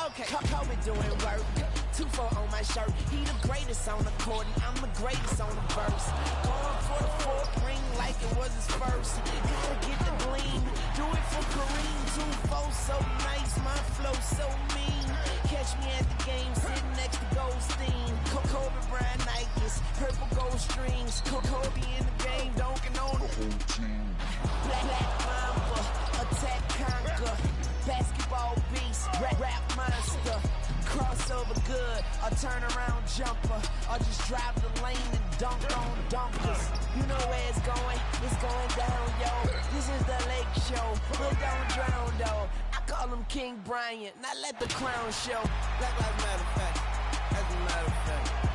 Okay, Kobe doing work. 2-4 on my shirt. He the greatest on the court, and I'm the greatest on the verse. Going for the fourth ring like it was his first. Gotta get the gleam. Do it for Kareem. 2-4 so nice, my flow so mean. Catch me at the game, sitting next to Goldstein. Kobe Bryant Nikes, purple gold strings. Kobe in the game, dunking on the whole team. Black Mamba, attack conquer. Basketball beast, rap monster. Crossover good, a turnaround jumper. Or just drive the lane and dunk on dunkers. You know where it's going down, yo. This is the Lake Show, but don't drown, though. I call him King Bryant, now let the crown show. Black Lives Matter fact, as a matter of fact.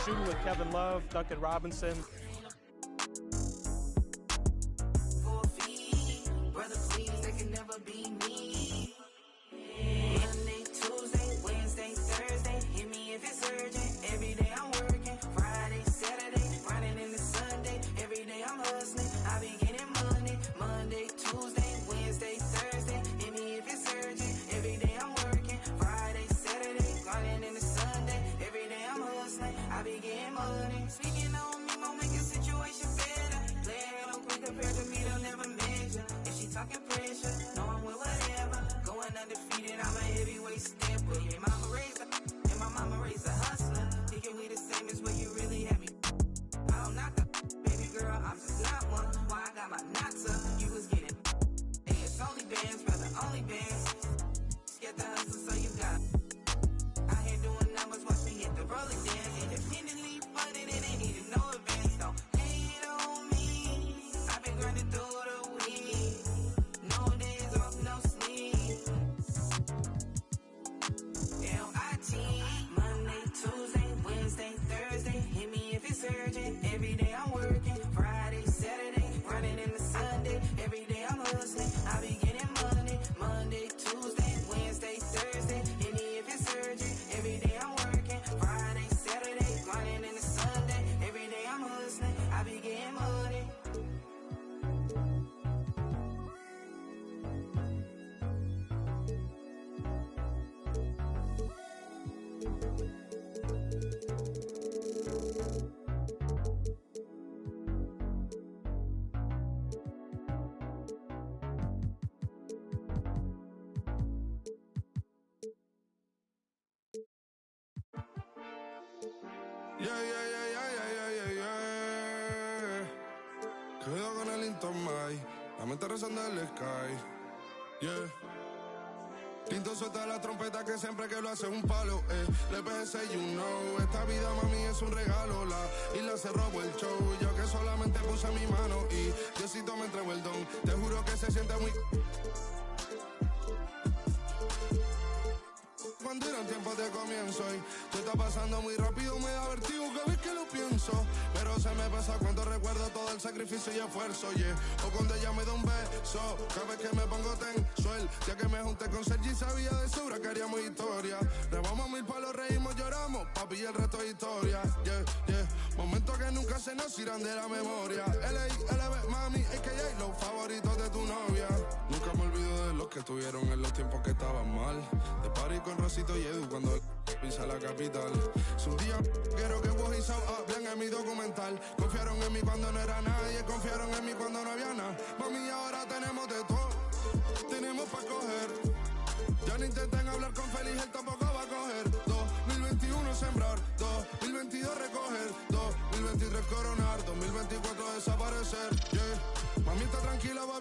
Shooting with Kevin Love, Duncan Robinson. Monday, Tuesday, Wednesday, Thursday, hit me if it's urgent. Every day I'm working, Friday, Saturday, running into Sunday. Every day I'm hustling, I be getting money. Monday, Tuesday, Wednesday, Thursday, hit me if it's urgent. Every day I'm working, Friday, Saturday, running into Sunday. Every day I'm hustling, I be getting money. Speaking on me, won't make a situation better. Play a little quick compared to me, they'll never measure. If she talking pressure, know I'm with whatever. Going undefeated, I'm a heavyweight stepper. Yeah, mama raised a, and my mama raised a hustler. Thinking we the same as where you really have me. I don't knock the baby girl, I'm just not one. Why I got my knots up, you was getting. Hey, it's only bands, brother, only bands. Scared the hustle, so you got. Out here doing numbers, watch me hit the rolling dance. Independently funded, and they needed no advance. Don't hate on me. I've been grinding through the week. No days off, no sleep. L-I-T. Monday, Tuesday, Wednesday, Thursday, hit me if it's urgent. Every day I'm working, Friday, Saturday, running into Sunday. Every day I'm hustling, I be getting money. Monday, Tuesday, Wednesday, Thursday, hit me if it's urgent. Every day I'm working, Friday, Saturday, running into Sunday. Every day I'm hustling, I be getting money. Cuidado con el Intomai, la mente rezando el sky. Tinto suelta la trompeta que siempre que lo hace un palo, Le pensé, you know, esta vida mami es un regalo. La isla se robó el show, yo que solamente puse mi mano y Diosito me entregó el don. Te juro que se siente muy... Cuando eran tiempos de comienzo y tú está pasando muy rápido, me da vertigo cada vez que lo pienso. Pero se me pasa cuando recuerdo todo el sacrificio y esfuerzo, O cuando ella me da un beso, cada vez que me pongo tenso. El día que me junté con Sergi sabía de sobra que haríamos historia. Rebamos mil palos, reímos, lloramos, papi, y el resto es historia. Momentos que nunca se nos irán de la memoria. L.A.L.B. mami, a.k.a. los favoritos de tu novia. Nunca me olvido de los que estuvieron en los tiempos que estaban mal. De party con Rosito y Edu cuando pisa la capital. Es un día quiero que vos y Sao hablen en mi documental. Confiaron en mí cuando no era nadie, confiaron en mí cuando no había nada. Mami, ahora tenemos de todo, tenemos para coger. Ya no intenten hablar con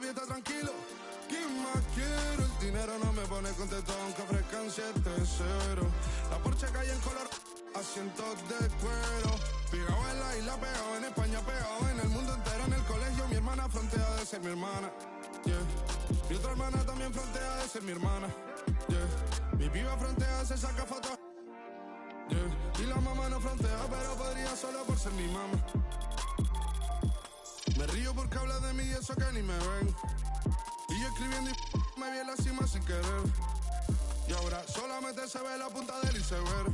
papi está tranquilo. ¿Quién más quiero? El dinero no me pone contento aunque ofrezcan 7-0. La Porsche cae en color, asientos de cuero. Pegado en la isla, pegado en España, pegado en el mundo entero. En el colegio mi hermana frontea de ser mi hermana, yeah. Mi otra hermana también frontea de ser mi hermana, yeah. Mi piba frontea, se saca fotos, yeah. Y la mamá no frontea, pero podría solo por ser mi mamá. Me río porque habla de mí y eso que ni me ven. Y yo escribiendo y me vi en la cima sin querer. Y ahora solamente se ve la punta del iceberg.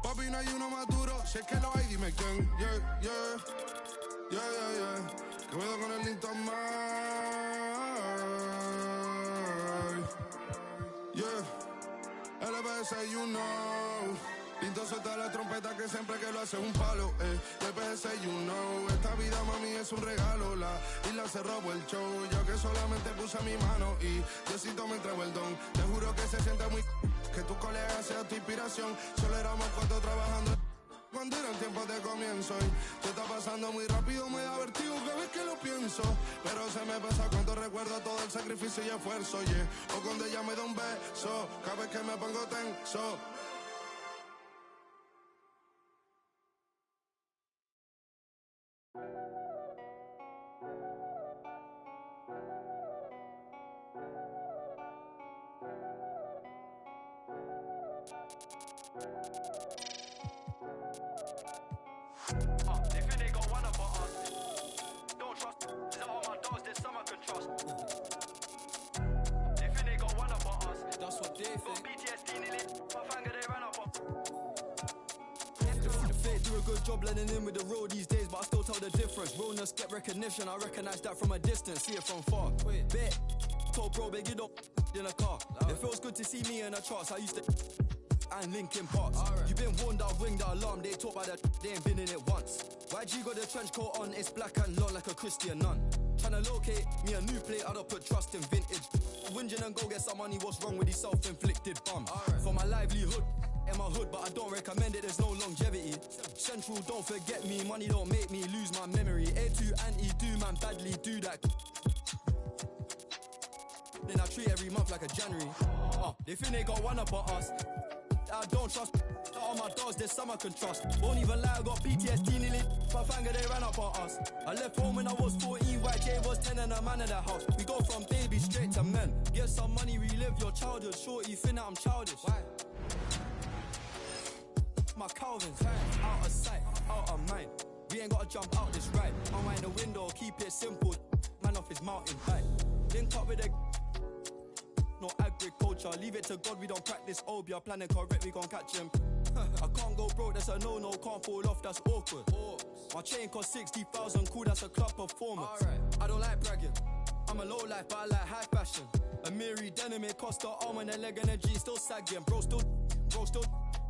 Papi, no hay uno más duro, si es que lo hay, dime quién. Yeah, yeah, yeah, yeah, yeah. Que puedo con el Linton Mike. Yeah, LPS, you know. Linton suelta la trompeta que siempre que lo hace un palo, LPS, you know. Esta vida, mami, es un regalo. La isla se robó el show. Yo que solamente puse mi mano y Diosito me entregó el don. Te juro que se siente muy... que tu colega sea tu inspiración. Solo éramos 4 trabajando cuando eran tiempos de comienzo. Y se está pasando muy rápido, me da vertigo cada vez que lo pienso. Pero se me pasa cuando recuerdo todo el sacrificio y esfuerzo, yeah. O cuando ella me da un beso, cada vez que me pongo tenso. They think they got one up on us. Don't trust. Is that all my dogs? There's some I can trust. They think they got one up on us. That's what they think. Got PTSD nearly. My finger they ran up on. The fake do a good job blending in with the road these days, but I still tell the difference. Realness get recognition, I recognize that from a distance, see it from far. Wait, bet. Told bro, big you don't in a car. It feels good to see me in the charts. I used to and Linkin Parks. You been warned, I've ringed the alarm. They talk about that, they ain't been in it once. YG got the trench coat on, it's black and long like a Christian nun. Tryna locate me a new plate, I don't put trust in vintage. Whinging and go get some money, what's wrong with these self-inflicted bums? For my livelihood, in my hood, but I don't recommend it, there's no longevity. Central, don't forget me, money don't make me lose my memory. A2 anti, do man badly, do that. Then I treat every month like a January. They think they got one up on us. I don't trust. All my dogs, there's some I can trust. Won't even lie, I got PTSD nearly. My finger, they ran up on us. I left home when I was 14, YJ was 10 and a man in the house. We go from babies straight to men. Get some money, relive your childhood. Shorty, you think that I'm childish. Why? My Calvin's out of sight, out of mind. We ain't gotta jump out this ride. Unwind the window, keep it simple. Man off his mountain bike. Link up with a no agriculture, leave it to God, we don't practice obia. Planning correct, we gon' catch him. I can't go broke, that's a no-no, can't fall off, that's awkward. My chain cost 60,000, cool, that's a club performance. I don't like bragging, I'm a low life, but I like high fashion. A Miri denim, it cost the arm and a leg and a G, still sagging. Bro still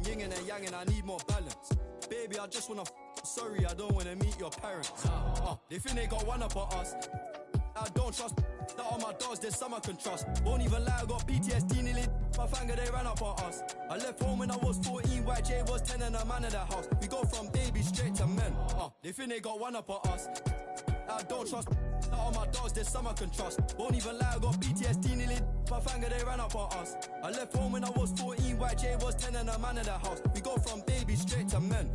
yinging and yanging, I need more balance. Baby, I just wanna sorry, I don't wanna meet your parents. They think they got one up on us. I don't trust that all my dogs, there's some I can trust. Won't even lie, I got PTSD nearly. My finger, they ran up on us. I left home when I was 14, YJ was 10 and a man in the house. We go from babies straight to men. They think they got one up on us. I don't trust that all my dogs, there's some I can trust. Won't even lie, I got PTSD nearly. My finger, they ran up on us. I left home when I was 14, YJ was 10 and a man in the house. We go from babies straight to men.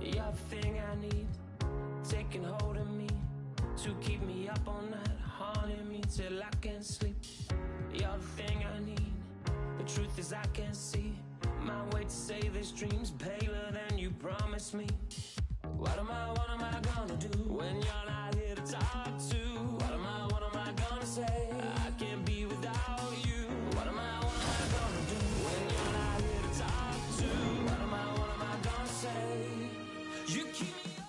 You're the thing I need, taking hold of me, to keep me up all night, haunting me till I can't sleep. You're the thing I need, the truth is I can't see my way to say this dream's paler than you promised me. What am I gonna do when you're not here to talk to? What am I gonna say? I can't be without you. What am I gonna do when you're not here to talk to? What am I gonna say? You keep me up.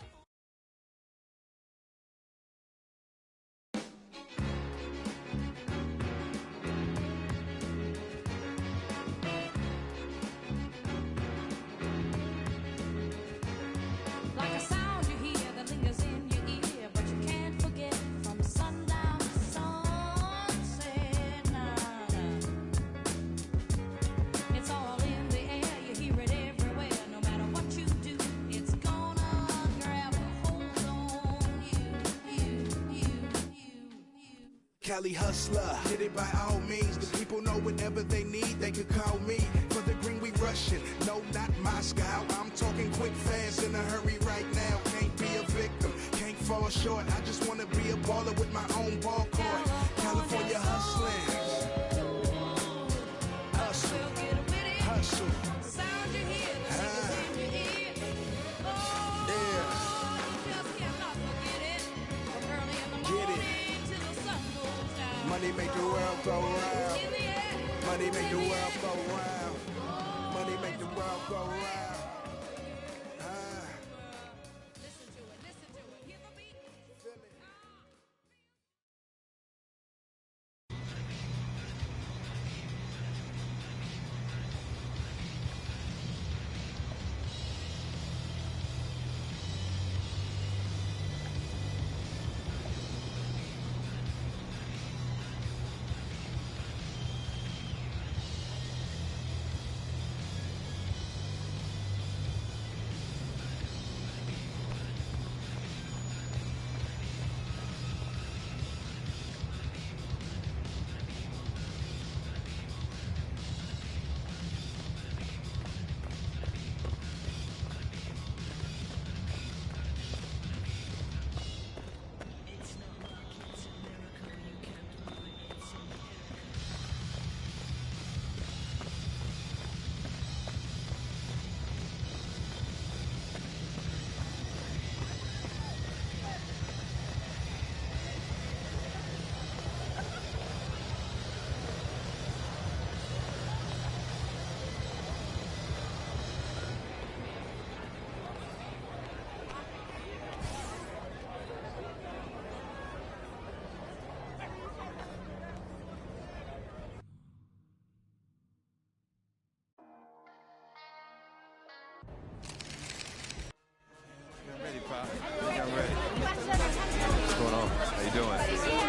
Cali hustler, get it by all means. The people know whatever they need, they could call me. For the green we rushing, no, not Moscow. I'm talking quick, fast, in a hurry right now. Can't be a victim, can't fall short. I just wanna be a baller with my own ball court. California hustling, hustle, hustle. Money make the world go round. Money make the world go round. Money make the world go round. Listen to it, hear the beat. Feel it. I'm ready, Pop. I'm ready. What's going on? How you doing? Good to see you.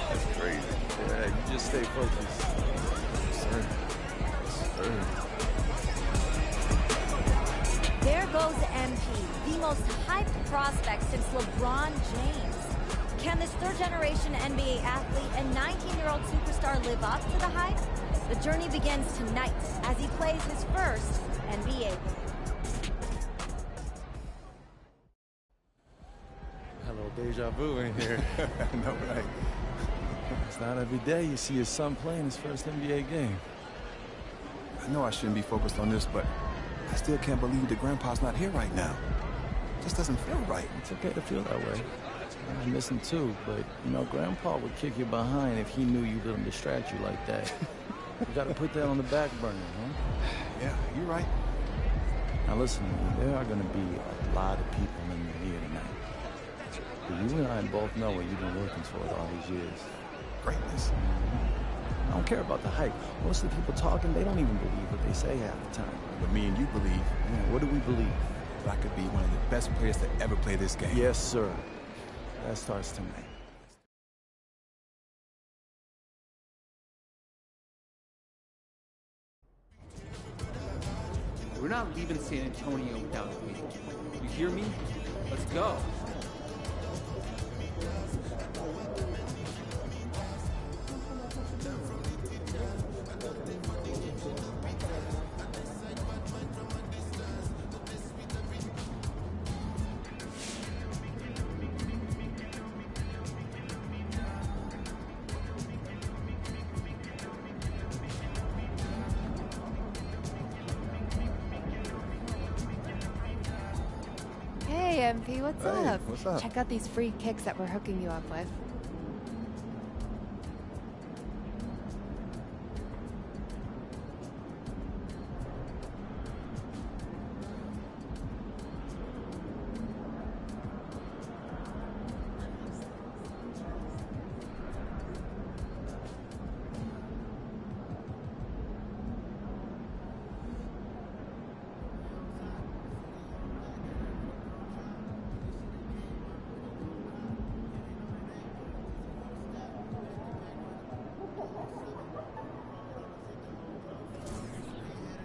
That's crazy. Yeah, you just stay focused. Sir. Sir. There goes MP, the most hyped prospect since LeBron James. Can this third-generation NBA athlete and 19-year-old superstar live up to the hype? The journey begins tonight as he plays his first NBA game. Hello, deja vu in here. No, right. It's not every day you see your son playing his first NBA game. I know I shouldn't be focused on this, but I still can't believe that Grandpa's not here right now. It just doesn't feel right. It's okay to feel that way. I miss him too, but, you know, Grandpa would kick you behind if he knew you let him distract you like that. You gotta put that on the back burner, huh? Yeah, you're right. Now listen, there are gonna be a lot of people in here tonight. But you and I both know what you've been working toward all these years. Greatness. I don't care about the hype. Most of the people talking, they don't even believe what they say half the time. But me and you believe Yeah, what do we believe? that I could be one of the best players to ever play this game. Yes, sir. That starts tonight. We're not leaving San Antonio without a win. You hear me? Let's go. Hey, MP, what's Hey, up? what's up? Check out these free kicks that we're hooking you up with.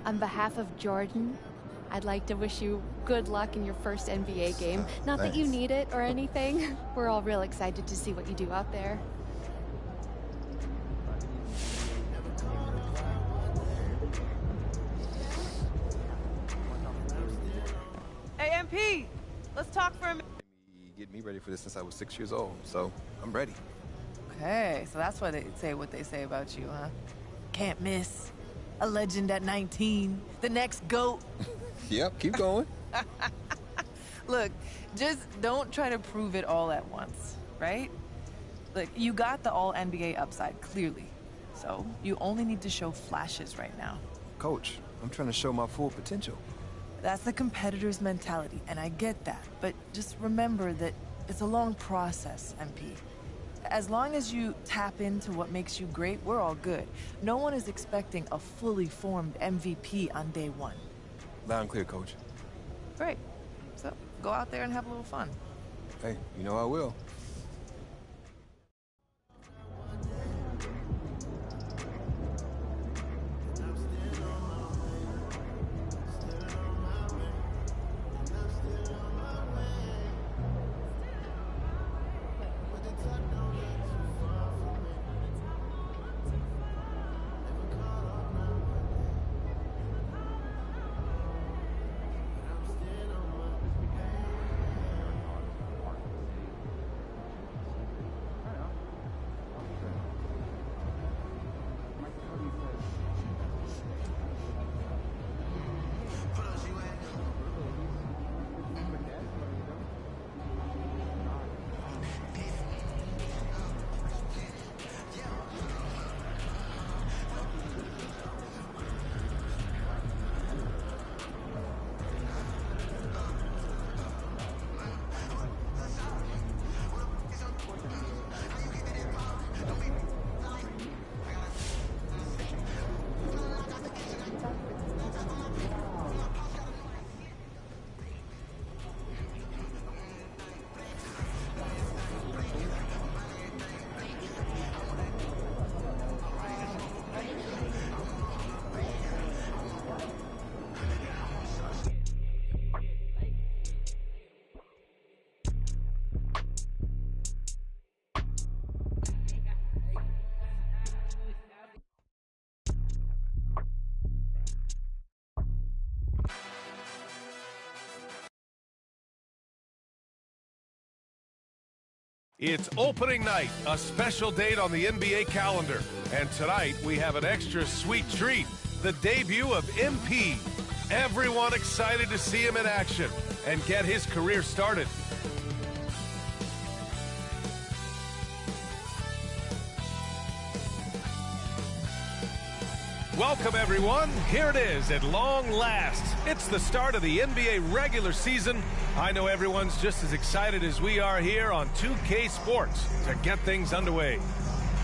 On behalf of Jordan, I'd like to wish you good luck in your first NBA game. Not that you need it or anything. We're all real excited to see what you do out there. Hey, MP, let's talk for a minute. Get me ready for this since I was 6 years old, so I'm ready. Okay, so that's why they say what they say about you, huh? Can't miss. A legend at 19. The next GOAT. Yep, keep going. Look, just don't try to prove it all at once, right? Look, you got the all-NBA upside, clearly. So you only need to show flashes right now. Coach, I'm trying to show my full potential. That's the competitor's mentality, and I get that. But just remember that it's a long process, MP. As long as you tap into what makes you great, we're all good. No one is expecting a fully formed MVP on day one. Loud and clear, Coach. Great. So go out there and have a little fun. Hey, you know I will. It's opening night, a special date on the NBA calendar. And tonight, we have an extra sweet treat, the debut of MP. Everyone excited to see him in action and get his career started. Welcome, everyone. Here it is at long last. It's the start of the NBA regular season. I know everyone's just as excited as we are here on 2K Sports to get things underway.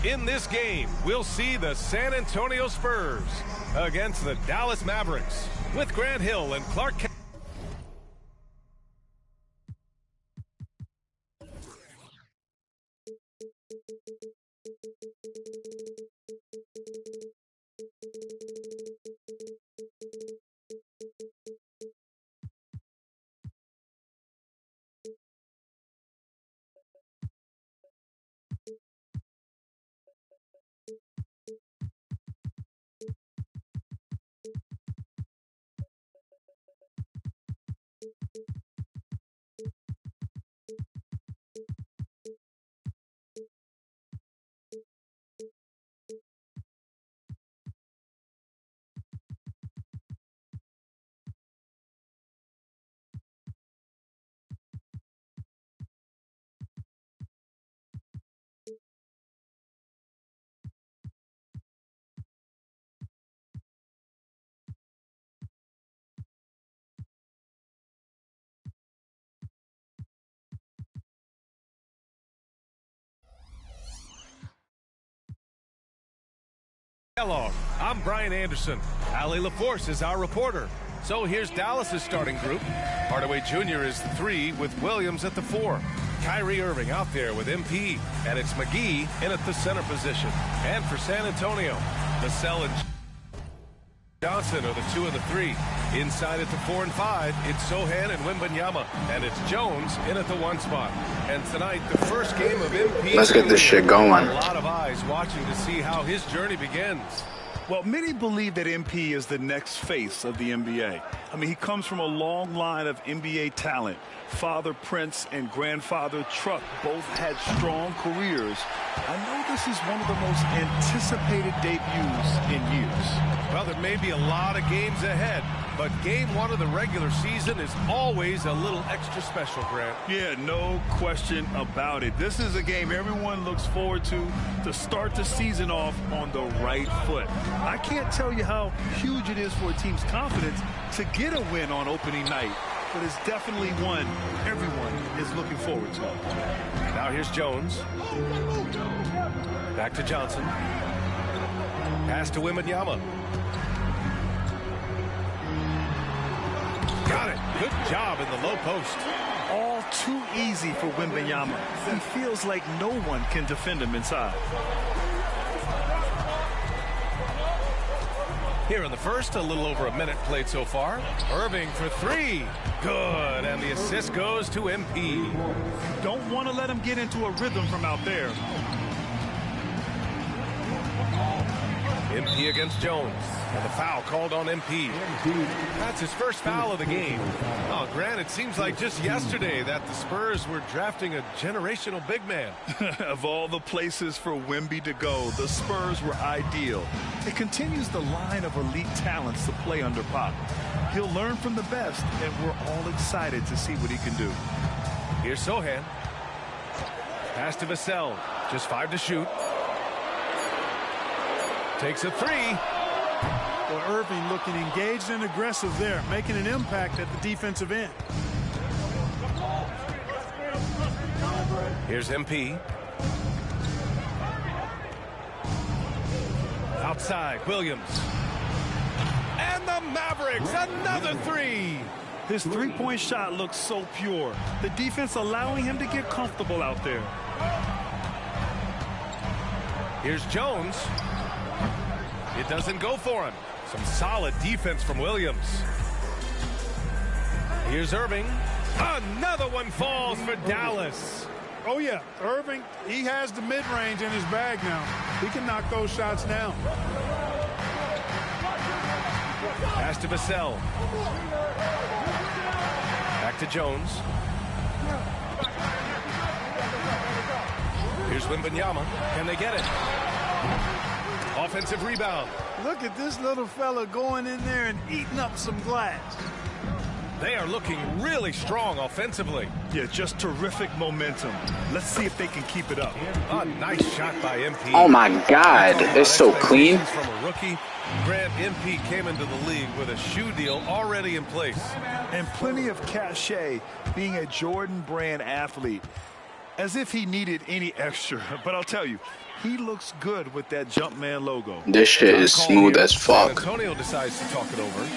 In this game, we'll see the San Antonio Spurs against the Dallas Mavericks with Grant Hill and Clark Kent. Hello, I'm Brian Anderson. Allie LaForce is our reporter. So here's Dallas's starting group. Hardaway Jr. is the 3 with Williams at the 4. Kyrie Irving out there with MP. And it's McGee in at the center position. And for San Antonio, Vassell and Johnson are the 2 and the 3. Inside at the 4 and 5, it's Sohan and Wembanyama. And it's Jones in at the 1 spot. And tonight, the first game of MP. Let's get this shit going. A lot of eyes watching to see how his journey begins. Well, many believe that MP is the next face of the NBA. I mean, he comes from a long line of NBA talent. Father Prince and grandfather Truck both had strong careers. I know this is one of the most anticipated debuts in years. Well, there may be a lot of games ahead, but game 1 of the regular season is always a little extra special, Grant. Yeah, no question about it. This is a game everyone looks forward to start the season off on the right foot. I can't tell you how huge it is for a team's confidence to get a win on opening night, but it's definitely one everyone is looking forward to. Now here's Jones. Back to Johnson. Pass to Wembanyama. Got it. Good job in the low post. All too easy for Wembanyama. He feels like no one can defend him inside. Here in the first, a little over a minute played so far. Irving for 3. Good. And the assist goes to MP. Don't want to let him get into a rhythm from out there. MP against Jones. And the foul called on MP. That's his first foul of the game. Oh, Grant, it seems like just yesterday that the Spurs were drafting a generational big man. Of all the places for Wemby to go, the Spurs were ideal. It continues the line of elite talents to play under Pop. He'll learn from the best, and we're all excited to see what he can do. Here's Sohan. Pass to Vassell. Just 5 to shoot. Takes a 3. Well, Irving looking engaged and aggressive there, making an impact at the defensive end. Here's MP. Outside, Williams. And the Mavericks, another 3. His three-point shot looks so pure. The defense allowing him to get comfortable out there. Here's Jones. It doesn't go for him. Some solid defense from Williams. Here's Irving. Another one falls for Dallas. Oh, yeah. Irving, he has the mid-range in his bag now. He can knock those shots down. Pass to Vassell. Back to Jones. Here's Wembanyama. Can they get it? Offensive rebound. Look at this little fella going in there and eating up some glass. They are looking really strong offensively. Yeah, just terrific momentum. Let's see if they can keep it up. A nice shot by MP. Oh my God, it's so clean. From a rookie, Grant, MP came into the league with a shoe deal already in place. And plenty of cachet being a Jordan brand athlete. As if he needed any extra. But I'll tell you, he looks good with that Jumpman logo. This shit is smooth as fuck. San Antonio decides to talk it over.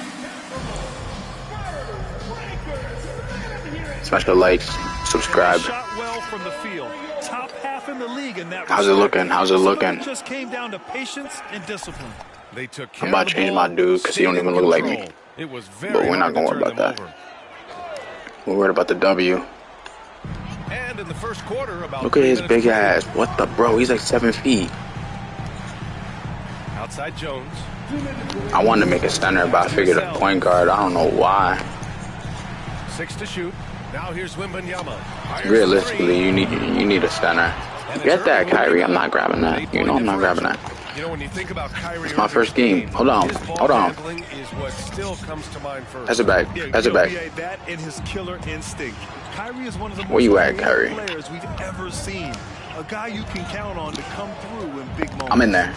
Smash the like, subscribe. Shot well from the field. Top half in the league in that. How's it looking? How's it looking? Just came down to patience and discipline. They took I'm about to change my dude because he don't even look like me. It was very but we're not gonna worry about that. We're worried about the W. And in the first quarter, about look at his big ass. What the bro? He's like 7 feet. Outside Jones. I wanted to make a center, but I figured a point guard. I don't know why. 6 to shoot. Now here's Wembanyama. Realistically, you need a center. Get that, Kyrie. I'm not grabbing that. You know I'm not grabbing that. You know, when you think about Kyrie, it's my first game. Hold on. Hold on. Is what still comes to mind first. That's a back. That's a back. That and his killer instinct. Kyrie is one of the Where you at, Kyrie? Players we've ever seen. A guy you can count on to come through in big moments. I'm in there.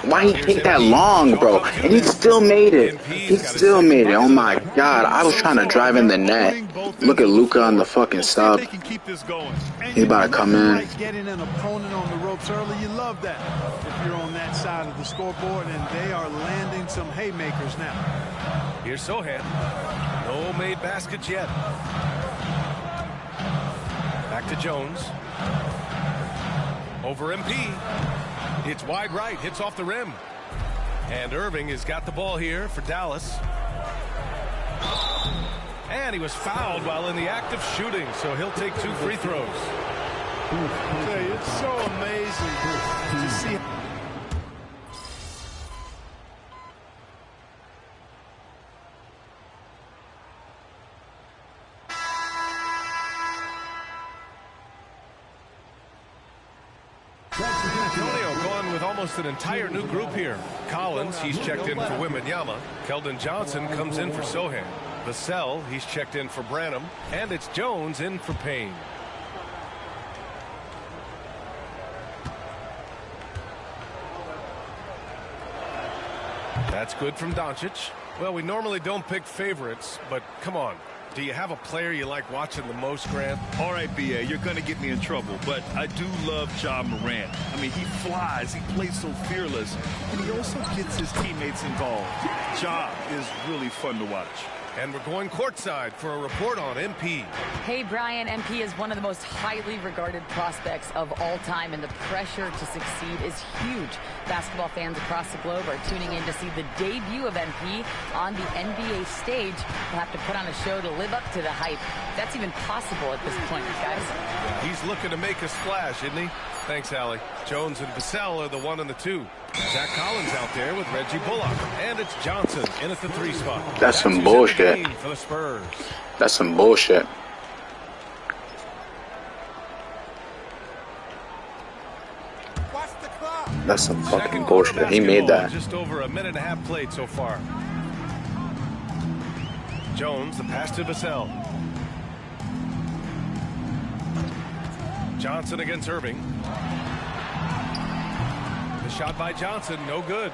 Why he take that long, bro? And he still made it. He still made it. Oh my God! I was trying to drive in the net. Look at Luka on the fucking sub. He's about to come in. Getting an opponent on the ropes early, you love that. If you're on that side of the scoreboard, and they are landing some haymakers now. Here's Sohan. No made baskets yet. Back to Jones. Over MP. It's wide right, hits off the rim. And Irving has got the ball here for Dallas. And he was fouled while in the act of shooting, so he'll take 2 free throws. Hey, it's so amazing to see. Antonio going with almost an entire new group here. Collins, he's checked in for Wembanyama. Keldon Johnson comes in for Sohan. Vassell, he's checked in for Branham. And it's Jones in for Payne. That's good from Doncic. Well, we normally don't pick favorites, but come on. Do you have a player you like watching the most, Grant? All right, B.A., you're going to get me in trouble, but I do love Ja Morant. I mean, he flies, he plays so fearless, and he also gets his teammates involved. Ja is really fun to watch. And we're going courtside for a report on MP. Hey, Brian, MP is one of the most highly regarded prospects of all time, and the pressure to succeed is huge. Basketball fans across the globe are tuning in to see the debut of MP on the NBA stage. They'll have to put on a show to live up to the hype. That's even possible at this point, guys. He's looking to make a splash, isn't he? Thanks, Allie. Jones and Vassell are the 1 and the 2. Zach Collins out there with Reggie Bullock. And it's Johnson in at the 3 spot. That's some bullshit. For the Spurs. That's some bullshit. That's some fucking bullshit. He made that. Just over a minute and a half played so far. Jones, the pass to Vassell. Johnson against Irving. The shot by Johnson, no good.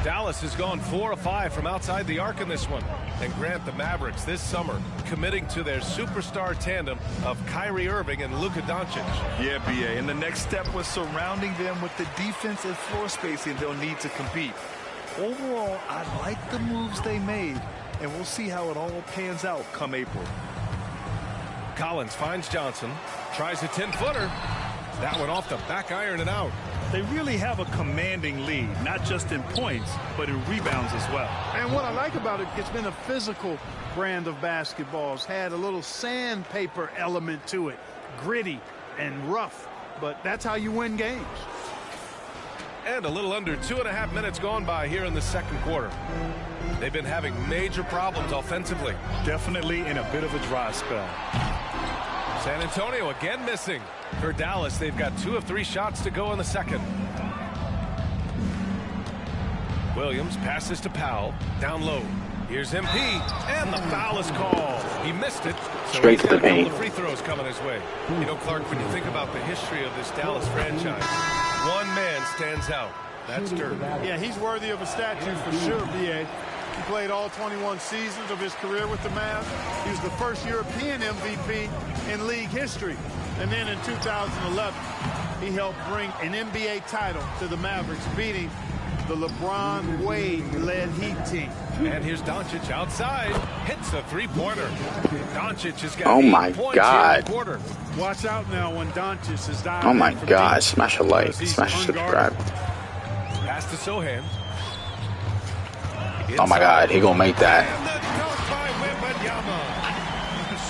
Dallas has gone 4 of 5 from outside the arc in this one. And Grant, the Mavericks this summer committing to their superstar tandem of Kyrie Irving and Luka Doncic. Yeah, B.A., and the next step was surrounding them with the defense and floor spacing they'll need to compete. Overall, I like the moves they made, and we'll see how it all pans out come April. Collins finds Johnson, tries a 10-footer. That one off the back iron and out. They really have a commanding lead, not just in points, but in rebounds as well. And what I like about it, it's been a physical brand of basketball. It's had a little sandpaper element to it, gritty and rough, but that's how you win games. And a little under 2.5 minutes gone by here in the second quarter. They've been having major problems offensively. Definitely in a bit of a dry spell. San Antonio again missing. For Dallas, they've got 2 of 3 shots to go in the second. Williams passes to Powell. Down low. Here's MP. And the foul is called. He missed it. So straight to the paint. The free throws coming his way. You know, Clark, when you think about the history of this Dallas franchise, one man stands out. That's Dirk. Yeah, he's worthy of a statue for sure, B.A. He played all 21 seasons of his career with the Mavs. He was the first European MVP in league history. And then in 2011, he helped bring an NBA title to the Mavericks, beating the LeBron Wade-led Heat team. And here's Doncic outside. Hits a three-pointer. Doncic has got oh my God. Quarter. Watch out now when Doncic is diving. Oh my God. Smash a like. Smash a subscribe. Pass to Sohan. Oh my God. He gonna make that.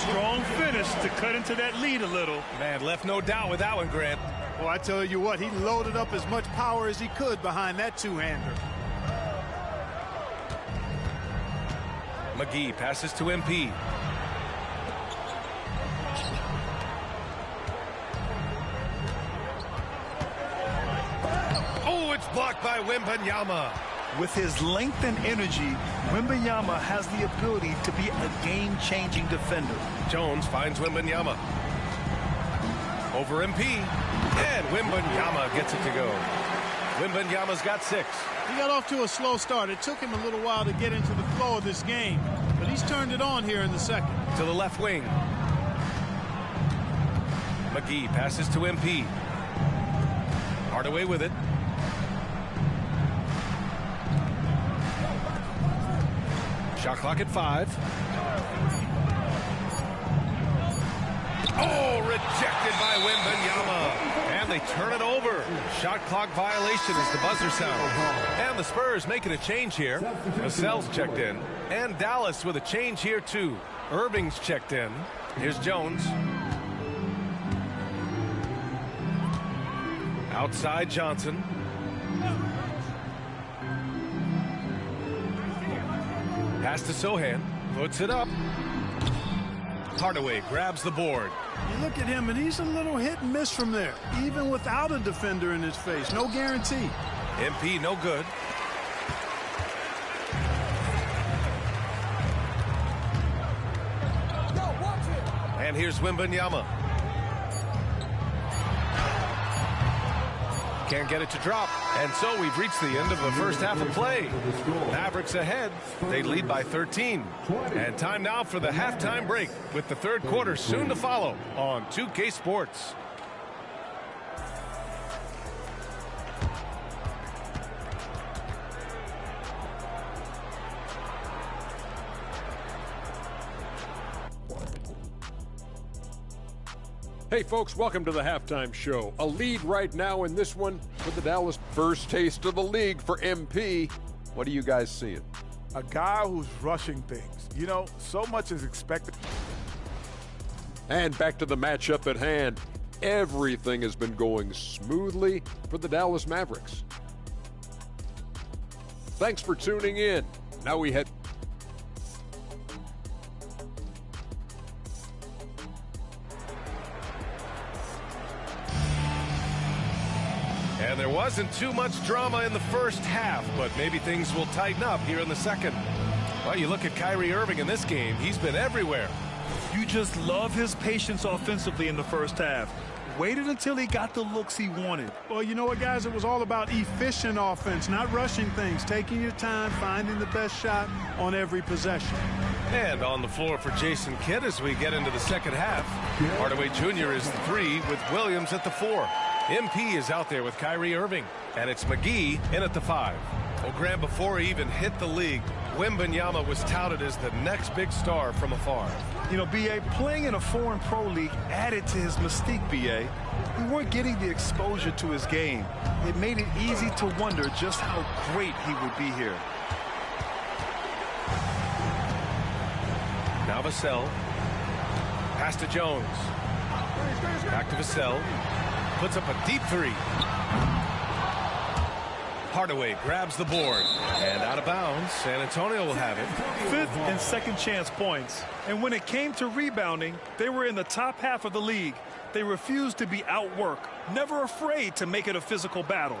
Strong finish to cut into that lead a little. Man, left no doubt with that one, Grant. Well, I tell you what, he loaded up as much power as he could behind that two-hander. McGee passes to MP. Oh, it's blocked by Wembanyama. With his length and energy, Wembanyama has the ability to be a game-changing defender. Jones finds Wembanyama. Over MP. And Wembanyama gets it to go. Wembanyama's got 6. He got off to a slow start. It took him a little while to get into the flow of this game, but he's turned it on here in the second. To the left wing. McGee passes to MP. Hardaway with it. Shot clock at 5. Oh, rejected by Wembanyama. And they turn it over. Shot clock violation as the buzzer sounds. And the Spurs making a change here. Vassell's checked in. And Dallas with a change here too. Irving's checked in. Here's Jones. Outside Johnson. Pass to Sohan. Puts it up. Hardaway grabs the board. You look at him, and he's a little hit and miss from there, even without a defender in his face. No guarantee. MP no good. And here's Wembanyama. Can't get it to drop. And so we've reached the end of the first half of play. Mavericks ahead. They lead by 13. And time now for the halftime break, with the third quarter soon to follow on 2K Sports. Hey folks, welcome to the halftime show. A lead right now in this one for the Dallas. First taste of the league for MP. What are you guys seeing? A guy who's rushing things. You know, so much is expected. And back to the matchup at hand. Everything has been going smoothly for the Dallas Mavericks. Thanks for tuning in. Now we head. And there wasn't too much drama in the first half, but maybe things will tighten up here in the second. Well, you look at Kyrie Irving in this game. He's been everywhere. You just love his patience offensively in the first half. Waited until he got the looks he wanted. Well, you know what, guys? It was all about efficient offense, not rushing things, taking your time, finding the best shot on every possession. And on the floor for Jason Kidd as we get into the second half. Hardaway Jr. is the 3 with Williams at the 4. MP is out there with Kyrie Irving. And it's McGee in at the 5. Well, Graham, before he even hit the league, Wembanyama was touted as the next big star from afar. You know, B.A., playing in a foreign pro league added to his mystique, B.A. We weren't getting the exposure to his game. It made it easy to wonder just how great he would be here. Now Vassell. Pass to Jones. Back to Vassell. Puts up a deep 3. Hardaway grabs the board. And out of bounds. San Antonio will have it. 5th and second chance points. And when it came to rebounding, they were in the top half of the league. They refused to be outworked, never afraid to make it a physical battle.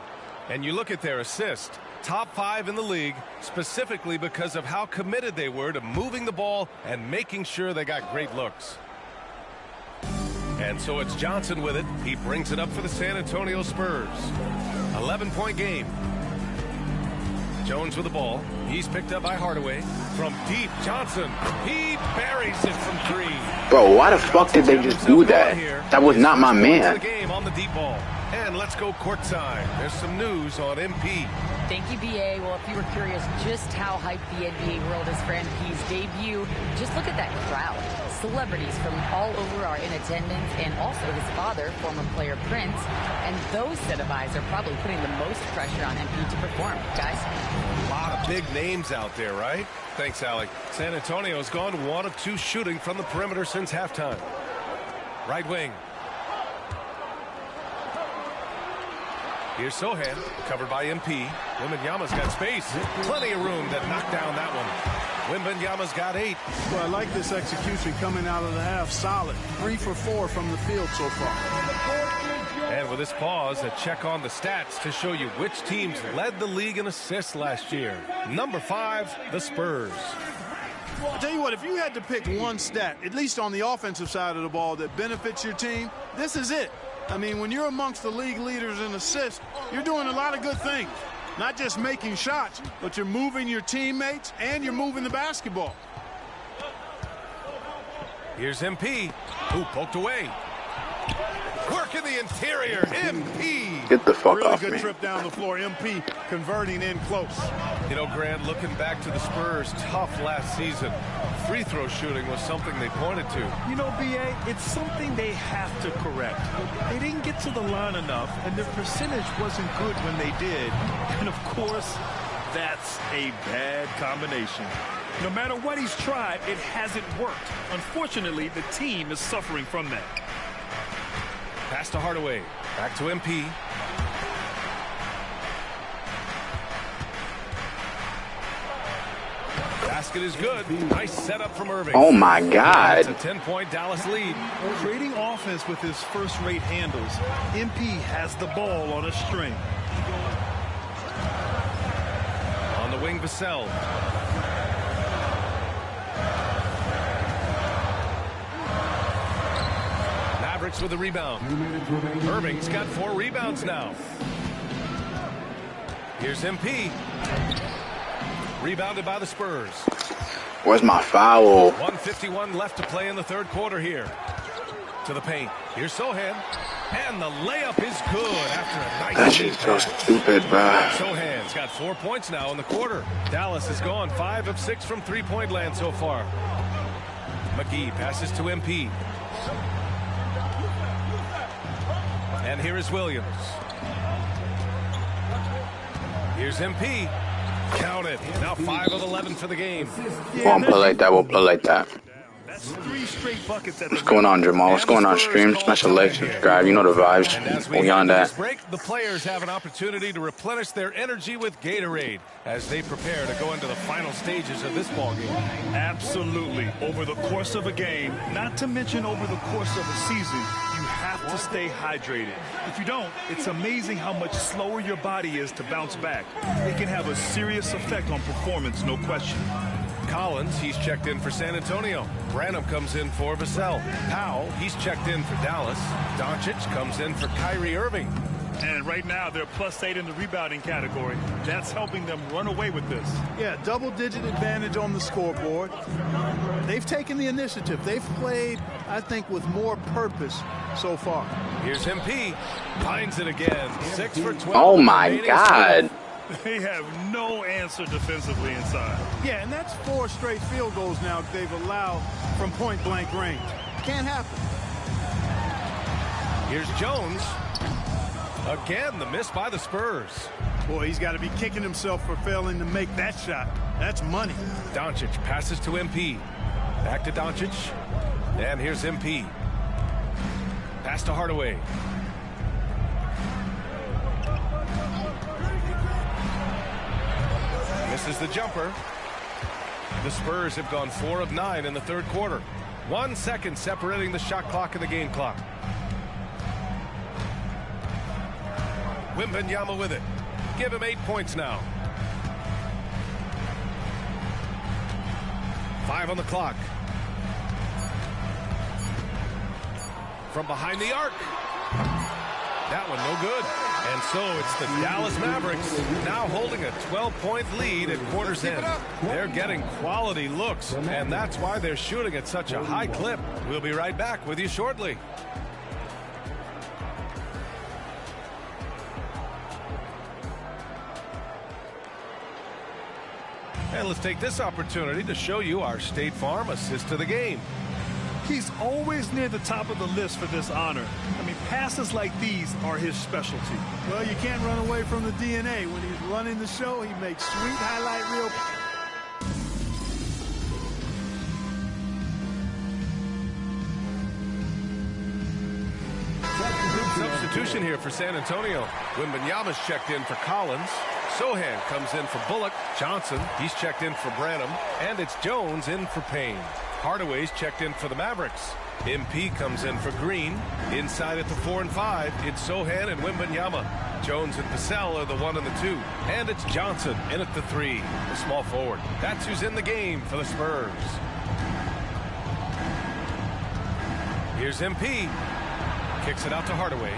And you look at their assist. Top 5 in the league, specifically because of how committed they were to moving the ball and making sure they got great looks. And so it's Johnson with it. He brings it up for the San Antonio Spurs. 11-point game. Jones with the ball. He's picked up by Hardaway. From deep, Johnson. He buries it from 3. Bro, why the fuck did they just do that? That was not my man. The game on the deep ball. And let's go courtside. There's some news on MP. Thank you, B.A. Well, if you were curious just how hyped the NBA world is for MP's debut, just look at that crowd. Celebrities from all over are in attendance, and also his father, former player Prince. And those set of eyes are probably putting the most pressure on MP to perform, guys. A lot of big names out there, right? Thanks, Alec. San Antonio's gone 1 of 2 shooting from the perimeter since halftime. Right wing. Here's Sohan, covered by MP. Wembanyama's got space. Plenty of room to knock down that one. Wembanyama's got 8. Well, I like this execution coming out of the half. Solid. 3 for 4 from the field so far. And with this pause, a check on the stats to show you which teams led the league in assists last year. Number 5, the Spurs. I'll tell you what, if you had to pick one stat, at least on the offensive side of the ball, that benefits your team, this is it. I mean, when you're amongst the league leaders in assists, you're doing a lot of good things. Not just making shots, but you're moving your teammates and you're moving the basketball. Here's MP, who poked away. Work in the interior, MP. Get the fuck really off good me. trip down the floor. MP converting in close. You know, Grant, looking back to the Spurs' tough last season, free throw shooting was something they pointed to. You know, BA, it's something they have to correct. They didn't get to the line enough, and their percentage wasn't good when they did. And of course, that's a bad combination. No matter what he's tried, it hasn't worked. Unfortunately, the team is suffering from that. Pass to Hardaway. Back to MP. Basket is good. Nice setup from Irving. Oh my God. It's a 10-point Dallas lead. Creating offense with his first-rate handles, MP has the ball on a string. On the wing, Vassell. Mavericks with the rebound. Irving's got 4 rebounds now. Here's MP. Rebounded by the Spurs. Where's my foul? 1:51 left to play in the third quarter here. To the paint. Here's Sohan. And the layup is good after a nice That shit's so stupid, bro. Sohan's got 4 points now in the quarter. Dallas has gone 5 of 6 from three-point land so far. McGee passes to MP. And here is Williams. Here's MP. Count it. Now 5 of 11 for the game. Won't play like that. We'll play like that. That's 3 straight buckets at What's going on, Jamal? What's going on, stream? Smash a like, subscribe. You know the vibes. We on that. Break, the players have an opportunity to replenish their energy with Gatorade as they prepare to go into the final stages of this ball game. Absolutely. Over the course of a game, not to mention over the course of a season, you have to stay hydrated. If you don't, it's amazing how much slower your body is to bounce back. It can have a serious effect on performance, no question. Collins, he's checked in for San Antonio. Branham comes in for Vassell. Powell, he's checked in for Dallas. Doncic comes in for Kyrie Irving. And right now, they're +8 in the rebounding category. That's helping them run away with this. Yeah, double-digit advantage on the scoreboard. They've taken the initiative. They've played, I think, with more purpose so far. Here's MP. Finds it again. 6 for 12. Oh, my God. They have no answer defensively inside. Yeah, and that's 4 straight field goals now they've allowed from point-blank range. Can't happen. Here's Jones. Again, the miss by the Spurs. Boy, he's got to be kicking himself for failing to make that shot. That's money. Doncic passes to MP. Back to Doncic. And here's MP. Pass to Hardaway. Misses the jumper. The Spurs have gone 4 of 9 in the third quarter. 1 second separating the shot clock and the game clock. Wembanyama with it. Give him 8 points now. 5 on the clock. From behind the arc. That one no good. And so it's the Dallas Mavericks now holding a 12-point lead at quarter's end. They're getting quality looks, and that's why they're shooting at such a high clip. We'll be right back with you shortly. And let's take this opportunity to show you our State Farm assist to the game. He's always near the top of the list for this honor. I mean, passes like these are his specialty. Well, you can't run away from the DNA. When he's running the show, he makes sweet highlight reel. Substitution here for San Antonio. Wembanyama's checked in for Collins. Sohan comes in for Bullock. Johnson, he's checked in for Branham. And it's Jones in for Payne. Hardaway's checked in for the Mavericks. MP comes in for Green. Inside at the 4 and 5, it's Sohan and Wembanyama. Jones and Vassell are the 1 and the 2. And it's Johnson in at the 3, the small forward. That's who's in the game for the Spurs. Here's MP. Kicks it out to Hardaway.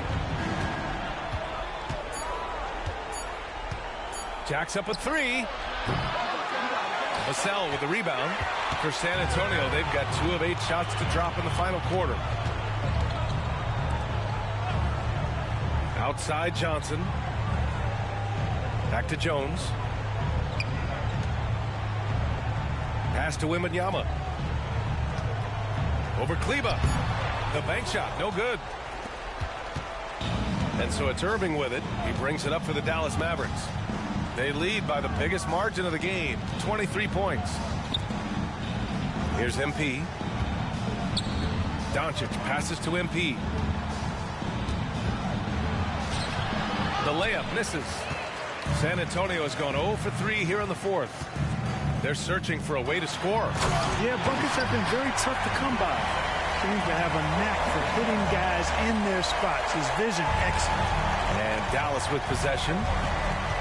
Jacks up a 3. Vassell with the rebound. For San Antonio, they've got 2 of 8 shots to drop in the final quarter. Outside Johnson. Back to Jones. Pass to Wembanyama. Over Kleba. The bank shot, no good. And so it's Irving with it. He brings it up for the Dallas Mavericks. They lead by the biggest margin of the game, 23 points. Here's MP. Doncic passes to MP. The layup misses. San Antonio has gone 0 for 3 here in the fourth. They're searching for a way to score. Yeah, buckets have been very tough to come by. Seems to have a knack for hitting guys in their spots. His vision excellent. And Dallas with possession.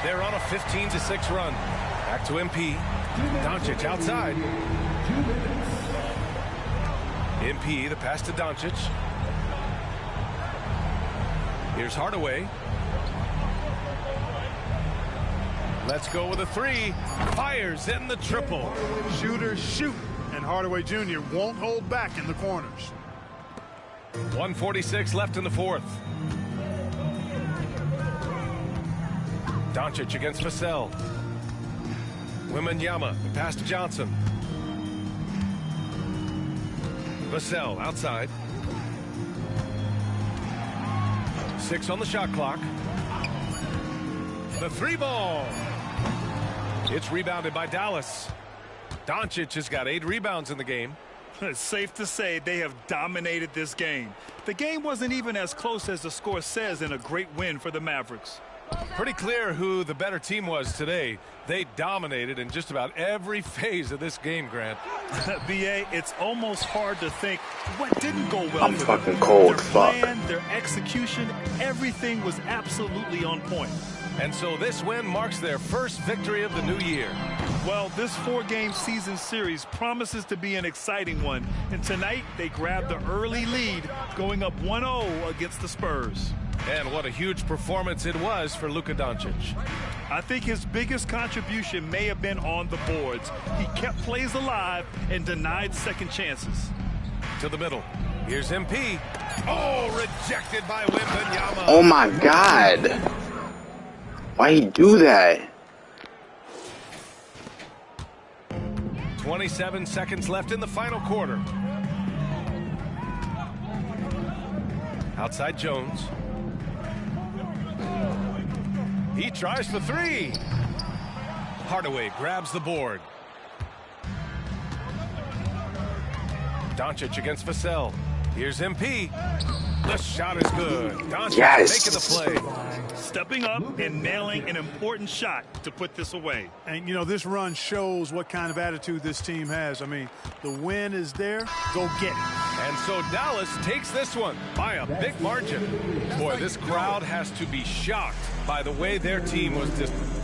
They're on a 15-6 run. Back to MP. Doncic outside. MP, the pass to Doncic. Here's Hardaway. Let's go with a three. Fires in the triple. Shooters shoot. And Hardaway Jr. won't hold back in the corners. 1:46 left in the fourth. Doncic against Vassell. Wembanyama, the pass to Johnson. Vassell outside. 6 on the shot clock. The three ball. It's rebounded by Dallas. Doncic has got 8 rebounds in the game. It's safe to say they have dominated this game. The game wasn't even as close as the score says in a great win for the Mavericks. Pretty clear who the better team was today. They dominated in just about every phase of this game, Grant. BA, it's almost hard to think what didn't go well. I'm fucking cold. Their plan, their execution, everything was absolutely on point. And so this win marks their first victory of the new year. Well, this 4-game season series promises to be an exciting one. And tonight, they grabbed the early lead, going up 1-0 against the Spurs. And what a huge performance it was for Luka Doncic. I think his biggest contribution may have been on the boards. He kept plays alive and denied second chances. To the middle. Here's MP. Oh, rejected by Wembanyama. Oh, my God. Why he do that? 27 seconds left in the final quarter. Outside Jones. He tries for 3. Hardaway grabs the board. Doncic against Vassell. Here's MP. The shot is good. Doncic making the play. Stepping up and nailing an important shot to put this away. And, you know, this run shows what kind of attitude this team has. I mean, the win is there. Go get it. And so Dallas takes this one by a big margin. Boy, this crowd has to be shocked by the way their team was disappointed.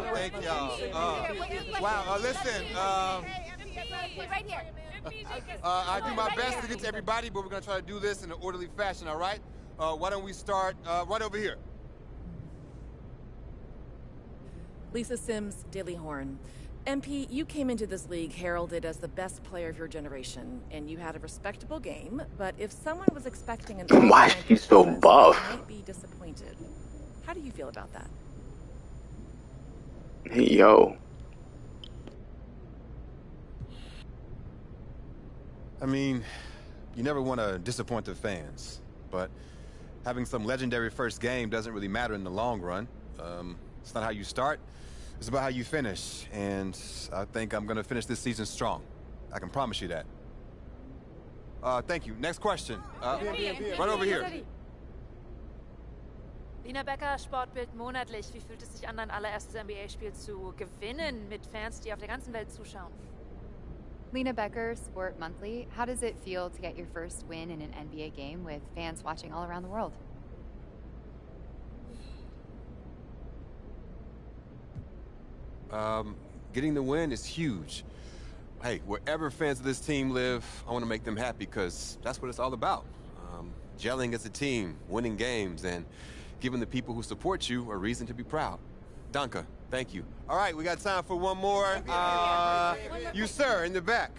Thank y'all. Wow, listen, right here. I do my best to get to everybody, but we're going to try to do this in an orderly fashion, all right? Why don't we start right over here? Lisa Sims, Daily Horn. MP, you came into this league heralded as the best player of your generation, and you had a respectable game, but if someone was expecting an Why is she so buff? they might be disappointed. How do you feel about that? Hey, yo. I mean, you never want to disappoint the fans, but having some legendary first game doesn't really matter in the long run. It's not how you start, it's about how you finish, and I think I'm going to finish this season strong. I can promise you that. Thank you. Next question. Right over here. Lina Becker, Sportbild monatlich. Wie fühlt es sich an, dein allererstes NBA-Spiel zu gewinnen mit Fans, die auf der ganzen Welt zuschauen? Lena Becker, Sport Monthly. How does it feel to get your first win in an NBA game with fans watching all around the world? Getting the win is huge. Hey, wherever fans of this team live, I want to make them happy because that's what it's all about. Gelling as a team, winning games, and giving the people who support you a reason to be proud. Danke, thank you. All right, we got time for one more. You, sir, in the back.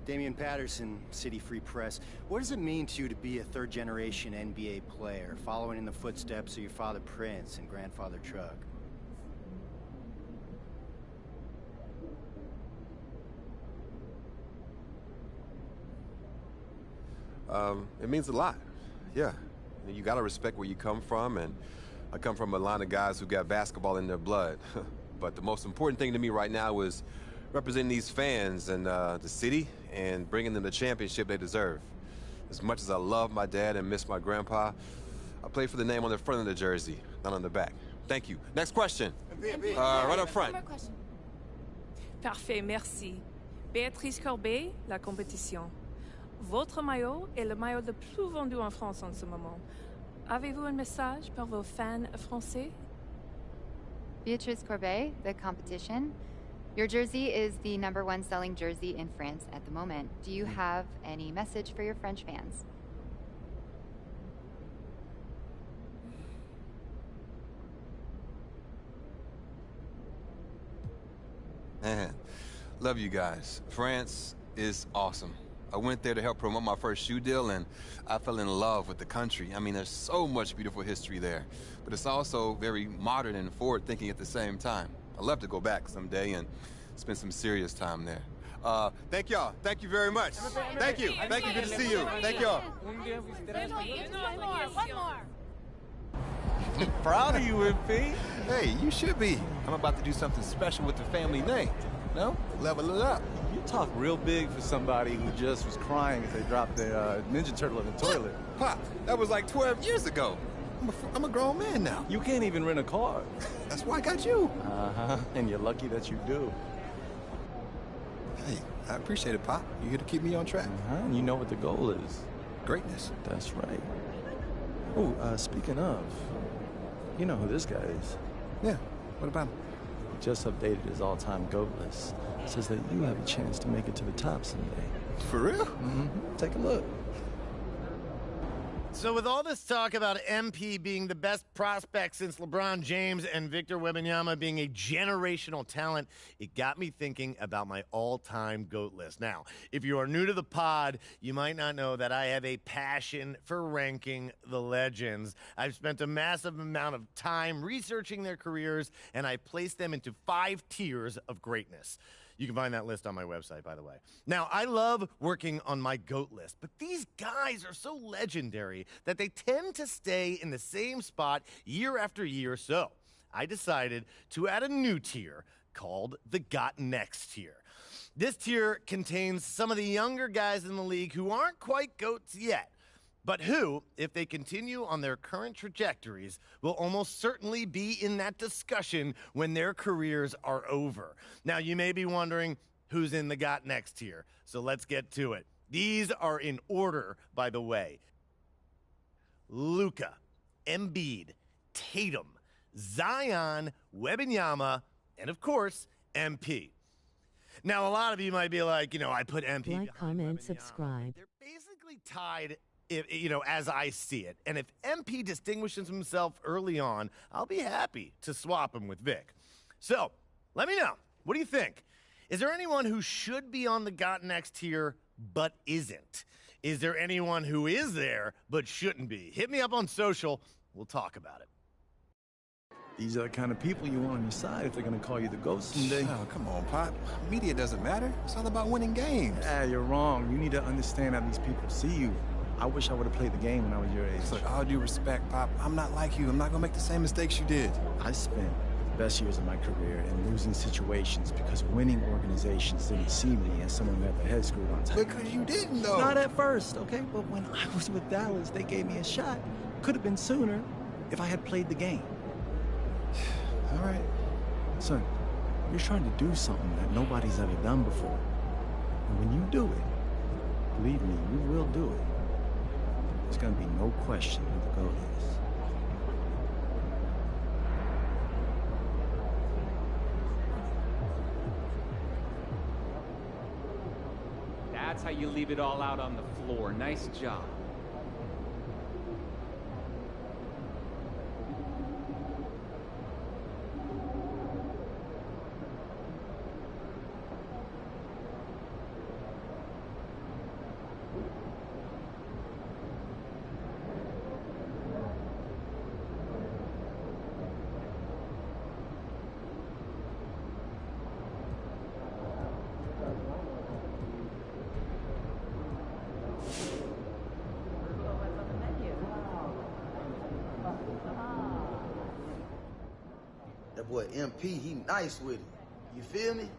Damian Patterson, City Free Press. What does it mean to you to be a third-generation NBA player, following in the footsteps of your father Prince and grandfather Chuck? It means a lot, yeah. You gotta respect where you come from, and I come from a line of guys who got basketball in their blood. But the most important thing to me right now is representing these fans and the city and bringing them the championship they deserve. As much as I love my dad and miss my grandpa, I play for the name on the front of the jersey, not on the back. Thank you. Next question. Right up front. One more question. Parfait, merci. Béatrice Corbet, La Compétition. Votre maillot est le maillot le plus vendu en France en ce moment. Avez-vous un message pour vos fans français? Beatrice Corbet, The Competition. Your jersey is the #1 selling jersey in France at the moment. Do you have any message for your French fans? Man, love you guys. France is awesome. I went there to help promote my first shoe deal, and I fell in love with the country. I mean, there's so much beautiful history there, but it's also very modern and forward-thinking at the same time. I'd love to go back someday and spend some serious time there. Thank y'all. Thank you very much. Thank you. Thank you. Good to see you. Thank y'all. One more. Proud of you, MP. Hey, you should be. I'm about to do something special with the family name. No? Level it up. You talk real big for somebody who just was crying as they dropped their Ninja Turtle in the toilet. Pop, that was like 12 years ago. I'm a grown man now. You can't even rent a car. That's why I got you. Uh-huh, and you're lucky that you do. Hey, I appreciate it, Pop. You're here to keep me on track. Uh-huh, and you know what the goal is. Greatness. That's right. Oh, speaking of, you know who this guy is. Yeah, what about him? He just updated his all-time GOAT list. Says that you have a chance to make it to the top someday. For real? Mm-hmm. Take a look. So with all this talk about MP being the best prospect since LeBron James and Victor Wembanyama being a generational talent, it got me thinking about my all-time GOAT list. Now, if you are new to the pod, you might not know that I have a passion for ranking the legends. I've spent a massive amount of time researching their careers, and I placed them into 5 tiers of greatness. You can find that list on my website, by the way. Now, I love working on my GOAT list, but these guys are so legendary that they tend to stay in the same spot year after year. So I decided to add a new tier called the Got Next tier. This tier contains some of the younger guys in the league who aren't quite GOATs yet, but who, if they continue on their current trajectories, will almost certainly be in that discussion when their careers are over. Now, you may be wondering who's in the Got Next tier, so let's get to it. These are in order, by the way. Luka, Embiid, Tatum, Zion, Wembanyama, and of course, MP. Now, a lot of you might be like, I put MP. Like, comment, subscribe. They're basically tied, as I see it. And if MP distinguishes himself early on, I'll be happy to swap him with Vic. So, let me know. What do you think? Is there anyone who should be on the Got Next tier but isn't? Is there anyone who is there but shouldn't be? Hit me up on social. We'll talk about it. These are the kind of people you want on your side if they're going to call you the GOAT someday. Oh, come on, Pop. Media doesn't matter. It's all about winning games. You're wrong. You need to understand how these people see you. I wish I would have played the game when I was your age. Look, all due respect, Pop, I'm not like you. I'm not going to make the same mistakes you did. I spent the best years of my career in losing situations because winning organizations didn't see me as someone who had their head screwed on tight. Because you didn't, though. Not at first, okay? But when I was with Dallas, they gave me a shot. Could have been sooner if I had played the game. All right. Son, You're trying to do something that nobody's ever done before. And when you do it, believe me, you will do it. There's gonna be no question who the GOAT is. That's how you leave it all out on the floor. Nice job. That boy MP, he nice with it. You feel me?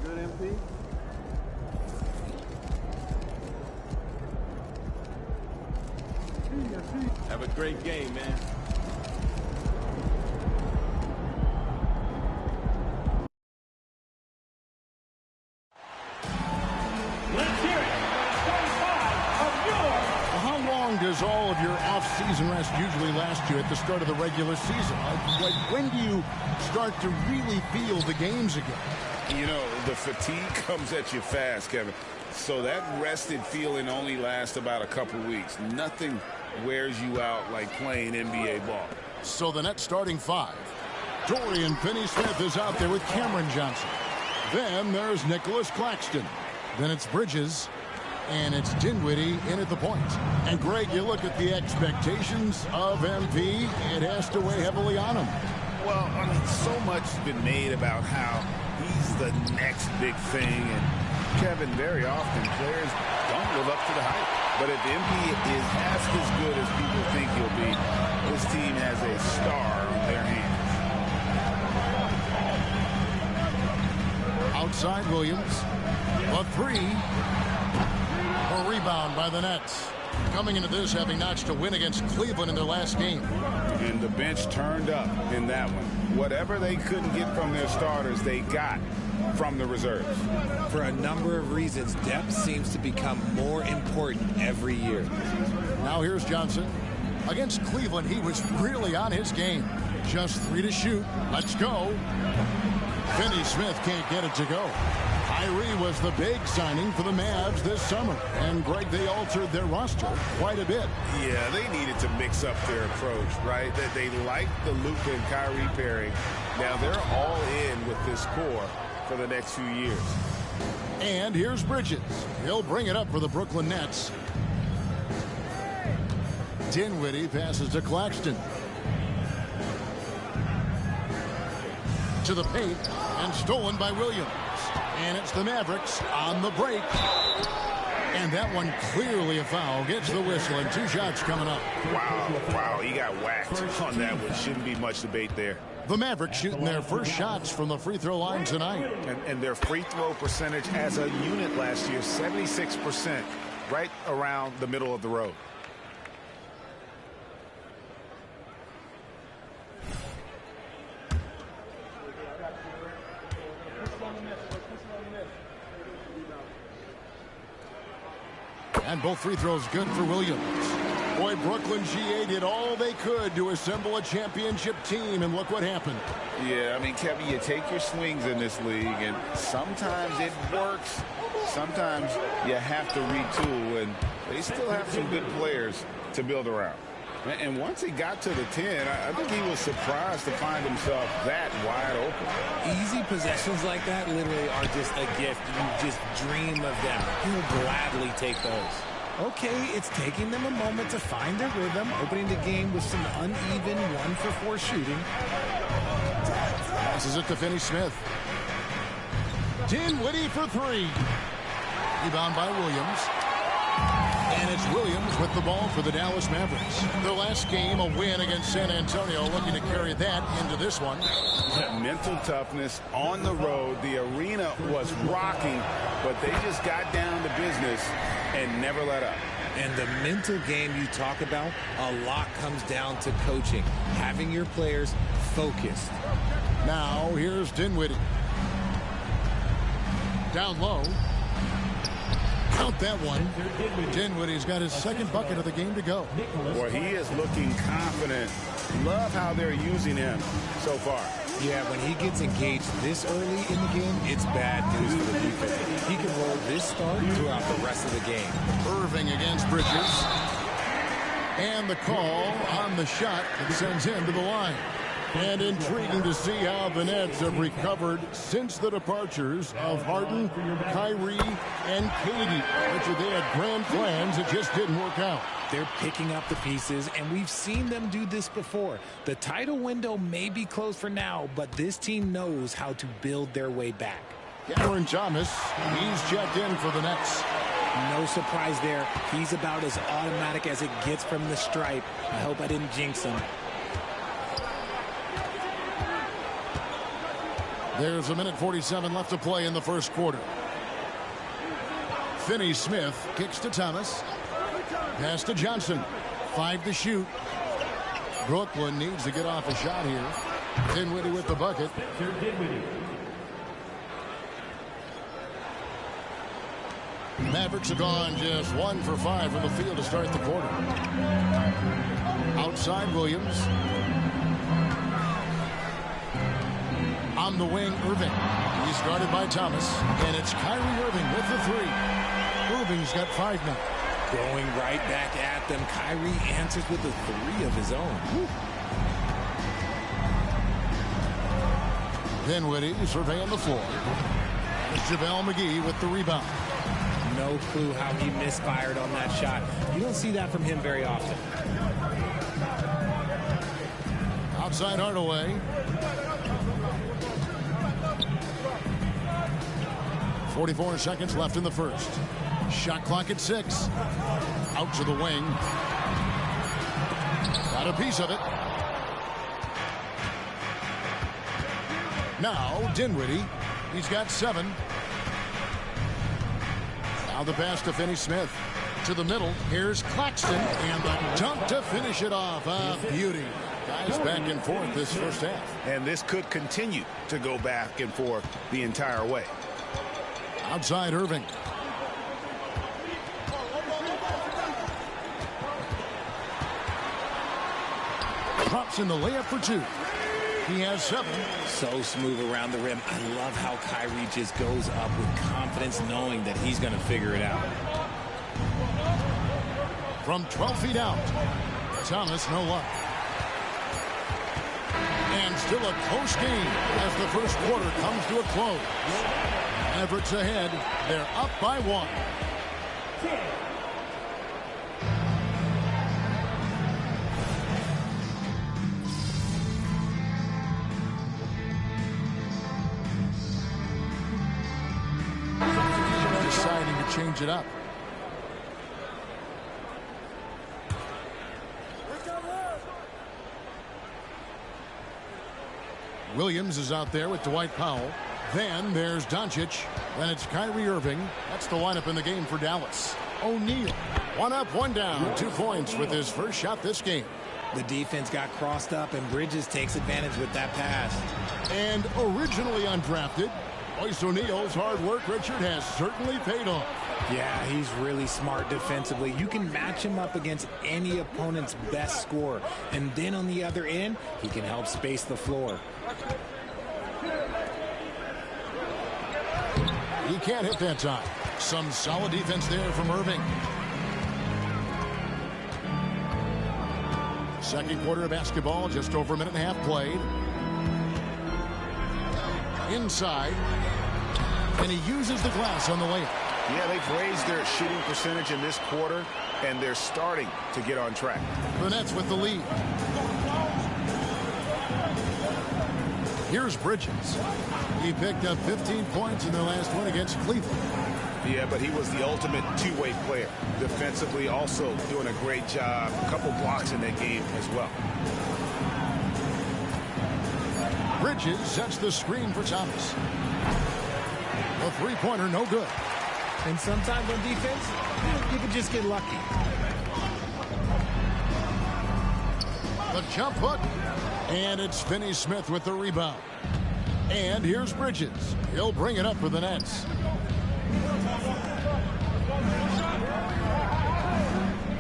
Good, MP? Have a great game, man. Let's hear it. Starting five of your... How long does all of your off-season rest usually last you at the start of the regular season? Like when do you start to really feel the games again? You know, the fatigue comes at you fast, Kevin. So that rested feeling only lasts about a couple weeks. Nothing wears you out like playing NBA ball. So the Nets starting five. Dorian Finney-Smith is out there with Cameron Johnson. Then there's Nicholas Claxton. Then it's Bridges. And it's Dinwiddie in at the point. And Greg, you look at the expectations of MP, it has to weigh heavily on him. Well, I mean, so much's been made about how he's the next big thing. And Kevin, very often players don't live up to the hype. But if MP is half as good as people think he'll be, this team has a star on their hands. Outside Williams. A three. A rebound by the Nets. Coming into this, having notched a win against Cleveland in their last game. And the bench turned up in that one. Whatever they couldn't get from their starters, they got from the reserves. For a number of reasons, depth seems to become more important every year. Now here's Johnson. Against Cleveland, he was really on his game. Just 3 to shoot. Let's go. Finney-Smith can't get it to go. Kyrie was the big signing for the Mavs this summer. And, Greg, they altered their roster quite a bit. Yeah, they needed to mix up their approach, right? That they liked the Luka and Kyrie pairing. Now they're all in with this core for the next few years. And here's Bridges. He'll bring it up for the Brooklyn Nets. Dinwiddie passes to Claxton. To the paint, and stolen by Williams. And it's the Mavericks on the break. And that one clearly a foul. Gets the whistle, and 2 shots coming up. Wow, he got whacked on that one. Shouldn't be much debate there. The Mavericks shooting their first shots from the free throw line tonight. And their free throw percentage as a unit last year, 76%, right around the middle of the road. And both free throws good for Williams. Boy, Brooklyn GA did all they could to assemble a championship team, and look what happened. Yeah, I mean, Kevin, you take your swings in this league, and sometimes it works. Sometimes you have to retool, and they still have some good players to build around. And once he got to the 10, I think he was surprised to find himself that wide open. Easy possessions like that literally are just a gift. You just dream of them. He'll gladly take those. Okay, it's taking them a moment to find their rhythm, opening the game with some uneven 1-for-4 shooting. Passes it to Finney-Smith. Dinwiddie for three. Rebound by Williams. And it's Williams with the ball for the Dallas Mavericks. Their last game, a win against San Antonio, looking to carry that into this one. That mental toughness on the road. The arena was rocking, but they just got down to business and never let up. And the mental game you talk about, a lot comes down to coaching, having your players focused. Now, here's Dinwiddie. Down low. Count that one. Dinwiddie's got his second bucket of the game to go. Boy, he is looking confident. Love how they're using him so far. Yeah, when he gets engaged this early in the game, it's bad news for the defense. He can roll this start throughout the rest of the game. Irving against Bridges. And the call on the shot that sends him to the line. And intriguing to see how the Nets have recovered since the departures of Harden, Kyrie, and Katie. Richard, they had grand plans. It just didn't work out. They're picking up the pieces, and we've seen them do this before. The title window may be closed for now, but this team knows how to build their way back. Cameron Thomas, he's checked in for the Nets. No surprise there. He's about as automatic as it gets from the stripe. I hope I didn't jinx him. There's 1:47 left to play in the first quarter. Finney-Smith kicks to Thomas. Pass to Johnson. 5 to shoot. Brooklyn needs to get off a shot here. Dinwiddie with the bucket. Mavericks have gone just 1 for 5 from the field to start the quarter. Outside Williams. On the wing, Irving. He's guarded by Thomas. And it's Kyrie Irving with the three. Irving's got 5 now. Going right back at them. Kyrie answers with a 3 of his own. Dinwiddie surveying the floor. It's JaVale McGee with the rebound. No clue how he misfired on that shot. You don't see that from him very often. Outside Hardaway. 44 seconds left in the first. Shot clock at 6. Out to the wing. Got a piece of it. Now Dinwiddie. He's got 7. Now the pass to Finney-Smith. To the middle. Here's Claxton. And the dunk to finish it off. A beauty. Guys back and forth this first half. And this could continue to go back and forth the entire way. Outside Irving. Drops in the layup for 2. He has 7. So smooth around the rim. I love how Kyrie just goes up with confidence knowing that he's going to figure it out. From 12 feet out. Thomas, no luck. And still a close game as the first quarter comes to a close. Mavericks ahead. They're up by 1. Deciding to change it up. Williams is out there with Dwight Powell. Then there's Doncic. Then it's Kyrie Irving. That's the lineup in the game for Dallas. O'Neal. 1 up, 1 down. 2 points with his first shot this game. The defense got crossed up, and Bridges takes advantage with that pass. And originally undrafted, Royce O'Neal's hard work, Richard, has certainly paid off. Yeah, he's really smart defensively. You can match him up against any opponent's best scorer. And then on the other end, he can help space the floor. He can't hit that time. Some solid defense there from Irving. Second quarter of basketball, just over a minute and a half played. Inside. And he uses the glass on the layup. Yeah, they've raised their shooting percentage in this quarter, and they're starting to get on track. The Nets with the lead. Here's Bridges. He picked up 15 points in their last win against Cleveland. Yeah, but he was the ultimate two-way player. Defensively, also doing a great job. A couple blocks in that game as well. Bridges sets the screen for Thomas. A three-pointer, no good. And sometimes on defense, you can just get lucky. The jump hook. And it's Finney Smith with the rebound. And here's Bridges. He'll bring it up for the Nets.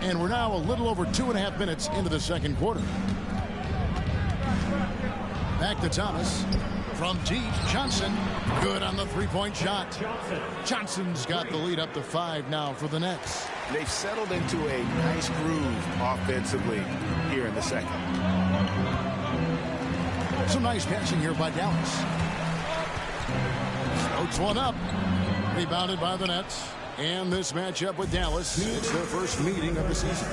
And we're now a little over 2.5 minutes into the second quarter. Back to Thomas. From deep, Johnson. Good on the three-point shot. Johnson's got the lead up to 5 now for the Nets. They've settled into a nice groove offensively here in the second. Some nice passing here by Dallas. Floats one up. Rebounded by the Nets. And this matchup with Dallas, it's their first meeting of the season.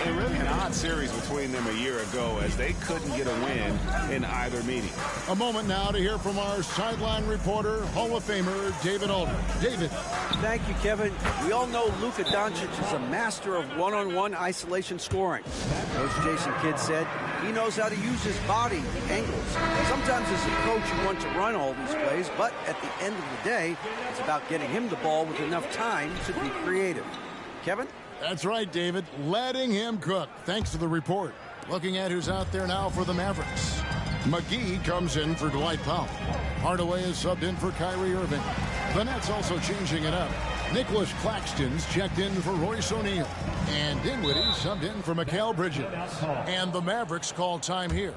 And really an odd series between them a year ago as they couldn't get a win in either meeting. A moment now to hear from our sideline reporter, Hall of Famer David Alder. David. Thank you, Kevin. We all know Luka Doncic is a master of one-on-one isolation scoring. Coach Jason Kidd said he knows how to use his body, the angles. Sometimes as a coach you want to run all these plays, but at the end of the day, it's about getting him the ball with enough time to be creative. Kevin? That's right, David. Letting him cook. Thanks to the report. Looking at who's out there now for the Mavericks. McGee comes in for Dwight Powell. Hardaway is subbed in for Kyrie Irving. The Nets also changing it up. Nicholas Claxton's checked in for Royce O'Neal. And Dinwiddie subbed in for Mikal Bridges. And the Mavericks call time here.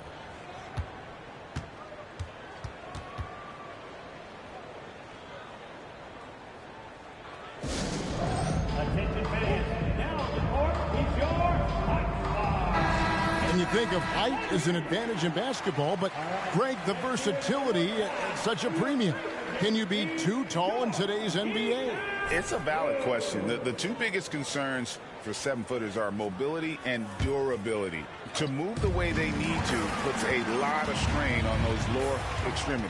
And you think of height as an advantage in basketball, but Greg, the versatility at such a premium. Can you be too tall in today's NBA? It's a valid question. The two biggest concerns for 7-footers are mobility and durability. To move the way they need to puts a lot of strain on those lower extremities.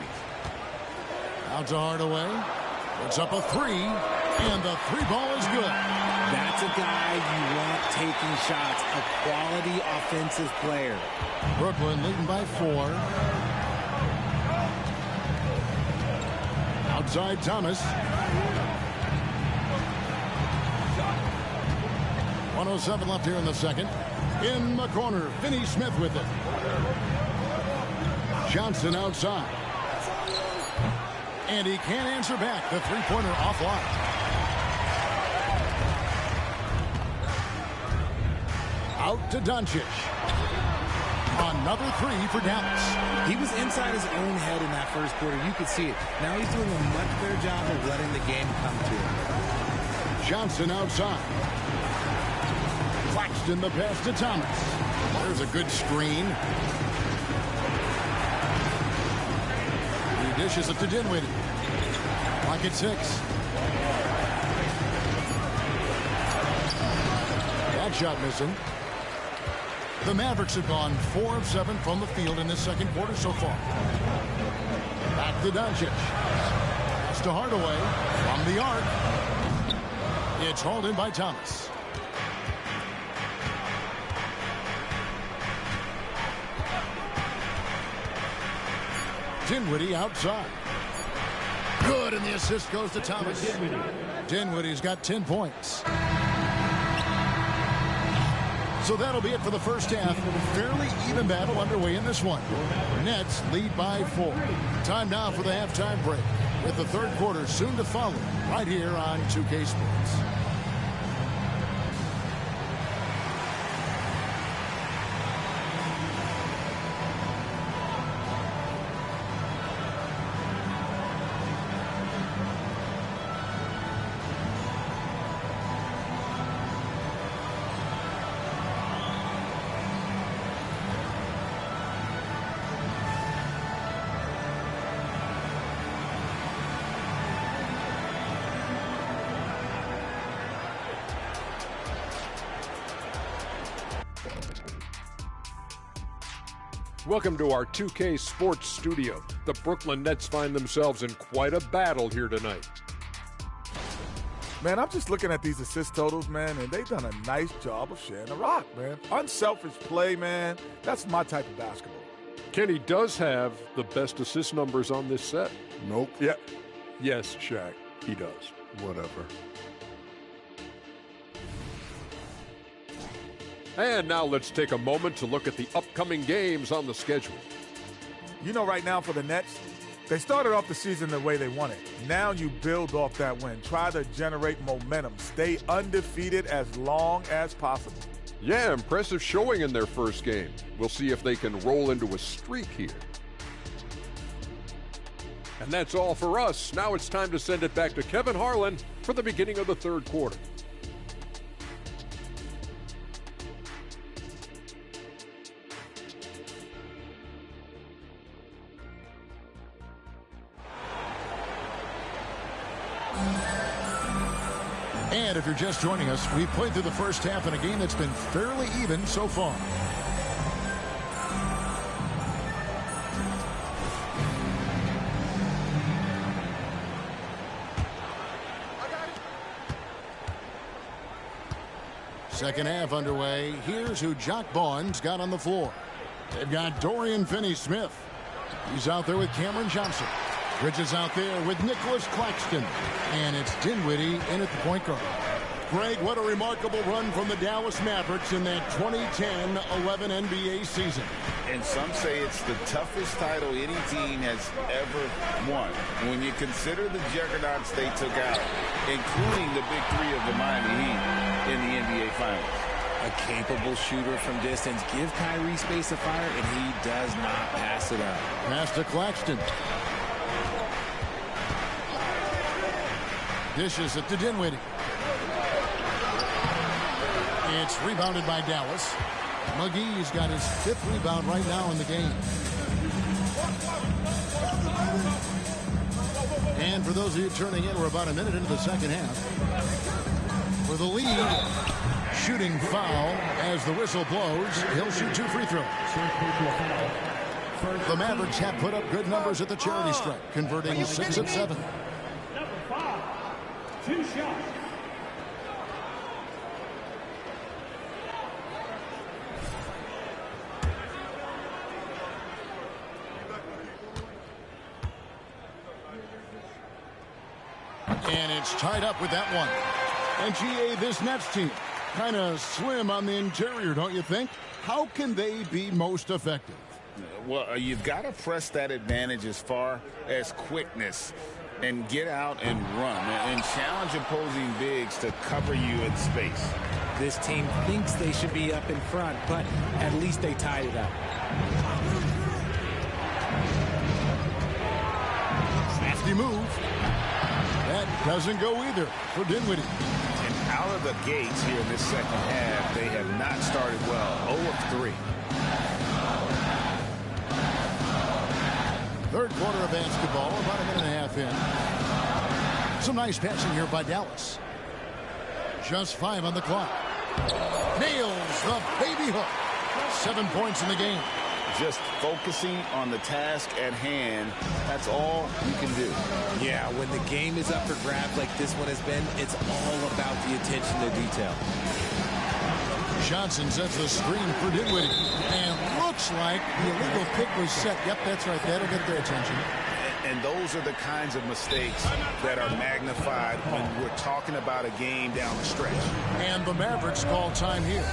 Out to Hardaway. Puts up a three, and the three ball is good. That's a guy you want taking shots, a quality offensive player. Brooklyn leading by 4. Outside Thomas. 1:07 left here in the second. In the corner, Finney Smith with it. Johnson outside. And he can't answer back. The three-pointer offline. Out to Doncic. Another three for Dallas. He was inside his own head in that first quarter. You could see it. Now he's doing a much better job of letting the game come to him. Johnson outside. Claxton the pass to Thomas. There's a good screen. He dishes it to Dinwiddie. Clock at 6. That shot missing. The Mavericks have gone 4 of 7 from the field in this second quarter so far. Back to Doncic. Pass to Hardaway from the arc. It's hauled in by Thomas. Dinwiddie outside. Good, and the assist goes to Thomas. Dinwiddie's got 10 points. So that'll be it for the first half. Fairly even battle underway in this one. Nets lead by 4. Time now for the halftime break. with the third quarter soon to follow right here on 2K Sports. Welcome to our 2K Sports studio. The Brooklyn Nets find themselves in quite a battle here tonight. Man, I'm just looking at these assist totals, man, and they've done a nice job of sharing the rock, man. Unselfish play, man. That's my type of basketball. Kenny does have the best assist numbers on this set. Nope. Yeah. Yes, Shaq, he does. Whatever. And now let's take a moment to look at the upcoming games on the schedule. You know, right now for the Nets, they started off the season the way they wanted. Now you build off that win. Try to generate momentum. Stay undefeated as long as possible. Yeah, impressive showing in their first game. We'll see if they can roll into a streak here. And that's all for us. Now it's time to send it back to Kevin Harlan for the beginning of the third quarter. And if you're just joining us, we've played through the first half in a game that's been fairly even so far. Second half underway. Here's who Jock Vaughn's got on the floor. They've got Dorian Finney-Smith. He's out there with Cameron Johnson. Bridges out there with Nicholas Claxton. And it's Dinwiddie in at the point guard. Greg, what a remarkable run from the Dallas Mavericks in that 2010-11 NBA season. And some say it's the toughest title any team has ever won. When you consider the juggernauts they took out, including the big three of the Miami Heat in the NBA Finals. A capable shooter from distance. Give Kyrie space to fire, and he does not pass it up. Pass to Claxton. Dishes it to Dinwiddie. It's rebounded by Dallas. McGee's got his fifth rebound right now in the game. And for those of you turning in, we're about a minute into the second half. For the lead, shooting foul as the whistle blows. He'll shoot 2 free throws. The Mavericks have put up good numbers at the charity stripe, converting 6 of 7. Number 5, 2 shots. And it's tied up with that one. And GA, this Nets team, kind of slim on the interior, don't you think? How can they be most effective? Well, you've got to press that advantage as far as quickness and get out and run and challenge opposing bigs to cover you in space. This team thinks they should be up in front, but at least they tied it up. Crafty move. That doesn't go either for Dinwiddie. And out of the gates here in this second half, they have not started well. 0 of 3. Third quarter of basketball, about a minute and a half in. Some nice passing here by Dallas. Just 5 on the clock. Nails the baby hook. 7 points in the game. Just focusing on the task at hand, that's all you can do. Yeah, when the game is up for grabs like this one has been, it's all about the attention to detail. Johnson sets the screen for Dinwiddie. And looks like the illegal pick was set. Yep, that's right. That'll get their attention. And those are the kinds of mistakes that are magnified when we're talking about a game down the stretch. And the Mavericks call time here.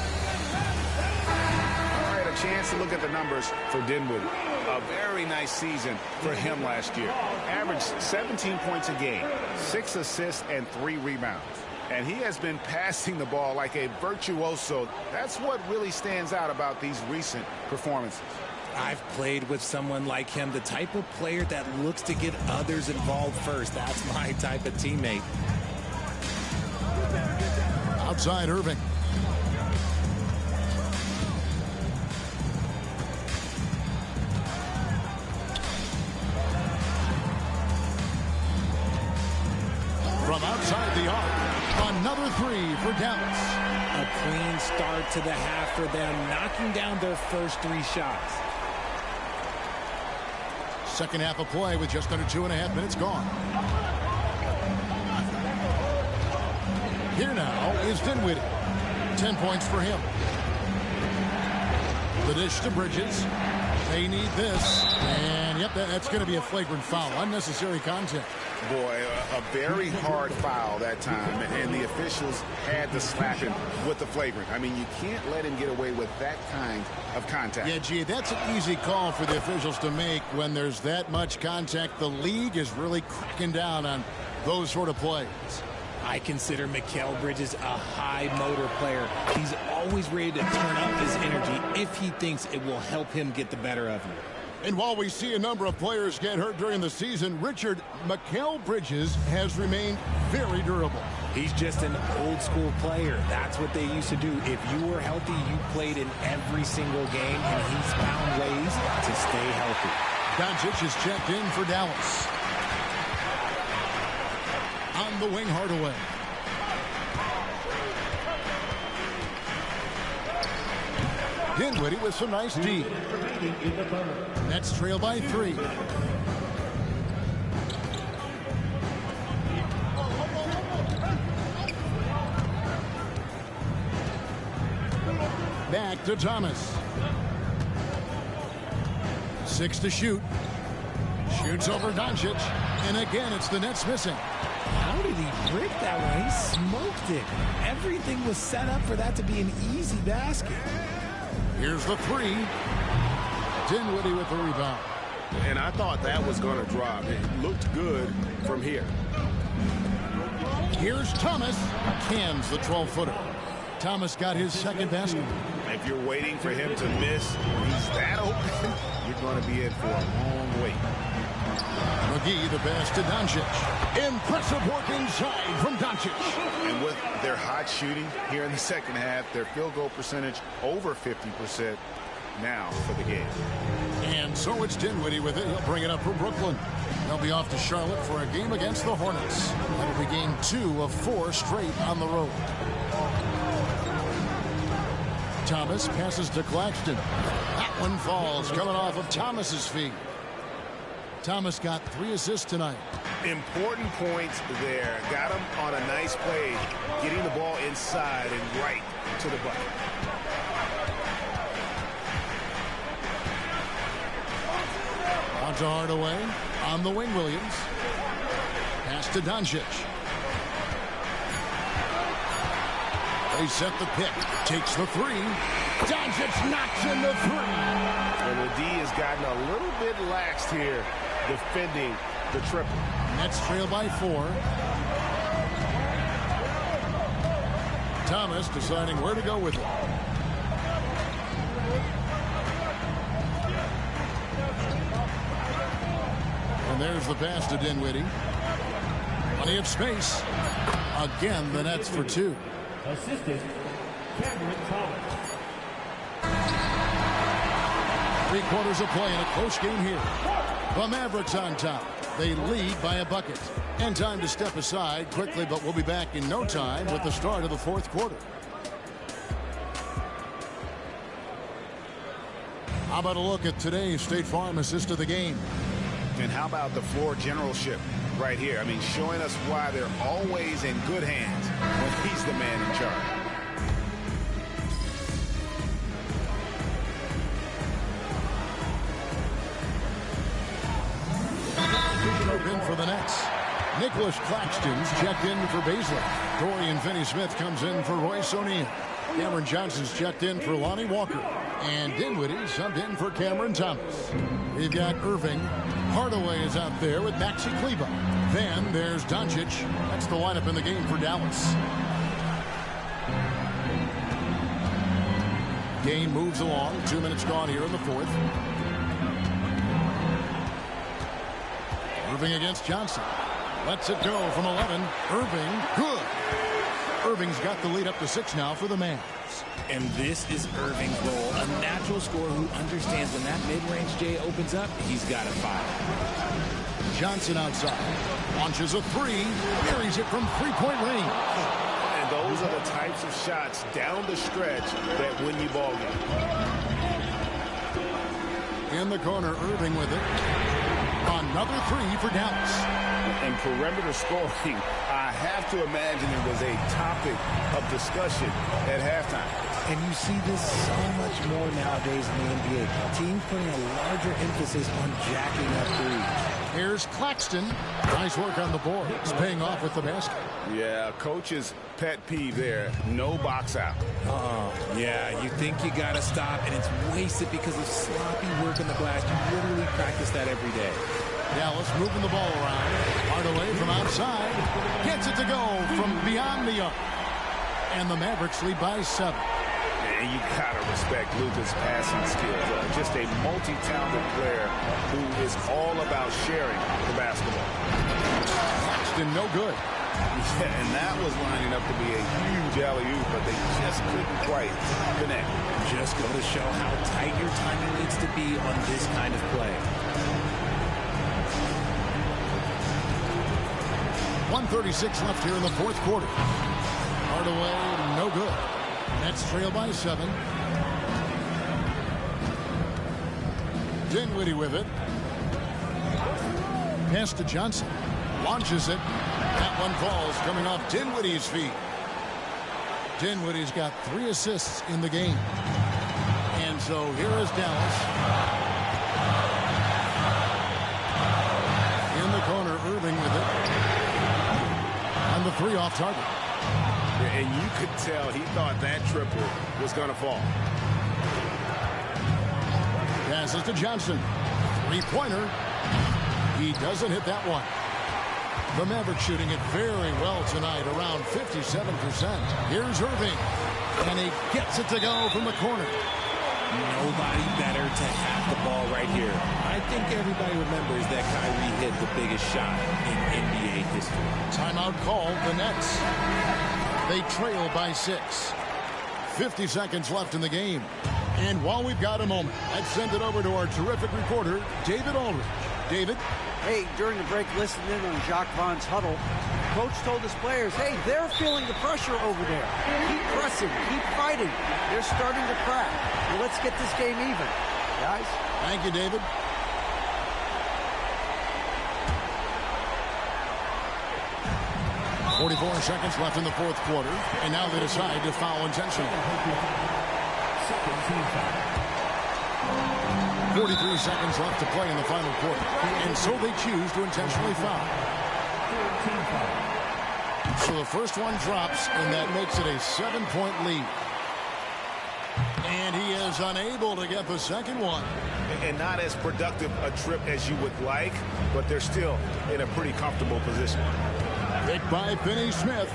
All right, a chance to look at the numbers for Dinwiddie. A very nice season for him last year. Averaged 17 points a game, 6 assists, and 3 rebounds. And he has been passing the ball like a virtuoso. That's what really stands out about these recent performances. I've played with someone like him, the type of player that looks to get others involved first. That's my type of teammate. Outside Irving. From outside the arc, another three for Dallas. A clean start to the half for them, knocking down their first 3 shots. Second half of play with just under 2.5 minutes gone. Here now is Dinwiddie. 10 points for him. The dish to Bridges. They need this. And, yep, that's going to be a flagrant foul. Unnecessary contact. Boy, a very hard foul that time, and the officials had to slap him with the flagrant. I mean, you can't let him get away with that kind of contact. Yeah, gee, that's an easy call for the officials to make when there's that much contact. The league is really cracking down on those sort of plays. I consider Mikal Bridges a high motor player. He's always ready to turn up his energy if he thinks it will help him get the better of him. And while we see a number of players get hurt during the season, Mikal Bridges has remained very durable. He's just an old-school player. That's what they used to do. If you were healthy, you played in every single game, and he's found ways to stay healthy. Doncic is checked in for Dallas. On the wing, Hardaway. Dinwiddie with some nice D. Nets trail by 3. Back to Thomas. 6 to shoot. Shoots over Doncic. And again, it's the Nets missing. How did he break that one? He smoked it. Everything was set up for that to be an easy basket. Here's the 3. Dinwiddie with the rebound. And I thought that was going to drop. It looked good from here. Here's Thomas. Cans the 12-footer. Thomas got his second basket. If you're waiting for him to miss, he's that open, you're going to be in for a long wait. McGee, the pass to Doncic. Impressive work inside from Doncic. And with their hot shooting here in the second half, their field goal percentage over 50% now for the game. And so it's Dinwiddie with it. He'll bring it up for Brooklyn. They'll be off to Charlotte for a game against the Hornets. That'll be game 2 of 4 straight on the road. Thomas passes to Claxton. That one falls, coming off of Thomas's feet. Thomas got 3 assists tonight. Important points there. Got him on a nice play, getting the ball inside and right to the bucket. On to Hardaway. On the wing, Williams. Pass to Doncic. They set the pick. Takes the 3. Doncic knocks in the 3. And the D has gotten a little bit laxed here, defending the triple. Nets trail by 4. Thomas deciding where to go with it. And there's the pass to Dinwiddie. Plenty of space. Again, the Nets for 2. Assistant, Cameron Thomas. 3 quarters of play in a close game here. The Mavericks on top. They lead by a bucket. And time to step aside quickly, but we'll be back in no time with the start of the 4th quarter. How about a look at today's State Farm assist of the game? And how about the floor generalship right here? I mean, showing us why they're always in good hands when he's the man in charge. In for the Nets. Nicholas Claxton's checked in for Baszler. Dorian Finney-Smith comes in for Royce O'Neal. Cameron Johnson's checked in for Lonnie Walker. And Dinwiddie subbed in for Cameron Thomas. We've got Irving. Hardaway is out there with Maxi Kleber. Then there's Doncic. That's the lineup in the game for Dallas. Game moves along. 2 minutes gone here in the fourth. Irving against Johnson. Lets it go from 11. Irving, good. Irving's got the lead up to 6 now for the Mavs. And this is Irving's role, a natural scorer who understands when that mid-range J opens up, he's got to fire. Johnson outside. Launches a 3. Carries it from three-point range. And those are the types of shots down the stretch that win you ball game. In the corner, Irving with it. Another 3 for Dallas. And perimeter scoring, I have to imagine it was a topic of discussion at halftime. And you see this so much more nowadays in the NBA. Teams putting a larger emphasis on jacking up threes. Here's Claxton. Nice work on the board. It's paying off with the basket. Yeah, coach's pet peeve there. No box out. Oh, yeah. You think you got to stop, and it's wasted because of sloppy work on the glass. You literally practice that every day. Dallas moving the ball around. Hardaway from outside. Gets it to go from beyond the arc. And the Mavericks lead by 7. And you got to respect Luka's passing skills. Just a multi-talented player who is all about sharing the basketball. Claxton, no good. Yeah, and that was lining up to be a huge alley-oop, but they just couldn't quite connect. Just go to show how tight your timing needs to be on this kind of play. 1:36 left here in the fourth quarter. Hardaway, no good. Nets trail by 7. Dinwiddie with it. Pass to Johnson. Launches it. That one falls coming off Dinwiddie's feet. Dinwiddie's got 3 assists in the game. And so here is Dallas. In the corner, Irving with it. And the 3 off target. And you could tell he thought that triple was going to fall. Passes to Johnson. 3-pointer. He doesn't hit that one. The Mavericks shooting it very well tonight, around 57%. Here's Irving. And he gets it to go from the corner. Nobody better to have the ball right here. I think everybody remembers that Kyrie hit the biggest shot in NBA history. Timeout called, the Nets. They trail by 6. 50 seconds left in the game. And while we've got a moment, let's send it over to our terrific reporter, David Aldridge. David? Hey, during the break, listening in on Jacques Vaughn's huddle, Coach told his players, hey, they're feeling the pressure over there. Keep pressing, keep fighting. They're starting to crack. Well, let's get this game even, guys. Thank you, David. .44 seconds left in the fourth quarter, and now they decide to foul intentionally. 43 seconds left to play in the final quarter, and so they choose to intentionally foul. So the first one drops, and that makes it a 7-point lead. And he is unable to get the second one. And not as productive a trip as you would like, but they're still in a pretty comfortable position. Picked by Finney Smith.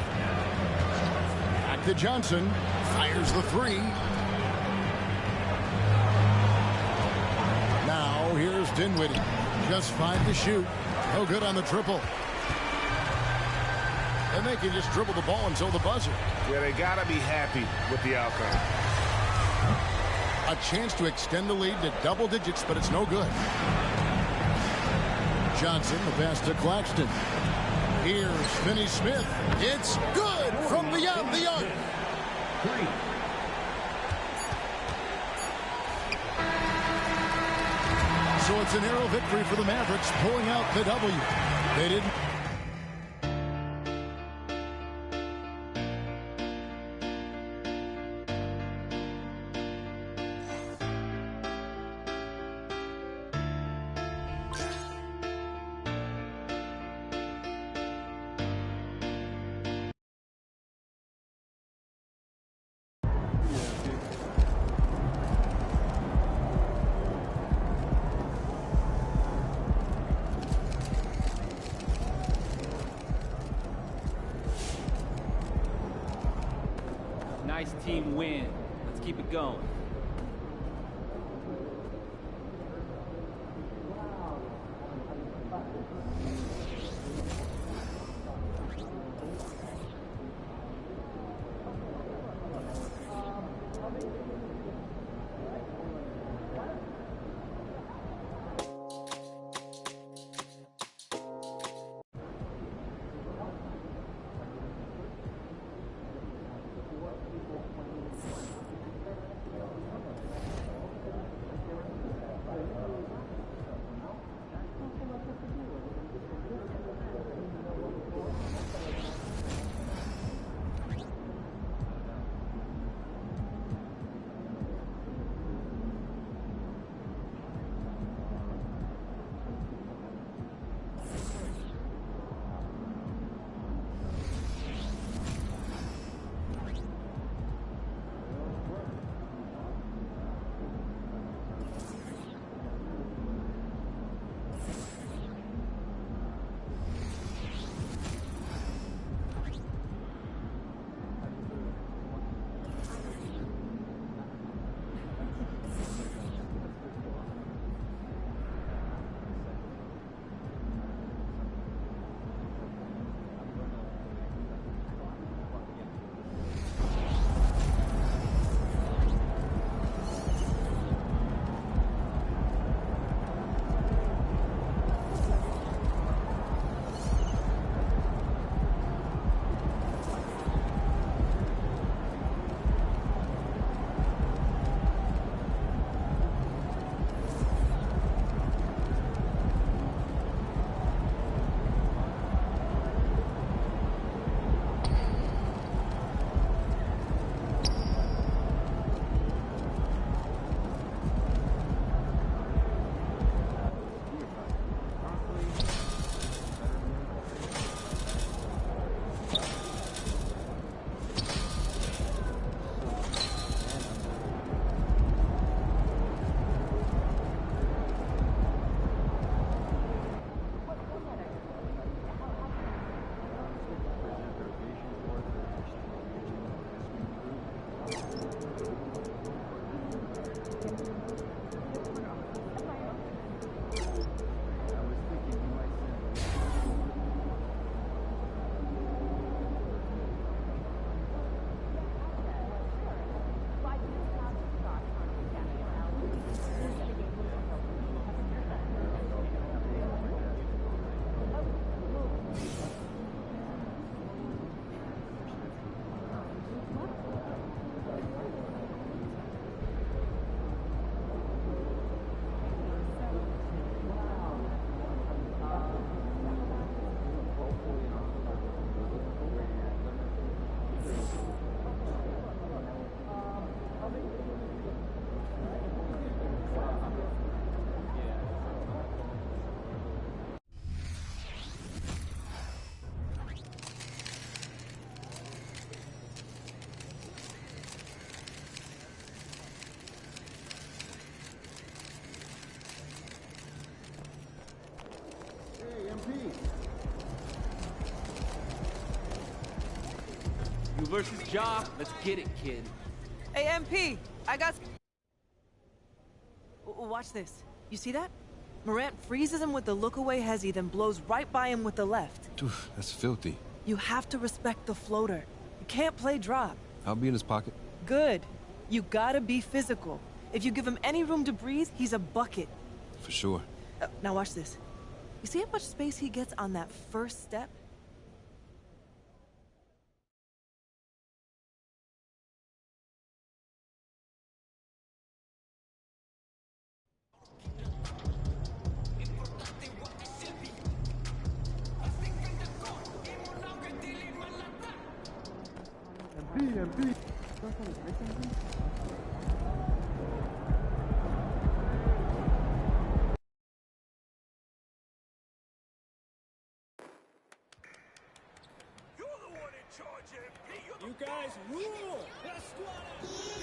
Back to Johnson. Fires the 3. Now here's Dinwiddie. Just 5 to shoot. No good on the triple. And they can just dribble the ball until the buzzer. Yeah, they got to be happy with the outcome. A chance to extend the lead to double digits, but it's no good. Johnson, the pass to Claxton. Here's Finney Smith. It's good from beyond the arc. 3. So it's a narrow victory for the Mavericks, pulling out the W. They didn't. Nice team win. Let's keep it going. You versus Ja, let's get it, kid. Hey, MP, I got... Watch this. You see that? Morant freezes him with the look-away hezzy, then blows right by him with the left. Dude, that's filthy. You have to respect the floater. You can't play drop. I'll be in his pocket. Good. You gotta be physical. If you give him any room to breathe, he's a bucket. For sure. Now watch this. You see how much space he gets on that first step? MP. You guys rule! Let's squad!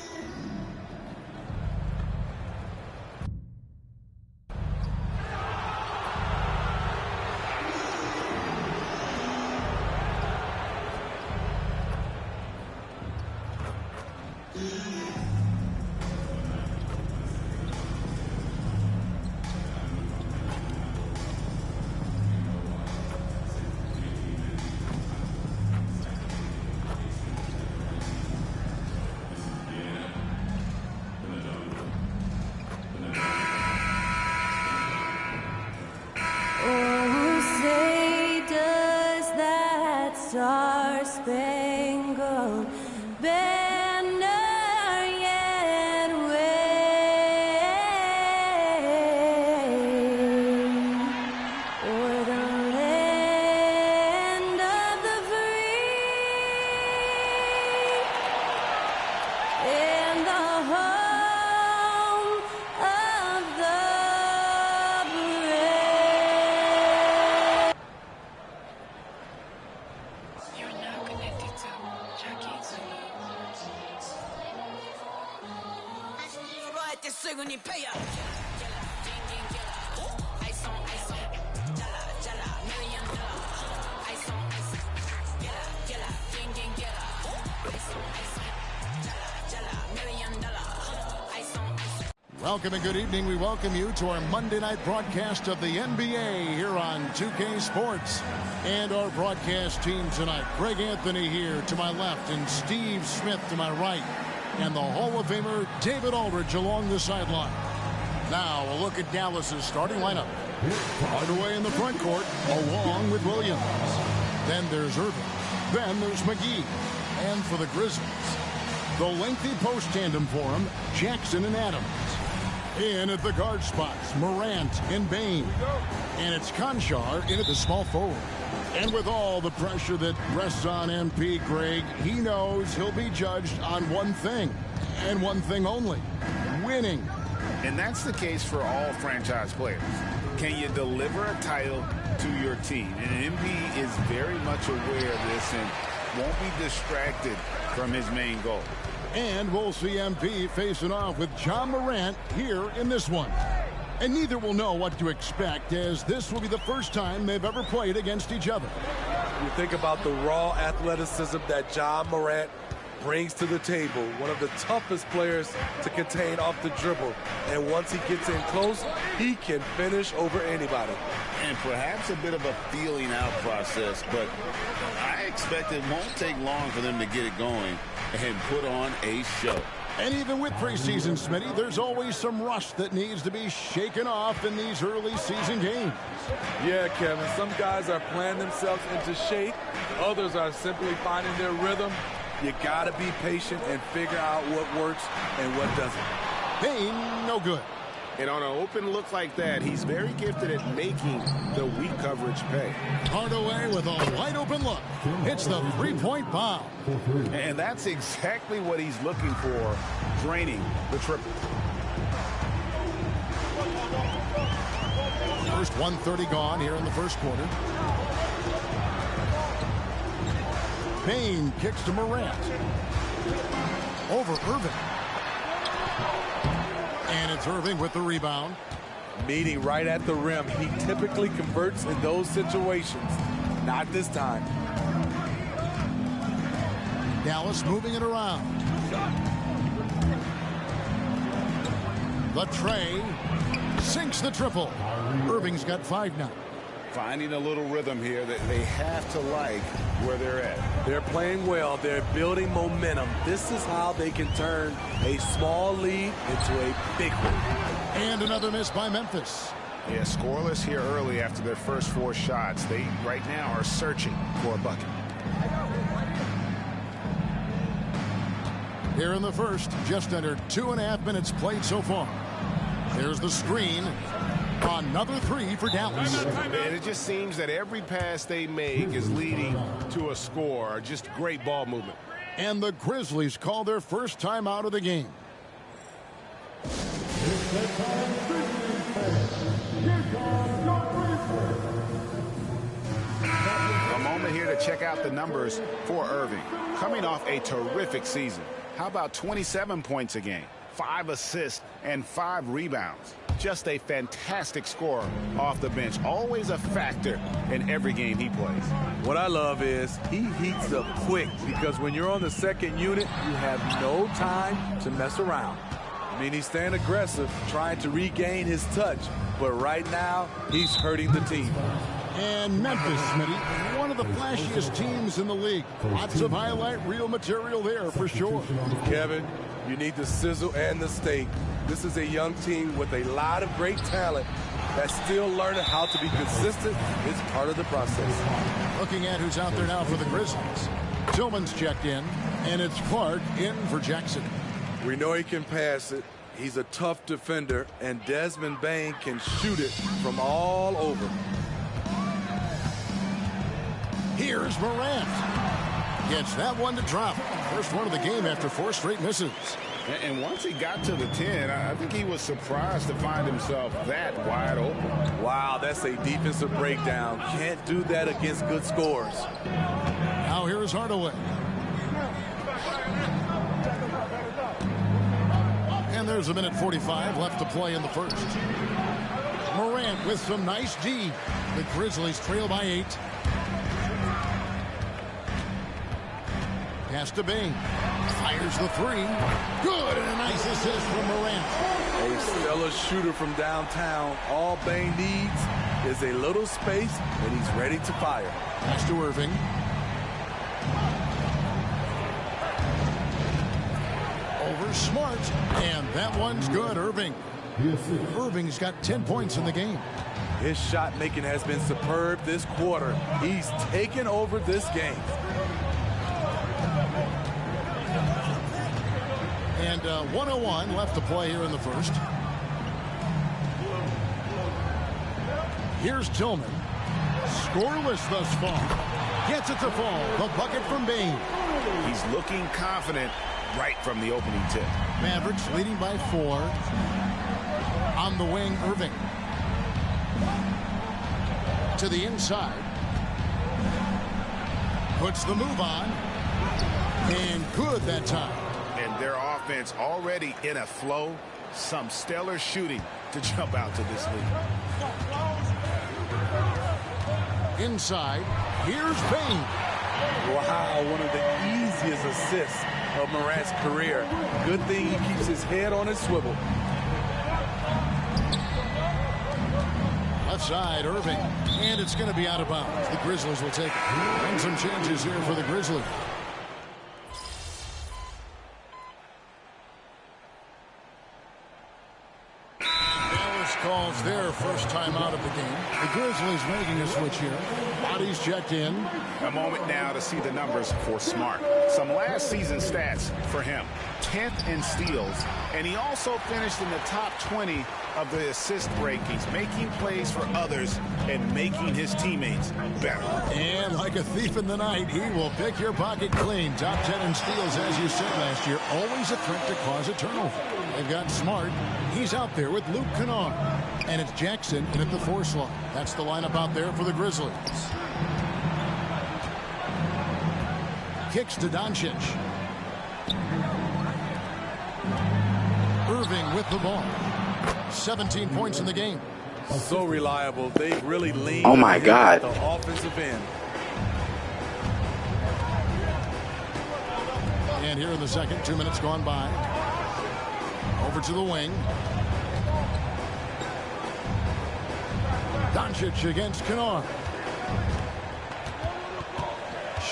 Oh, say does that star-spangled banner yet wave o'er the land of the free and the home of the brave. You're now connected to Jackie Zulu. Welcome and good evening. We welcome you to our Monday night broadcast of the NBA here on 2K Sports. And our broadcast team tonight, Greg Anthony here to my left and Steve Smith to my right. And the Hall of Famer David Aldridge along the sideline. Now a look at Dallas's starting lineup. Hardaway in the front court along with Williams. Then there's Irving. Then there's McGee. And for the Grizzlies, the lengthy post tandem for him, Jackson and Adams. In at the guard spots, Morant and Bain. And it's Conchar in at the small forward. And with all the pressure that rests on MP, Greg, he knows he'll be judged on one thing, and one thing only, winning. And that's the case for all franchise players. Can you deliver a title to your team? And MP is very much aware of this and won't be distracted from his main goal. And we'll see MP facing off with John Morant here in this one. And neither will know what to expect, as this will be the first time they've ever played against each other. You think about the raw athleticism that John Morant brings to the table, one of the toughest players to contain off the dribble. And once he gets in close, he can finish over anybody. And perhaps a bit of a feeling out process, but I expect it won't take long for them to get it going and put on a show. And even with preseason, Smitty, there's always some rust that needs to be shaken off in these early season games. Yeah, Kevin, some guys are playing themselves into shape. Others are simply finding their rhythm. You got to be patient and figure out what works and what doesn't. Bain, no good. And on an open look like that, he's very gifted at making the weak coverage pay. Hardaway with a wide open look. Hits the three-point bomb. And that's exactly what he's looking for, draining the triple. First 1:30 gone here in the first quarter. Bain kicks to Morant. Over Irving. And it's Irving with the rebound. Meeting right at the rim. He typically converts in those situations. Not this time. Dallas moving it around. The tray sinks the triple. Irving's got 5 now. Finding a little rhythm here that they have to like where they're at. They're playing well. They're building momentum. This is how they can turn a small lead into a big one. And another miss by Memphis. Yeah, scoreless here early after their first 4 shots. They right now are searching for a bucket. Here in the first, just under 2.5 minutes played so far. There's the screen. Another 3 for Dallas. And it just seems that every pass they make is leading to a score. Just great ball movement. And the Grizzlies call their first time out of the game. A moment here to check out the numbers for Irving. Coming off a terrific season. How about 27 points a game, 5 assists, and 5 rebounds? Just a fantastic scorer off the bench. Always a factor in every game he plays. What I love is he heats up quick, because when you're on the second unit, you have no time to mess around. I mean, he's staying aggressive, trying to regain his touch, but right now, he's hurting the team. And Memphis, Smitty, one of the flashiest teams in the league. Lots of highlight reel material there for sure. Kevin, you need the sizzle and the steak. This is a young team with a lot of great talent, That's still learning how to be consistent. It's part of the process. Looking at who's out there now for the Grizzlies. Tillman's checked in, and it's Clark in for Jackson. We know he can pass it. He's a tough defender, and Desmond Bane can shoot it from all over. Here's Morant. Gets that one to drop. First one of the game after 4 straight misses. And once he got to the 10, I think he was surprised to find himself that wide open. Wow, that's a defensive breakdown. Can't do that against good scores. Now here's Hardaway. And there's a minute 45 left to play in the first. Morant with some nice D. The Grizzlies trail by 8. Pass to Bane. Fires the 3. Good, and a nice assist from Morant. A stellar shooter from downtown. All Bane needs is a little space, and he's ready to fire. Pass to Irving. Over Smart, and that one's good. Irving. Irving's got 10 points in the game. His shot making has been superb this quarter. He's taken over this game. And 1:01 left to play here in the first. Here's Tillman. Scoreless thus far. Gets it to fall. The bucket from Bane. He's looking confident right from the opening tip. Mavericks leading by 4. On the wing, Irving. To the inside. Puts the move on. And good that time. And their offense already in a flow. Some stellar shooting to jump out to this lead. Inside, here's Bane. Wow, one of the easiest assists of Morant's career. Good thing he keeps his head on his swivel. Left side, Irving. And it's going to be out of bounds. The Grizzlies will take it. And some changes here for the Grizzlies. Calls their first time out of the game. The Grizzlies making a switch here. Bodies checked in. A moment now to see the numbers for Smart. Some last season stats for him. 10th in steals, and he also finished in the top 20 of the assist rankings, making plays for others and making his teammates better. And like a thief in the night, he will pick your pocket clean. Top 10 in steals, as you said last year. Always a threat to cause a turnover. They've got Smart. He's out there with Luke Kennard. And it's Jackson in at the 4 slot. That's the lineup out there for the Grizzlies. Kicks to Doncic. Irving with the ball. 17 points in the game. So reliable. They really lean. Oh my God. The offensive end. And here in the second, 2 minutes gone by. Over to the wing. Doncic against Kennard.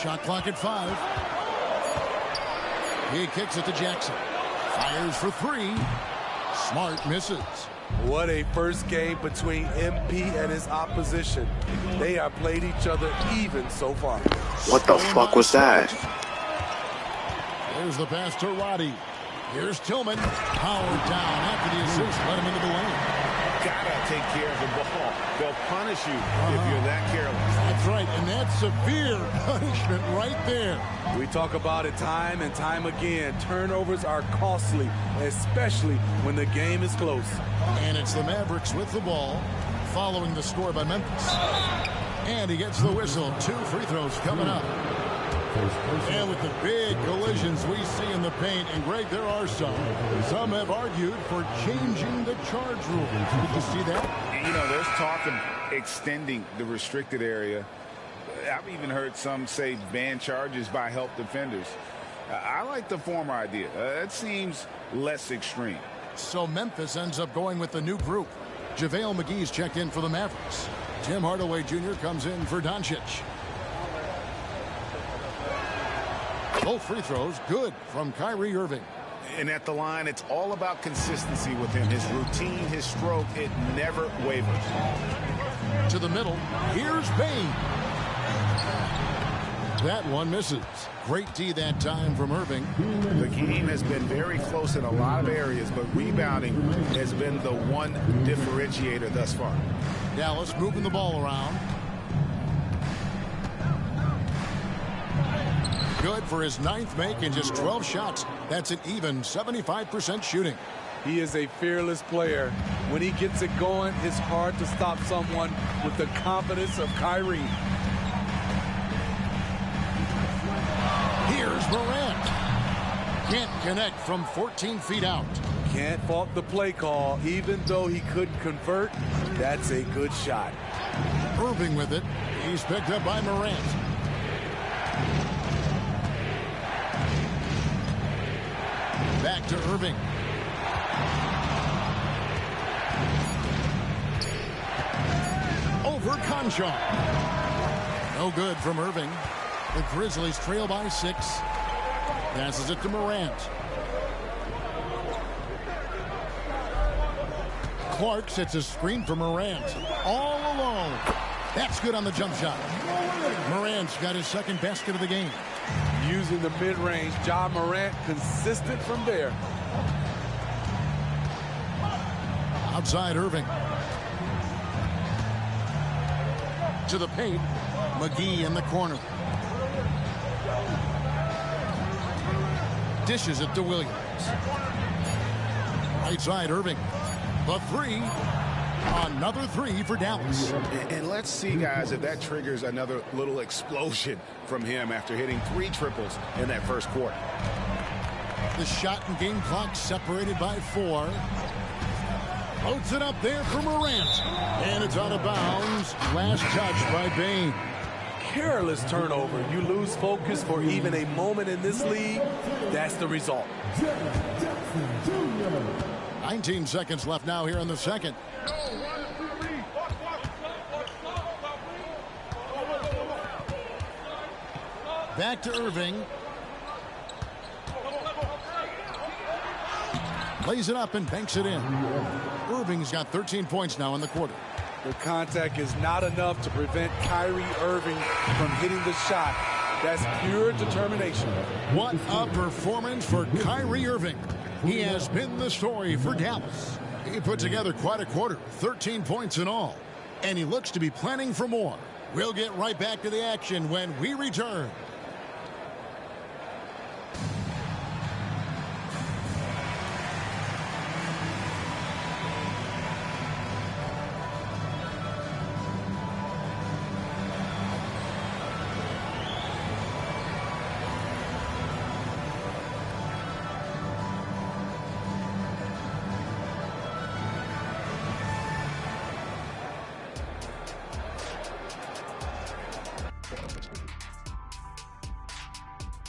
Shot clock at 5. He kicks it to Jackson. Fires for 3. Smart misses. What a first game between MP and his opposition. They have played each other even so far. What the fuck was that? There's the pass to Roddy. Here's Tillman. Powered down after the assist. Let him into the lane. Gotta take care of the ball. They'll punish you if you're that careless. That's right, and that's severe punishment right there. We talk about it time and time again. Turnovers are costly, especially when the game is close. And it's the Mavericks with the ball, following the score by Memphis. And he gets the whistle. 2 free throws coming up. And with the big collisions we see in the paint, and Greg, there are some have argued for changing the charge rules. Did you see that? And, you know, there's talk of extending the restricted area. I've even heard some say ban charges by help defenders. I like the former idea. It seems less extreme. So Memphis ends up going with the new group. JaVale McGee's checked in for the Mavericks. Tim Hardaway Jr. comes in for Doncic. Both free throws good from Kyrie Irving. And at the line, it's all about consistency with him. His routine, his stroke, it never wavers. To the middle. Here's Bain. That one misses. Great D that time from Irving. The game has been very close in a lot of areas, but rebounding has been the one differentiator thus far. Dallas moving the ball around. Good for his 9th make in just 12 shots. That's an even 75% shooting. He is a fearless player. When he gets it going, it's hard to stop someone with the confidence of Kyrie. Here's Morant. Can't connect from 14 feet out. Can't fault the play call. Even though he couldn't convert, that's a good shot. Irving with it. He's picked up by Morant. Back to Irving. Over Conchar. No good from Irving. The Grizzlies trail by 6. Passes it to Morant. Clark sets a screen for Morant. All alone. That's good on the jump shot. Morant's got his 2nd basket of the game. Using the mid-range, Ja Morant consistent from there. Outside Irving. To the paint. McGee in the corner. Dishes it to Williams. Right side Irving. The 3. Another 3 for Dallas. And let's see, guys, if that triggers another little explosion from him after hitting 3 triples in that first quarter. The shot and game clock separated by 4. Floats it up there for Morant. And it's out of bounds. Last touch by Bain. Careless turnover. You lose focus for even a moment in this league. That's the result. 19 seconds left now here in the second. Back to Irving. Lays it up and banks it in. Irving's got 13 points now in the quarter. The contact is not enough to prevent Kyrie Irving from hitting the shot. That's pure determination. What a performance for Kyrie Irving. He has been the story for Dallas. He put together quite a quarter, 13 points in all. And he looks to be planning for more. We'll get right back to the action when we return.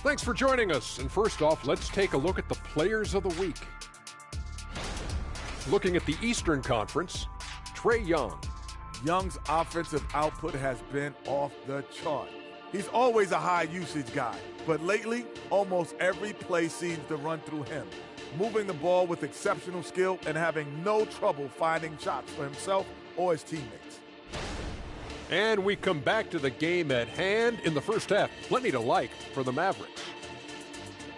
Thanks for joining us. And first off, let's take a look at the players of the week. Looking at the Eastern Conference, Trae Young. Young's offensive output has been off the chart. He's always a high usage guy, but lately, almost every play seems to run through him, moving the ball with exceptional skill and having no trouble finding shots for himself or his teammates. And we come back to the game at hand in the first half. Plenty to like for the Mavericks.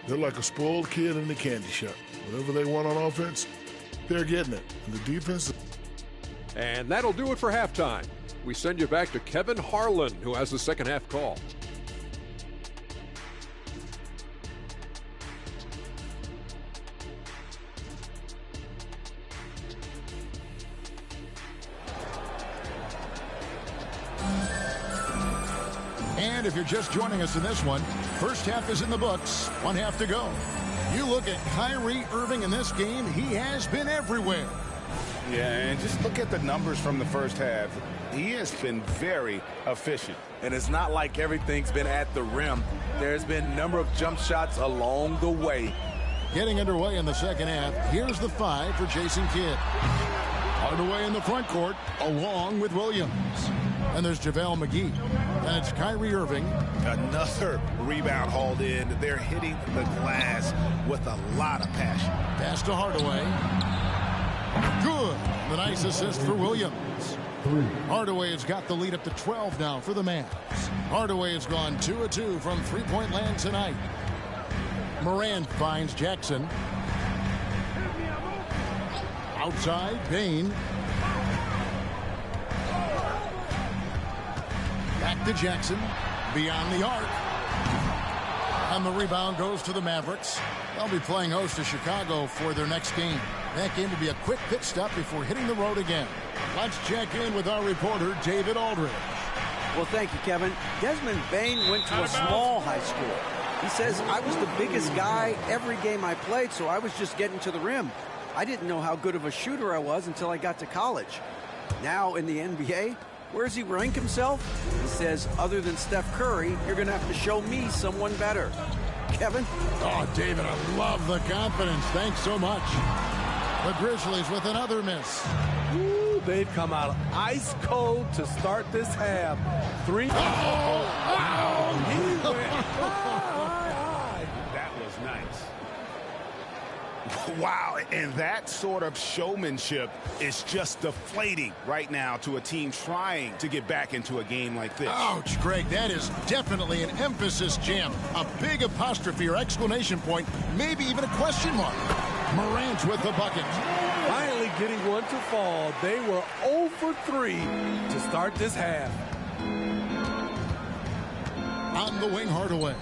They're like a spoiled kid in the candy shop. Whatever they want on offense, they're getting it. And the defense. And that'll do it for halftime. We send you back to Kevin Harlan, who has the second half call. And if you're just joining us in this one, first half is in the books, 1 half to go. You look at Kyrie Irving in this game, he has been everywhere. Yeah, and just look at the numbers from the first half. He has been very efficient. And it's not like everything's been at the rim. There's been a number of jump shots along the way. Getting underway in the second half, here's the 5 for Jason Kidd. Hardaway in the front court, along with Williams. And there's JaVale McGee. And it's Kyrie Irving. Another rebound hauled in. They're hitting the glass with a lot of passion. Pass to Hardaway. Good. The nice assist for Williams. Hardaway has got the lead up to 12 now for the Mavs. Hardaway has gone 2 of 2 from three-point land tonight. Morant finds Jackson. Outside, Bain. Back to Jackson. Beyond the arc. And the rebound goes to the Mavericks. They'll be playing host to Chicago for their next game. That game will be a quick pit stop before hitting the road again. Let's check in with our reporter, David Aldridge. Well, thank you, Kevin. Desmond Bain went to a small high school. He says, I was the biggest guy every game I played, so I was just getting to the rim. I didn't know how good of a shooter I was until I got to college. Now in the NBA, where does he rank himself? He says, other than Steph Curry, you're going to have to show me someone better. Kevin? Oh, David, I love the confidence. Thanks so much. The Grizzlies with another miss. Ooh, they've come out ice cold to start this half. Three. Wow. He went that was nice. Wow, and that sort of showmanship is just deflating right now to a team trying to get back into a game like this. Ouch, Greg, that is definitely an emphasis jam. A big apostrophe or exclamation point, maybe even a question mark. Morant with the bucket. Finally getting one to fall. They were 0 for 3 to start this half. On the wing, Hardaway.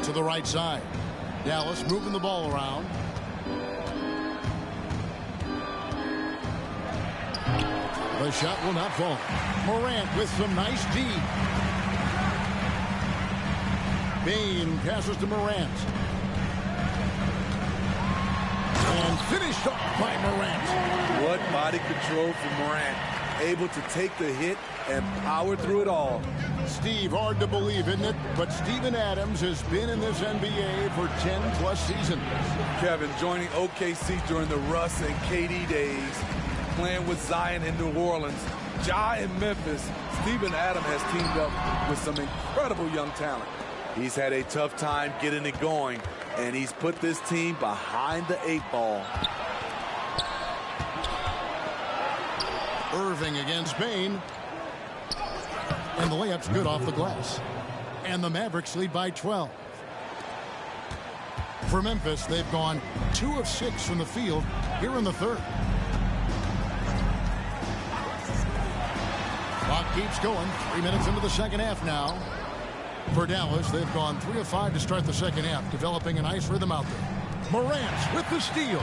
To the right side. Dallas moving the ball around. The shot will not fall. Morant with some nice D. Bain passes to Morant. And finished off by Morant. What body control from Morant. Able to take the hit and power through it all. Steve, hard to believe, isn't it? But Steven Adams has been in this NBA for 10-plus seasons. Kevin, joining OKC during the Russ and KD days, playing with Zion in New Orleans, Ja in Memphis, Steven Adams has teamed up with some incredible young talent. He's had a tough time getting it going, and he's put this team behind the 8 ball. Irving against Bain. And the layup's good off the glass. And the Mavericks lead by 12. For Memphis, they've gone 2 of 6 from the field here in the third. Clock keeps going. 3 minutes into the second half now. For Dallas, they've gone 3 of 5 to start the second half, developing a nice rhythm out there. Morant with the steal.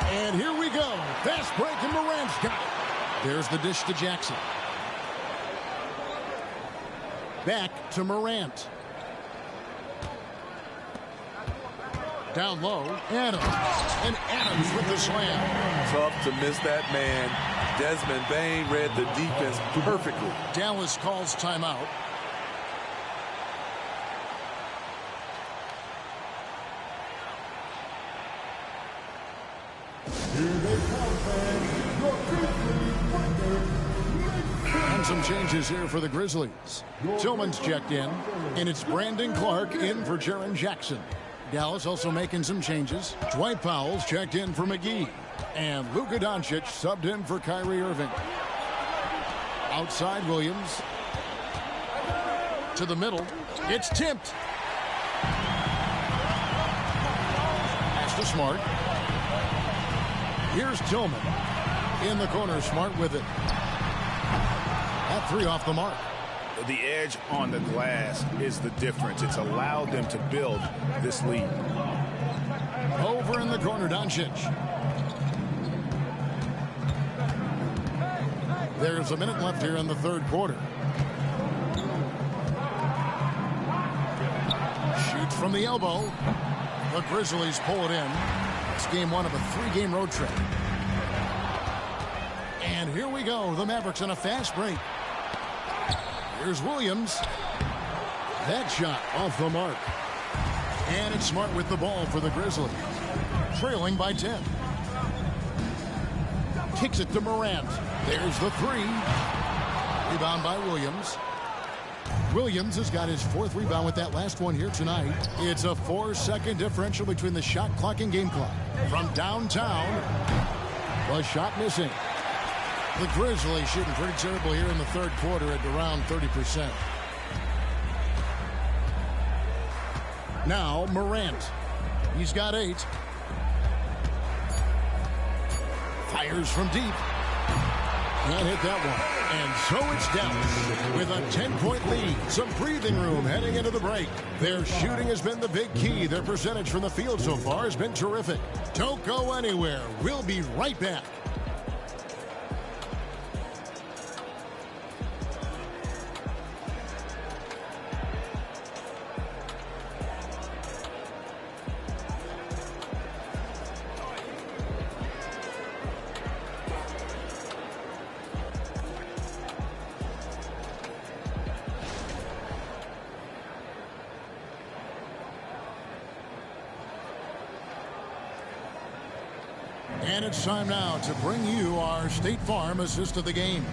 And here we go. Fast break, and Morant's got it. There's the dish to Jackson. Back to Morant. Down low, Adams. And Adams with the slam. Tough to miss that man. Desmond Bain read the defense perfectly. Dallas calls timeout. And some changes here for the Grizzlies. Tillman's checked in, and it's Brandon Clark in for Jaren Jackson. Dallas also making some changes. Dwight Powell's checked in for McGee. And Luka Doncic subbed in for Kyrie Irving. Outside Williams. To the middle. It's tipped. Pass to Smart. Here's Tillman. In the corner, Smart with it. That 3 off the mark. The edge on the glass is the difference. It's allowed them to build this lead. Over in the corner, Doncic. There's a minute left here in the third quarter. Shoots from the elbow. The Grizzlies pull it in. It's game 1 of a 3-game road trip. And here we go. The Mavericks on a fast break. Here's Williams. That shot off the mark. And it's Smart with the ball for the Grizzlies. Trailing by 10. Kicks it to Morant. There's the three. Rebound by Williams. Williams has got his 4th rebound with that last one here tonight. It's a 4-second differential between the shot clock and game clock. From downtown, the shot missing. The Grizzlies shooting pretty terrible here in the 3rd quarter at around 30%. Now Morant. He's got 8. Fires from deep. Can't hit that one. And so it's Dallas with a 10-point lead. Some breathing room heading into the break. Their shooting has been the big key. Their percentage from the field so far has been terrific. Don't go anywhere. We'll be right back. And it's time now to bring you our State Farm assist of the game.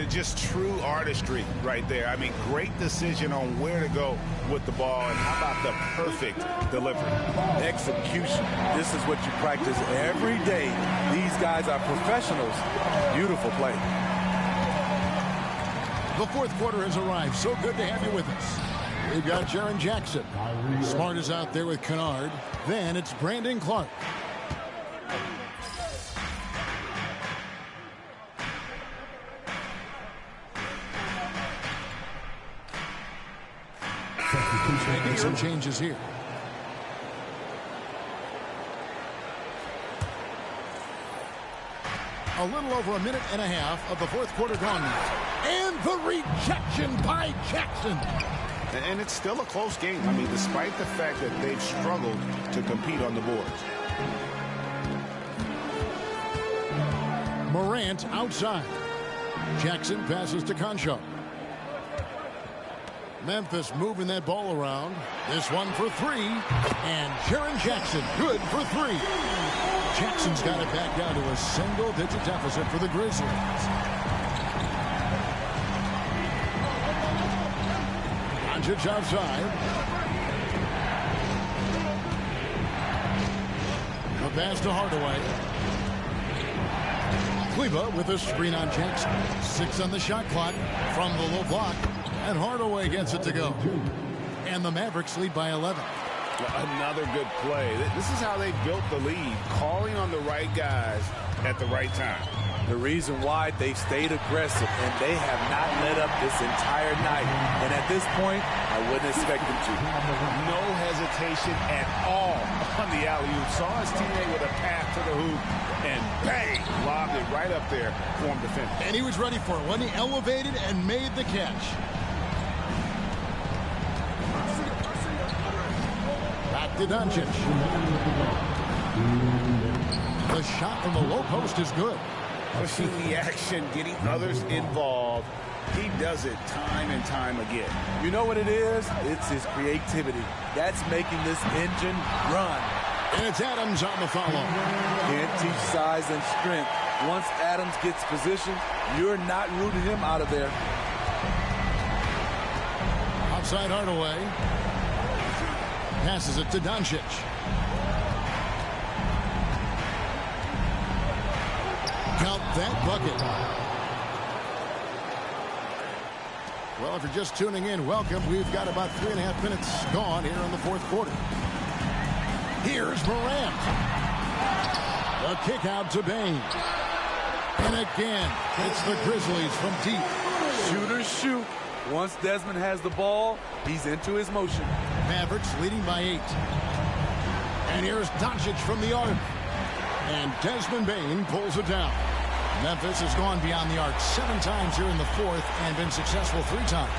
Just true artistry right there. I mean, great decision on where to go with the ball, and how about the perfect delivery? Execution. This is what you practice every day. These guys are professionals. Beautiful play. The 4th quarter has arrived. So good to have you with us. We've got Jaren Jackson. Smart is out there with Kennard. Then it's Brandon Clark. Making some changes here. A little over a minute and a half of the 4th quarter gone now. And the rejection by Jackson. And it's still a close game. I mean, despite the fact that they've struggled to compete on the boards. Morant outside. Jackson passes to Concho. Memphis moving that ball around. This one for 3. And Jaren Jackson good for 3. Jackson's got it back down to a single-digit deficit for the Grizzlies. Doncic outside. The pass to Hardaway. Kleba with a screen on Jackson. 6 on the shot clock from the low block. And Hardaway gets it to go. And the Mavericks lead by 11. Another good play. This is how they built the lead, calling on the right guys at the right time. The reason why they stayed aggressive, and they have not let up this entire night. And at this point, I wouldn't expect them to. No hesitation at all on the alley-oop. Saw his teammate with a pass to the hoop, and bang, lobbed it right up there for him to finish. And he was ready for it when he elevated and made the catch. Back to Doncic. The shot from the low post is good. Pushing the action, getting others involved. He does it time and time again. You know what it is? It's his creativity. That's making this engine run. And it's Adams on the follow. Can't teach size and strength. Once Adams gets positioned, you're not rooting him out of there. Outside Hardaway. Passes it to Doncic. Count that bucket. Well, if you're just tuning in, welcome. We've got about 3.5 minutes gone here in the 4th quarter. Here's Morant. The kick out to Bain. And again, it's the Grizzlies from deep. Shooters shoot. Once Desmond has the ball, he's into his motion. Mavericks leading by 8. And here's Doncic from the arc. And Desmond Bain pulls it down. Memphis has gone beyond the arc 7 times here in the 4th and been successful 3 times.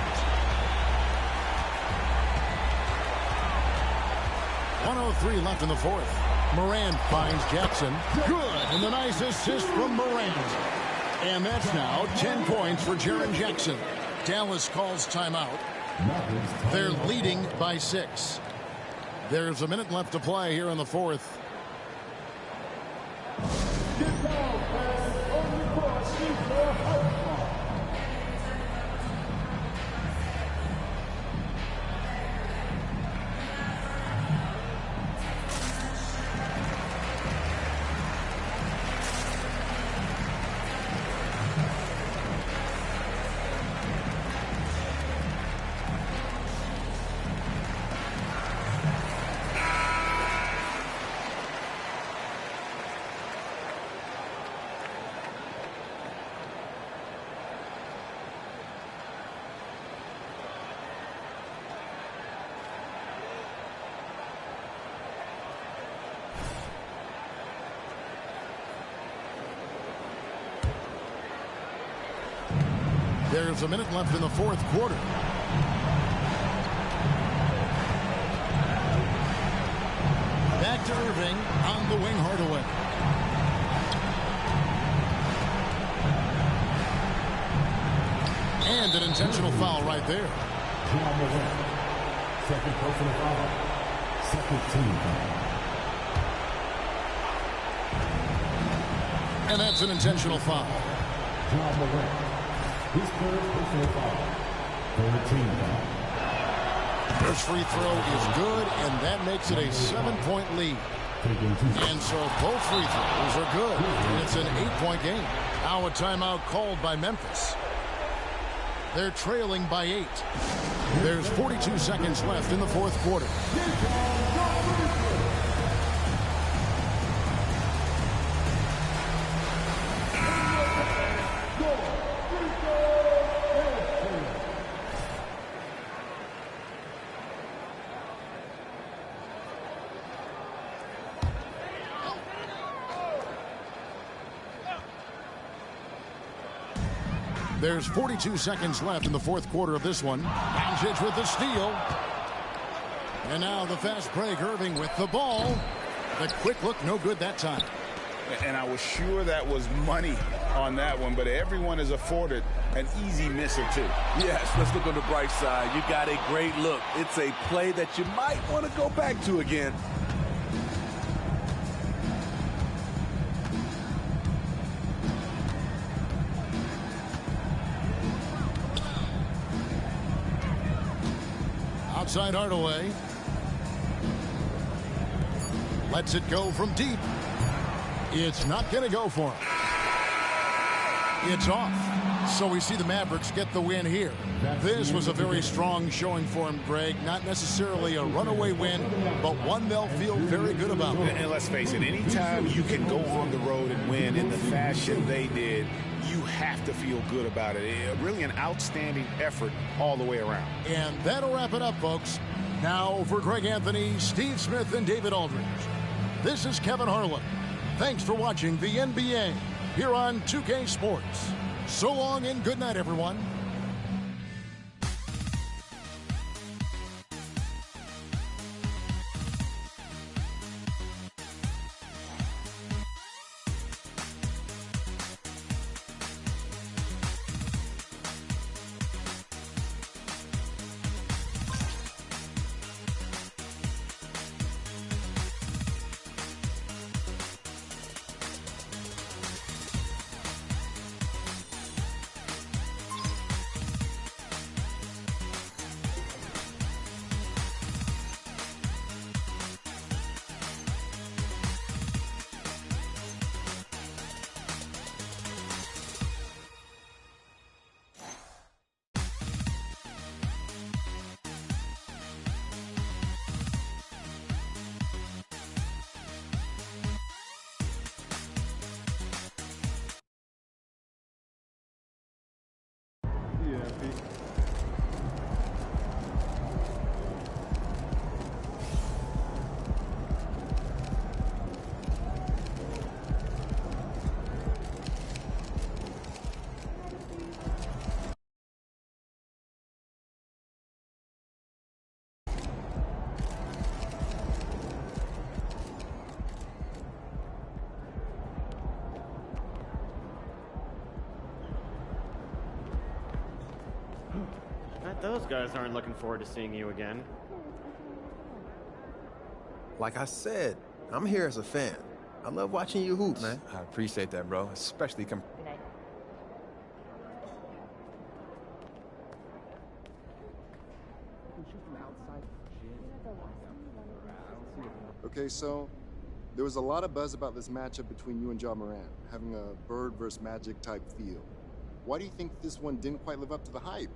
1:03 left in the 4th. Morant finds Jackson. Good. And the nice assist from Morant. And that's now 10 points for Jaren Jackson. Dallas calls timeout. They're leading by 6. There's a minute left to play here in the 4th. There's a minute left in the fourth quarter. Back to Irving on the wing, Hardaway. And an intentional foul right there. Second personal foul. Second team foul. And that's an intentional foul. John Morant. His third personal foul. Third team foul. First free throw is good, and that makes it a 7-point lead. And so both free throws are good. And it's an 8-point game. Now a timeout called by Memphis. They're trailing by 8. There's 42 seconds left in the fourth quarter. There's 42 seconds left in the fourth quarter of this one. Doncic with the steal. And now the fast break. Irving with the ball. The quick look, no good that time. And I was sure that was money on that one, but everyone is afforded an easy miss or two. Yes, let's look on the bright side. You got a great look. It's a play that you might want to go back to again. Outside Hardaway. Lets it go from deep. It's not going to go for him. It's off. So we see the Mavericks get the win here. This was a very strong showing for him, Greg. Not necessarily a runaway win, but one they'll feel very good about. And let's face it, anytime you can go on the road and win in the fashion they did, you have to feel good about it. Really an outstanding effort all the way around. And that'll wrap it up, folks. Now for Greg Anthony, Steve Smith, and David Aldridge, this is Kevin Harlan. Thanks for watching the NBA here on 2K Sports. So long and good night, everyone. Those guys aren't looking forward to seeing you again. Like I said, I'm here as a fan. I love watching you hoop, man. I appreciate that, bro. Especially Okay, so there was a lot of buzz about this matchup between you and Ja Morant, having a Bird versus Magic type feel. Why do you think this one didn't quite live up to the hype?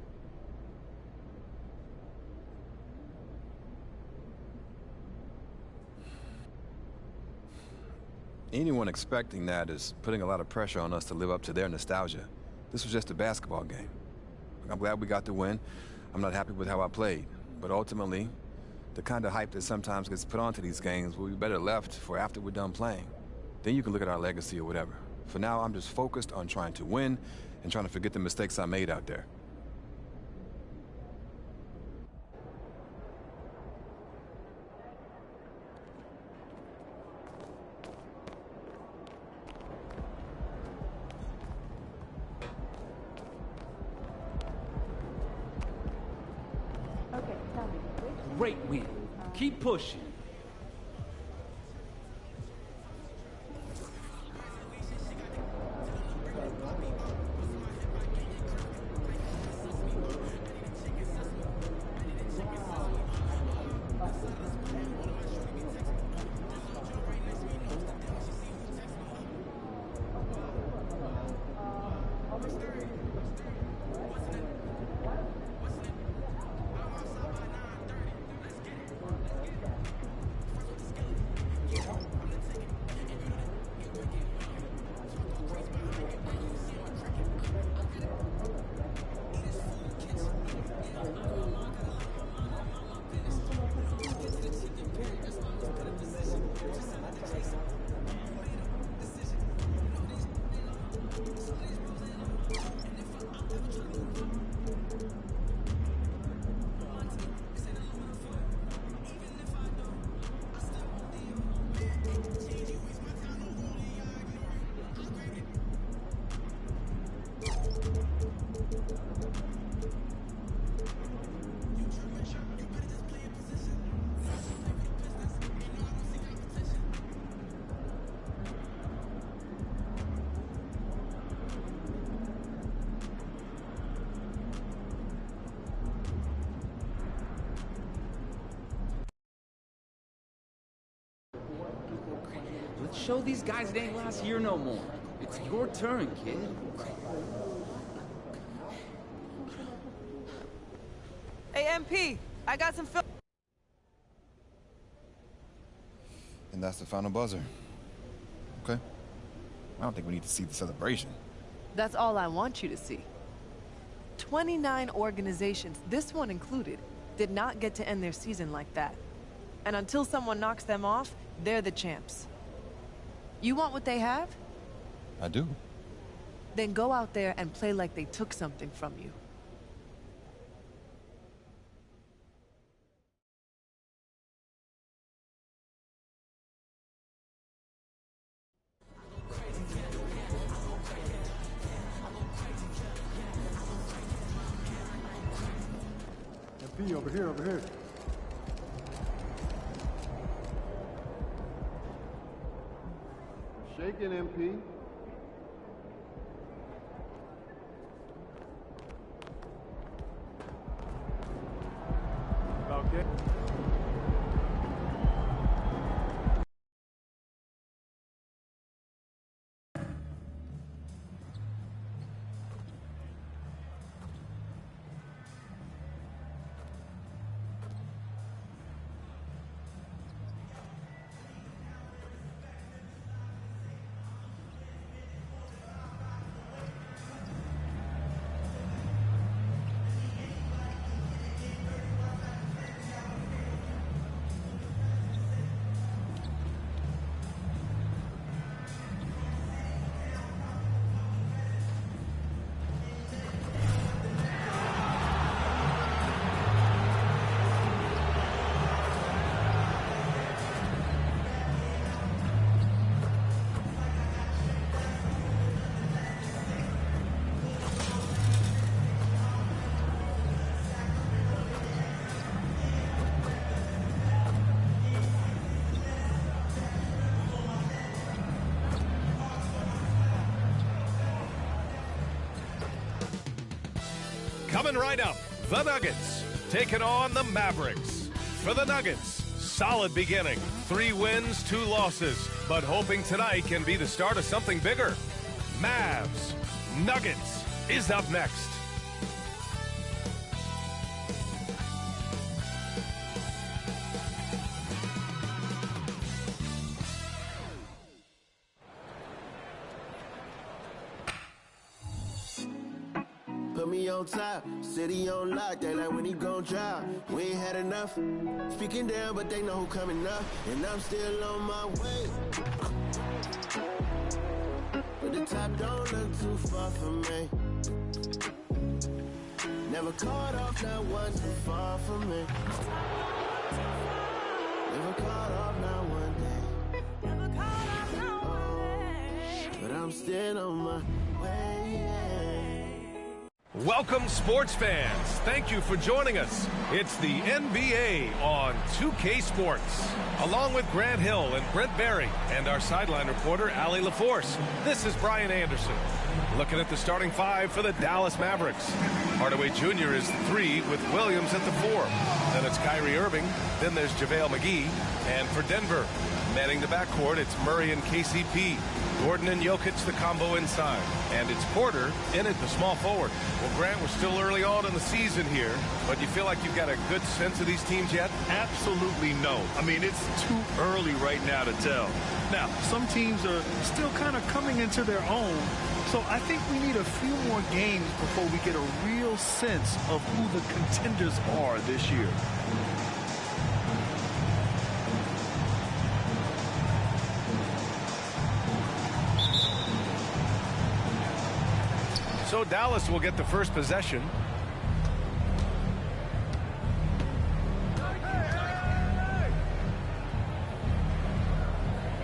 anyone expecting that is putting a lot of pressure on us to live up to their nostalgia. This was just a basketball game. I'm glad we got the win. I'm not happy with how I played, but ultimately, the kind of hype that sometimes gets put onto these games will be better left for after we're done playing. Then you can look at our legacy or whatever. For now, I'm just focused on trying to win and trying to forget the mistakes I made out there. Great win. Keep pushing. Let's show these guys it ain't last year no more. It's your turn, kid. Hey, MP, I got some film. And that's the final buzzer. Okay. I don't think we need to see the celebration. That's all I want you to see. 29 organizations, this one included, did not get to end their season like that. And until someone knocks them off, they're the champs. You want what they have? I do. Then go out there and play like they took something from you. MP, over here, over here. Shaking, MP. Okay. Coming right up, the Nuggets taking on the Mavericks. For the Nuggets, solid beginning. 3 wins, 2 losses, but hoping tonight can be the start of something bigger. Mavs, Nuggets is up next. Put me on top, city on lock, they like when he gon' drop. We ain't had enough, speaking down, but they know who coming up, and I'm still on my way. But the top don't look too far from me. Never caught off, not one too far from me. Never caught off, not one day. But I'm still on my way. Welcome, sports fans. Thank you for joining us. It's the NBA on 2K Sports. Along with Grant Hill and Brent Barry and our sideline reporter, Allie LaForce, this is Brian Anderson. Looking at the starting five for the Dallas Mavericks. Hardaway Jr. is the 3 with Williams at the 4. Then it's Kyrie Irving. Then there's JaVale McGee. And for Denver, manning the backcourt, it's Murray and KCP. Gordon and Jokic, the combo inside. And it's Porter in at the small forward. Well, Grant, we're still early on in the season here, but you feel like you've got a good sense of these teams yet? Absolutely no. I mean, it's too early right now to tell. Now, some teams are still kind of coming into their own, so I think we need a few more games before we get a real sense of who the contenders are this year. So Dallas will get the first possession.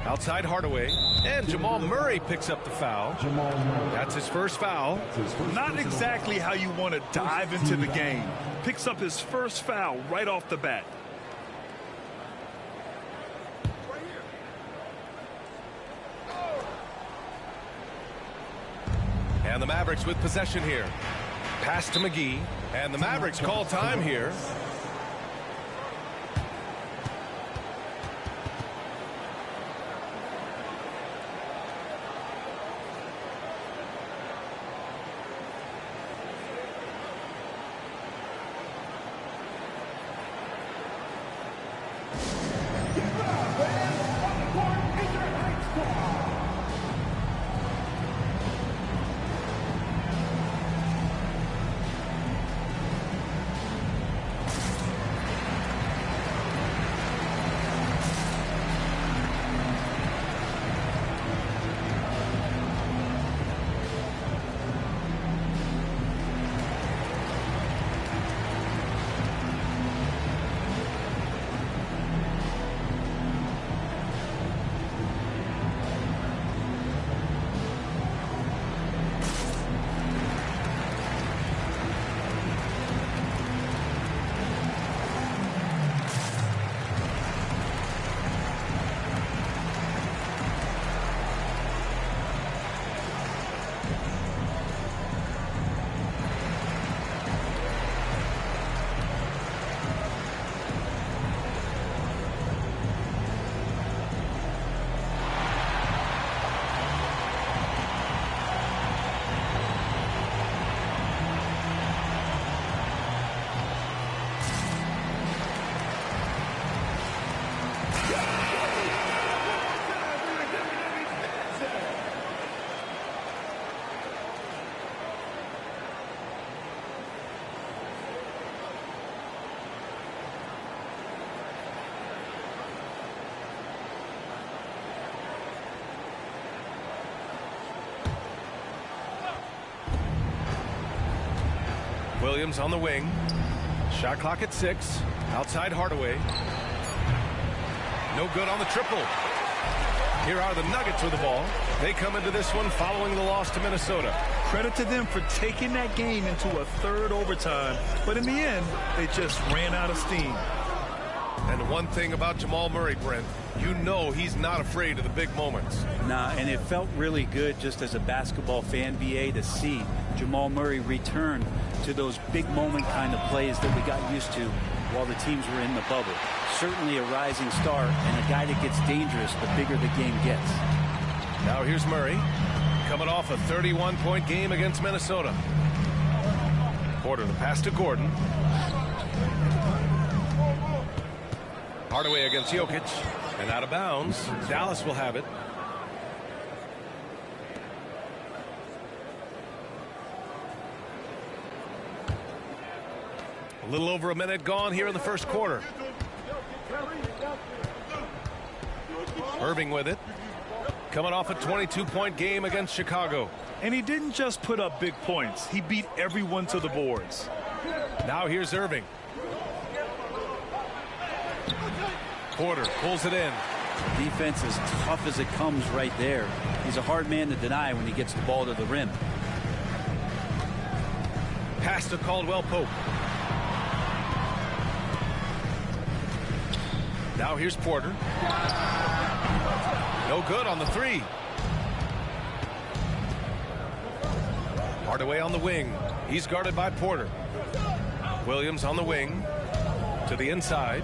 Outside Hardaway, and Jamal Murray picks up the foul. That's his first foul. Not exactly how you want to dive into the game. Picks up his first foul right off the bat. And the Mavericks with possession here. Pass to McGee, and the Mavericks call time here. Williams on the wing. Shot clock at 6. Outside Hardaway. No good on the triple. Here are the Nuggets with the ball. They come into this one following the loss to Minnesota. Credit to them for taking that game into a third overtime, but in the end, they just ran out of steam. And one thing about Jamal Murray, Brent, you know he's not afraid of the big moments. Nah, and it felt really good just as a basketball fan, BA, to see Jamal Murray return to those big moment kind of plays that we got used to while the teams were in the bubble. Certainly a rising star and a guy that gets dangerous the bigger the game gets. Now here's Murray coming off a 31-point game against Minnesota. Porter the pass to Gordon. Hardaway against Jokic, and out of bounds. Dallas will have it. A little over a minute gone here in the first quarter. Irving with it. Coming off a 22-point game against Chicago. And he didn't just put up big points. He beat everyone to the boards. Now here's Irving. Porter pulls it in. Defense as tough as it comes right there. He's a hard man to deny when he gets the ball to the rim. Pass to Caldwell Pope. Now here's Porter. No good on the three. Hardaway on the wing. He's guarded by Porter. Williams on the wing. To the inside.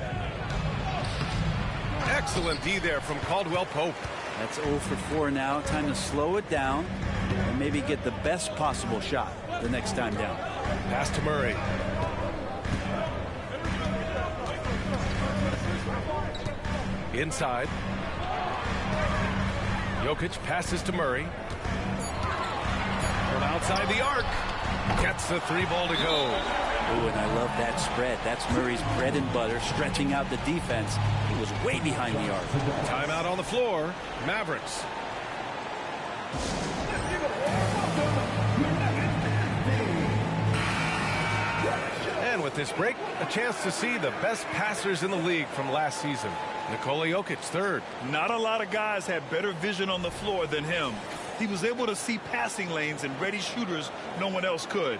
Excellent D there from Caldwell Pope. That's 0 for 4 now. Time to slow it down and maybe get the best possible shot the next time down. Pass to Murray. Inside. Jokic passes to Murray. From outside the arc. Gets the three ball to go. Oh, and I love that spread. That's Murray's bread and butter, stretching out the defense. He was way behind the arc. Timeout on the floor. Mavericks. And with this break, a chance to see the best passers in the league from last season. Nikola Jokic, third. Not a lot of guys had better vision on the floor than him. He was able to see passing lanes and ready shooters no one else could.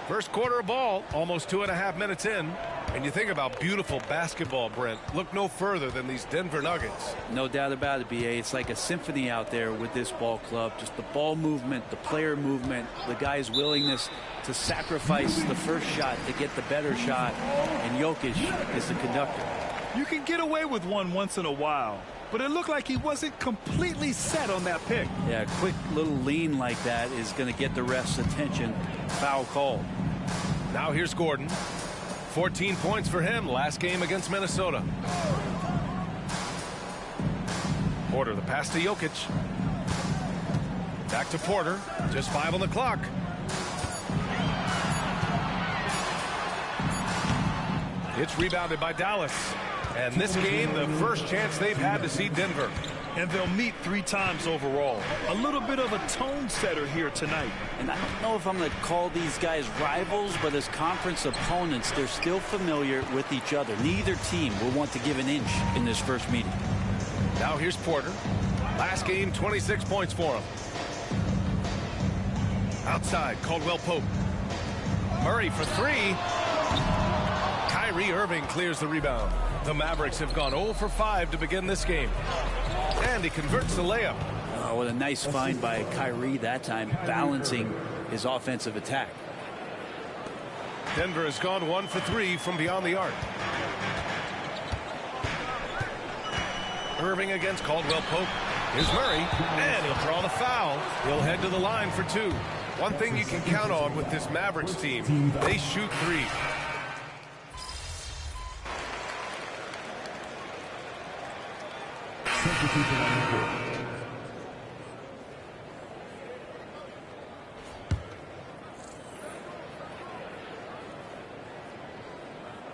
First quarter of ball, almost 2.5 minutes in. And you think about beautiful basketball, Brent. Look no further than these Denver Nuggets. No doubt about it, B.A. It's like a symphony out there with this ball club. Just the ball movement, the player movement, the guy's willingness to sacrifice the first shot to get the better shot. And Jokic is the conductor. You can get away with one once in a while, but it looked like he wasn't completely set on that pick. Yeah, a quick little lean like that is going to get the ref's attention. Foul called. Now here's Gordon. 14 points for him last game against Minnesota. Porter, the pass to Jokic. Back to Porter. Just 5 on the clock. It's rebounded by Dallas. And this game, the first chance they've had to see Denver. And they'll meet 3 times overall. A little bit of a tone setter here tonight. And I don't know if I'm going to call these guys rivals, but as conference opponents, they're still familiar with each other. Neither team will want to give an inch in this first meeting. Now here's Porter. Last game, 26 points for him. Outside, Caldwell Pope. Murray for 3. Kyrie Irving clears the rebound. The Mavericks have gone 0 for 5 to begin this game. And he converts the layup. Oh, what a nice find by Kyrie that time, balancing his offensive attack. Denver has gone 1 for 3 from beyond the arc. Irving against Caldwell Pope. Here's Murray, and he'll draw the foul. He'll head to the line for 2. One thing you can count on with this Mavericks team, they shoot 3.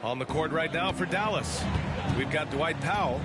On the court right now for Dallas, we've got Dwight Powell,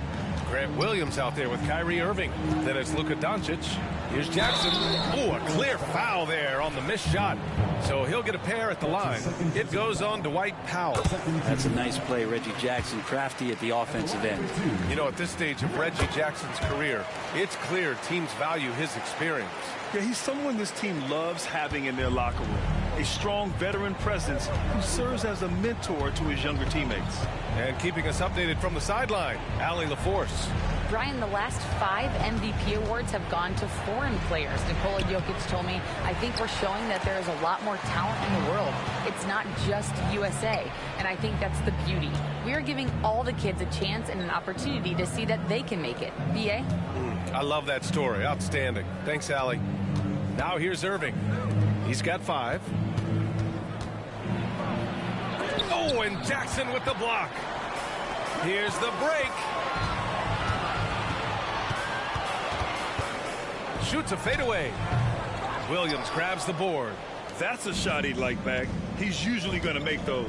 Grant Williams out there with Kyrie Irving. Then it's Luka Doncic. Here's Jackson. Oh, a clear foul there on the missed shot. So he'll get a pair at the line. It goes on Dwight Powell. That's a nice play. Reggie Jackson, crafty at the offensive end. You know, at this stage of Reggie Jackson's career, it's clear teams value his experience. Yeah, he's someone this team loves having in their locker room. A strong veteran presence who serves as a mentor to his younger teammates. And keeping us updated from the sideline, Allie LaForce. Brian, the last 5 MVP awards have gone to foreign players. Nikola Jokic told me, I think we're showing that there is a lot more talent in the world. It's not just USA. And I think that's the beauty. We are giving all the kids a chance and an opportunity to see that they can make it. B.A.? I love that story. Outstanding. Thanks, Allie. Now here's Irving. He's got 5. Oh, and Jackson with the block. Here's the break. Shoots a fadeaway. Williams grabs the board. That's a shot he'd like back. He's usually going to make those.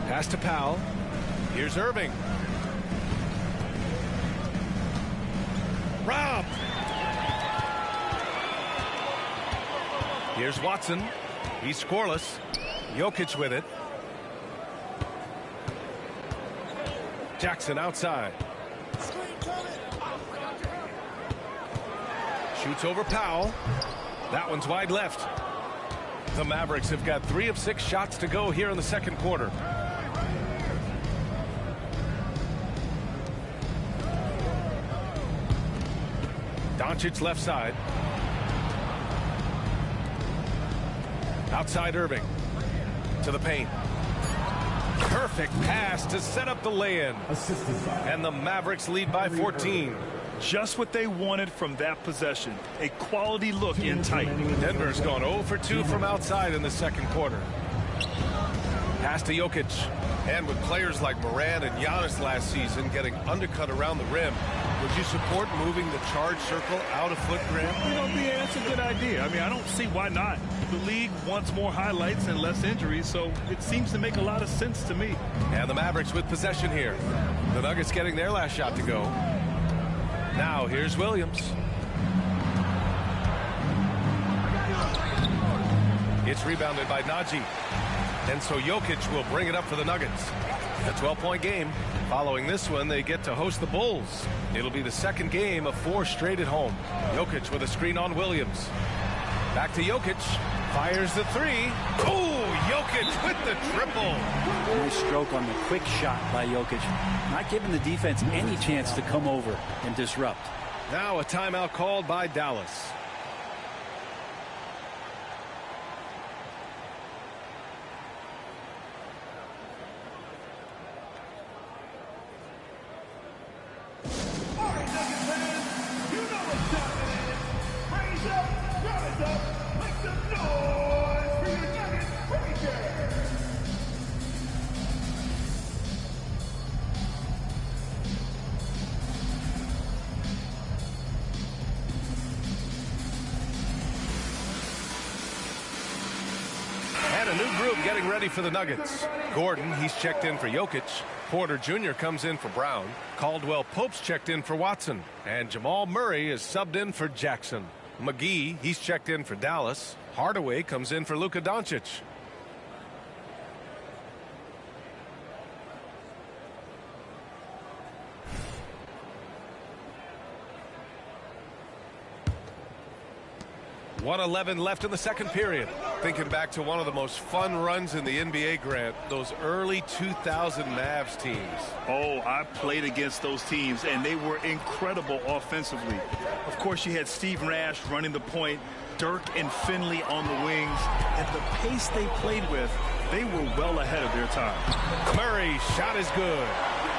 Pass to Powell. Here's Irving. Robbed. Here's Watson. He's scoreless. Jokic with it. Jackson outside. Shoots over Powell. That one's wide left. The Mavericks have got 3 of 6 shots to go here in the second quarter. Doncic left side. Outside Irving. To the paint. Perfect pass to set up the lay-in. And the Mavericks lead by 14. Just what they wanted from that possession. A quality look in tight. Denver's gone 0 for 2 from outside in the second quarter. Pass to Jokic. And with players like Morant and Giannis last season getting undercut around the rim, would you support moving the charge circle out a foot, Graham? You know, BA, that's a good idea. I mean, I don't see why not. The league wants more highlights and less injuries, so it seems to make a lot of sense to me. And the Mavericks with possession here. The Nuggets getting their last shot to go. Now here's Williams. It's rebounded by Najee. And so Jokic will bring it up for the Nuggets. A 12-point game. Following this one, they get to host the Bulls. It'll be the second game of 4 straight at home. Jokic with a screen on Williams. Back to Jokic. Fires the 3. Oh, Jokic with the triple. Nice stroke on the quick shot by Jokic. Not giving the defense any chance to come over and disrupt. Now a timeout called by Dallas. Getting ready for the Nuggets. Gordon, he's checked in for Jokic. Porter Jr. comes in for Brown. Caldwell Pope's checked in for Watson. And Jamal Murray is subbed in for Jackson. McGee, he's checked in for Dallas. Hardaway comes in for Luka Doncic. .111 left in the second period. Thinking back to one of the most fun runs in the NBA, Grant, those early 2000 Mavs teams. Oh, I played against those teams, and they were incredible offensively. Of course, you had Steve Nash running the point, Dirk and Finley on the wings, and the pace they played with, they were well ahead of their time. Murray, shot is good.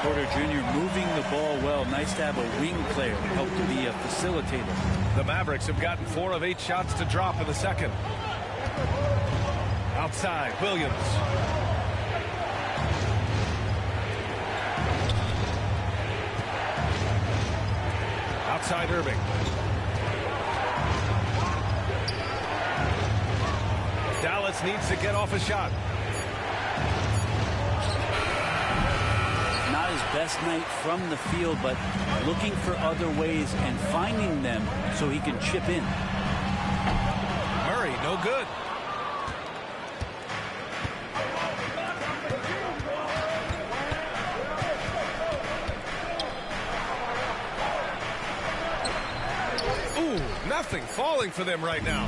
Porter Jr. moving the ball well. Nice to have a wing player help to be a facilitator. The Mavericks have gotten 4 of 8 shots to drop in the second. Outside, Williams. Outside, Irving. Dallas needs to get off a shot. Not his best night from the field, but looking for other ways and finding them so he can chip in. Murray, no good. Ooh, nothing falling for them right now.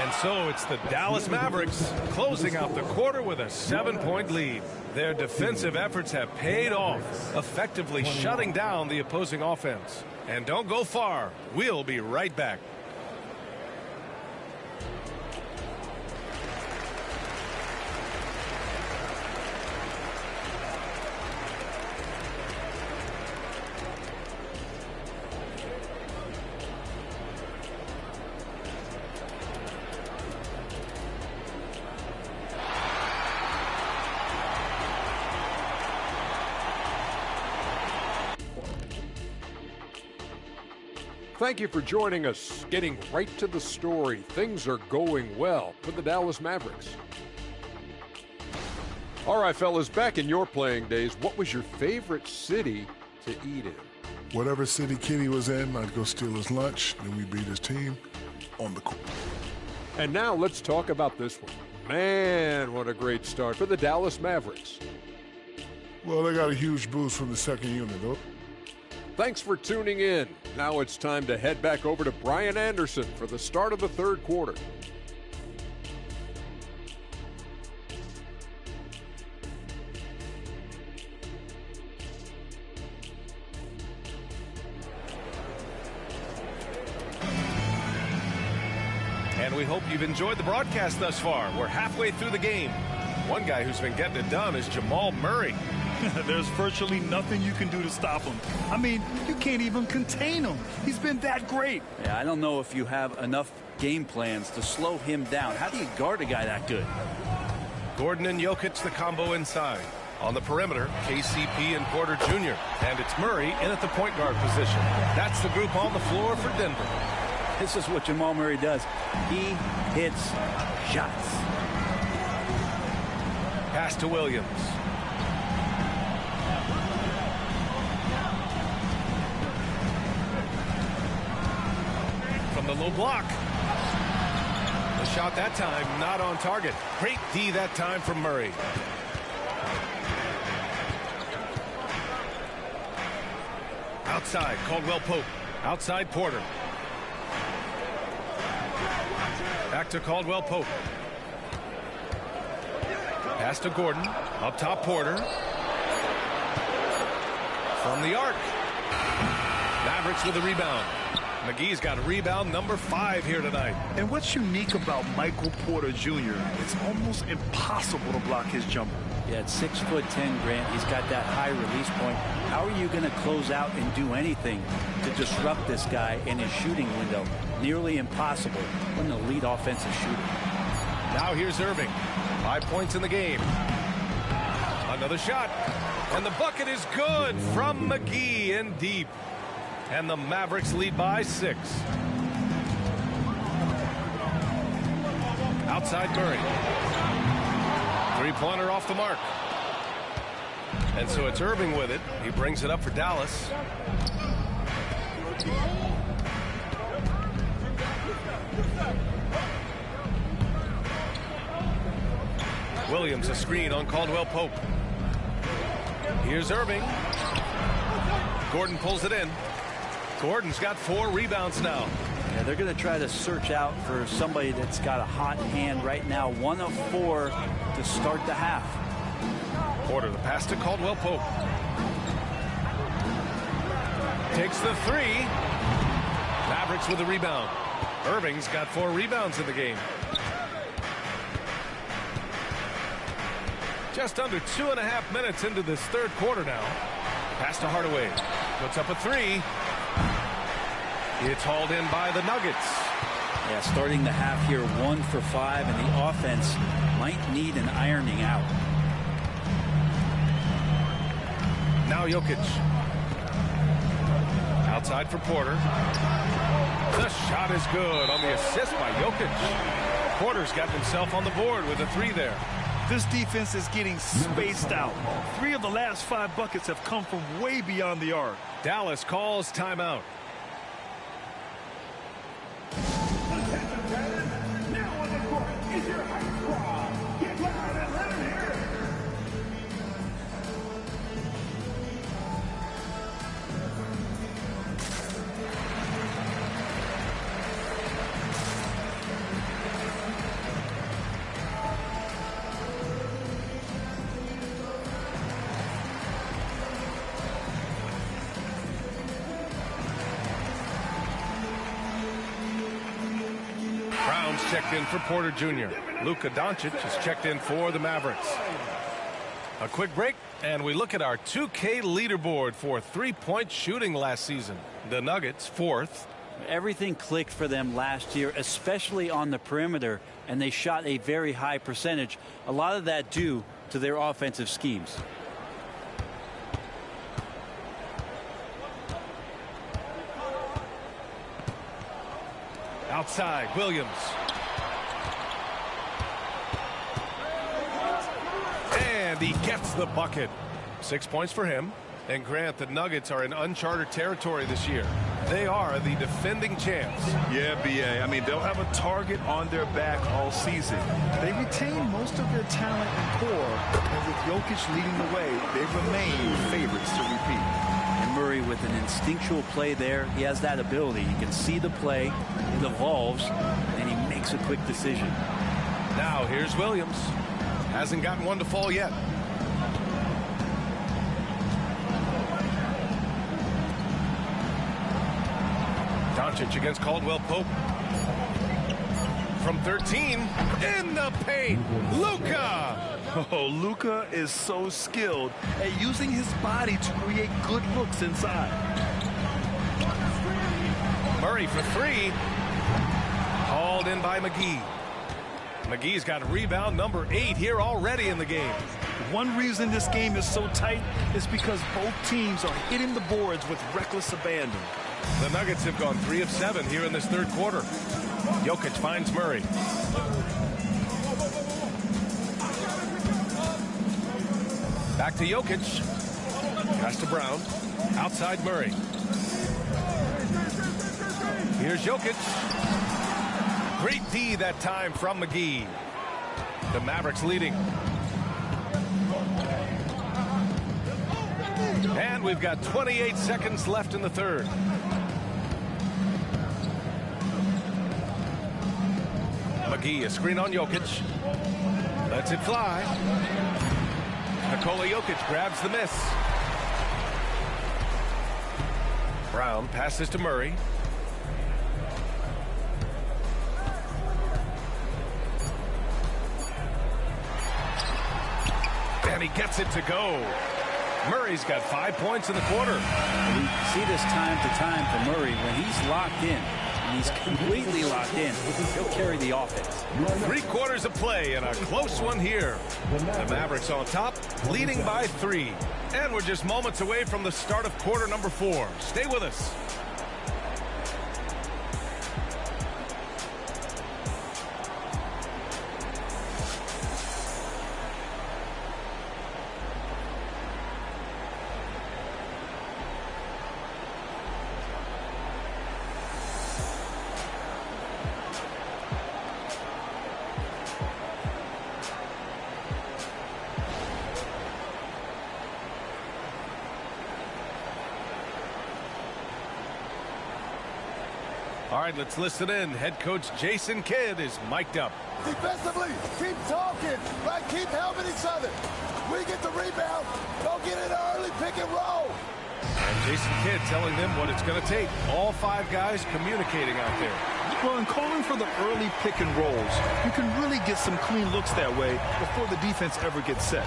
And so it's the Dallas Mavericks closing out the quarter with a 7-point lead. Their defensive efforts have paid off, effectively shutting down the opposing offense. And don't go far. We'll be right back. Thank you for joining us. Getting right to the story, things are going well for the Dallas Mavericks. All right, fellas, back in your playing days, what was your favorite city to eat in? Whatever city Kenny was in, I'd go steal his lunch, then we beat his team on the court. And now let's talk about this one. Man, what a great start for the Dallas Mavericks. Well, they got a huge boost from the second unit, though. Thanks for tuning in. Now it's time to head back over to Brian Anderson for the start of the third quarter. And we hope you've enjoyed the broadcast thus far. We're halfway through the game. One guy who's been getting it done is Jamal Murray. There's virtually nothing you can do to stop him. I mean, you can't even contain him. He's been that great. Yeah, I don't know if you have enough game plans to slow him down. How do you guard a guy that good? Gordon and Jokic, the combo inside. On the perimeter, KCP and Porter Jr. And it's Murray in at the point guard position. That's the group on the floor for Denver. This is what Jamal Murray does. He hits shots. Pass to Williams. From the low block. The shot that time not on target. Great D that time from Murray. Outside, Caldwell Pope. Outside, Porter. Back to Caldwell Pope. Pass to Gordon. Up top, Porter. From the arc. Mavericks with a rebound. McGee's got a rebound number 5 here tonight. And what's unique about Michael Porter Jr., it's almost impossible to block his jumper. Yeah, at 6'10", Grant, he's got that high release point. How are you going to close out and do anything to disrupt this guy in his shooting window? Nearly impossible when the lead offensive shooter. Now here's Irving. 5 points in the game. Another shot. And the bucket is good from McGee in deep. And the Mavericks lead by 6. Outside Murray. Three-pointer off the mark. And so it's Irving with it. He brings it up for Dallas. Williams a screen on Caldwell Pope. Here's Irving. Gordon pulls it in. Gordon's got 4 rebounds now. Yeah, they're going to try to search out for somebody that's got a hot hand right now. 1 of 4 to start the half. Porter, the pass to Caldwell Pope. Takes the 3. Mavericks with a rebound. Irving's got 4 rebounds in the game. Just under 2.5 minutes into this third quarter now. Pass to Hardaway. Puts up a 3. It's hauled in by the Nuggets. Yeah, starting the half here 1 for 5, and the offense might need an ironing out. Now Jokic. Outside for Porter. The shot is good on the assist by Jokic. Porter's got himself on the board with a 3 there. This defense is getting spaced out. 3 of the last 5 buckets have come from way beyond the arc. Dallas calls timeout. Checked in for Porter Jr. Luka Doncic is checked in for the Mavericks. A quick break, and we look at our 2K leaderboard for three-point shooting last season. The Nuggets, 4th. Everything clicked for them last year, especially on the perimeter, and they shot a very high percentage. A lot of that due to their offensive schemes. Outside, Williams. And he gets the bucket. 6 points for him. And Grant, the Nuggets are in uncharted territory this year. They are the defending champs. Yeah, B.A. I mean, they'll have a target on their back all season. They retain most of their talent and core, and with Jokic leading the way, they remain favorites to repeat. And Murray with an instinctual play there. He has that ability. You can see the play, it evolves, and he makes a quick decision. Now here's Williams. Hasn't gotten one to fall yet. Doncic against Caldwell Pope. From 13, in the paint, Luka! Oh, Luka is so skilled at using his body to create good looks inside. Murray for three. Hauled in by McGee. McGee's got rebound number 8 here already in the game. One reason this game is so tight is because both teams are hitting the boards with reckless abandon. The Nuggets have gone 3 of 7 here in this third quarter. Jokic finds Murray. Back to Jokic. Pass to Brown. Outside Murray. Here's Jokic. Great D that time from McGee. The Mavericks leading. And we've got 28 seconds left in the third. McGee, a screen on Jokic. Lets it fly. Nikola Jokic grabs the miss. Brown passes to Murray. And he gets it to go. Murray's got 5 points in the quarter. We see this time to time for Murray. When he's locked in, and he's completely locked in, he'll carry the offense. 3 quarters of play and a close one here. The Mavericks on top, leading by 3. And we're just moments away from the start of quarter number 4. Stay with us. All right, let's listen in. Head coach Jason Kidd is mic'd up. Defensively, keep talking, right? Keep helping each other. We get the rebound, don't get in an early pick and roll. And Jason Kidd telling them what it's going to take. All 5 guys communicating out there. Well, in calling for the early pick and rolls, you can really get some clean looks that way before the defense ever gets set.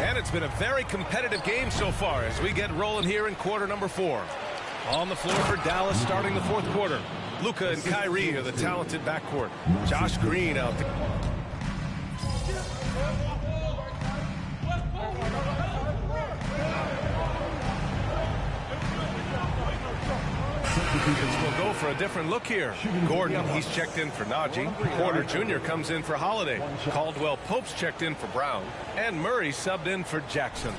And it's been a very competitive game so far as we get rolling here in quarter number 4. On the floor for Dallas starting the fourth quarter. Luka and Kyrie are the talented backcourt. Josh Green out there. We'll go for a different look here. Gordon, he's checked in for Najee. Porter Jr. comes in for Holiday. Caldwell Pope's checked in for Brown. And Murray subbed in for Jackson.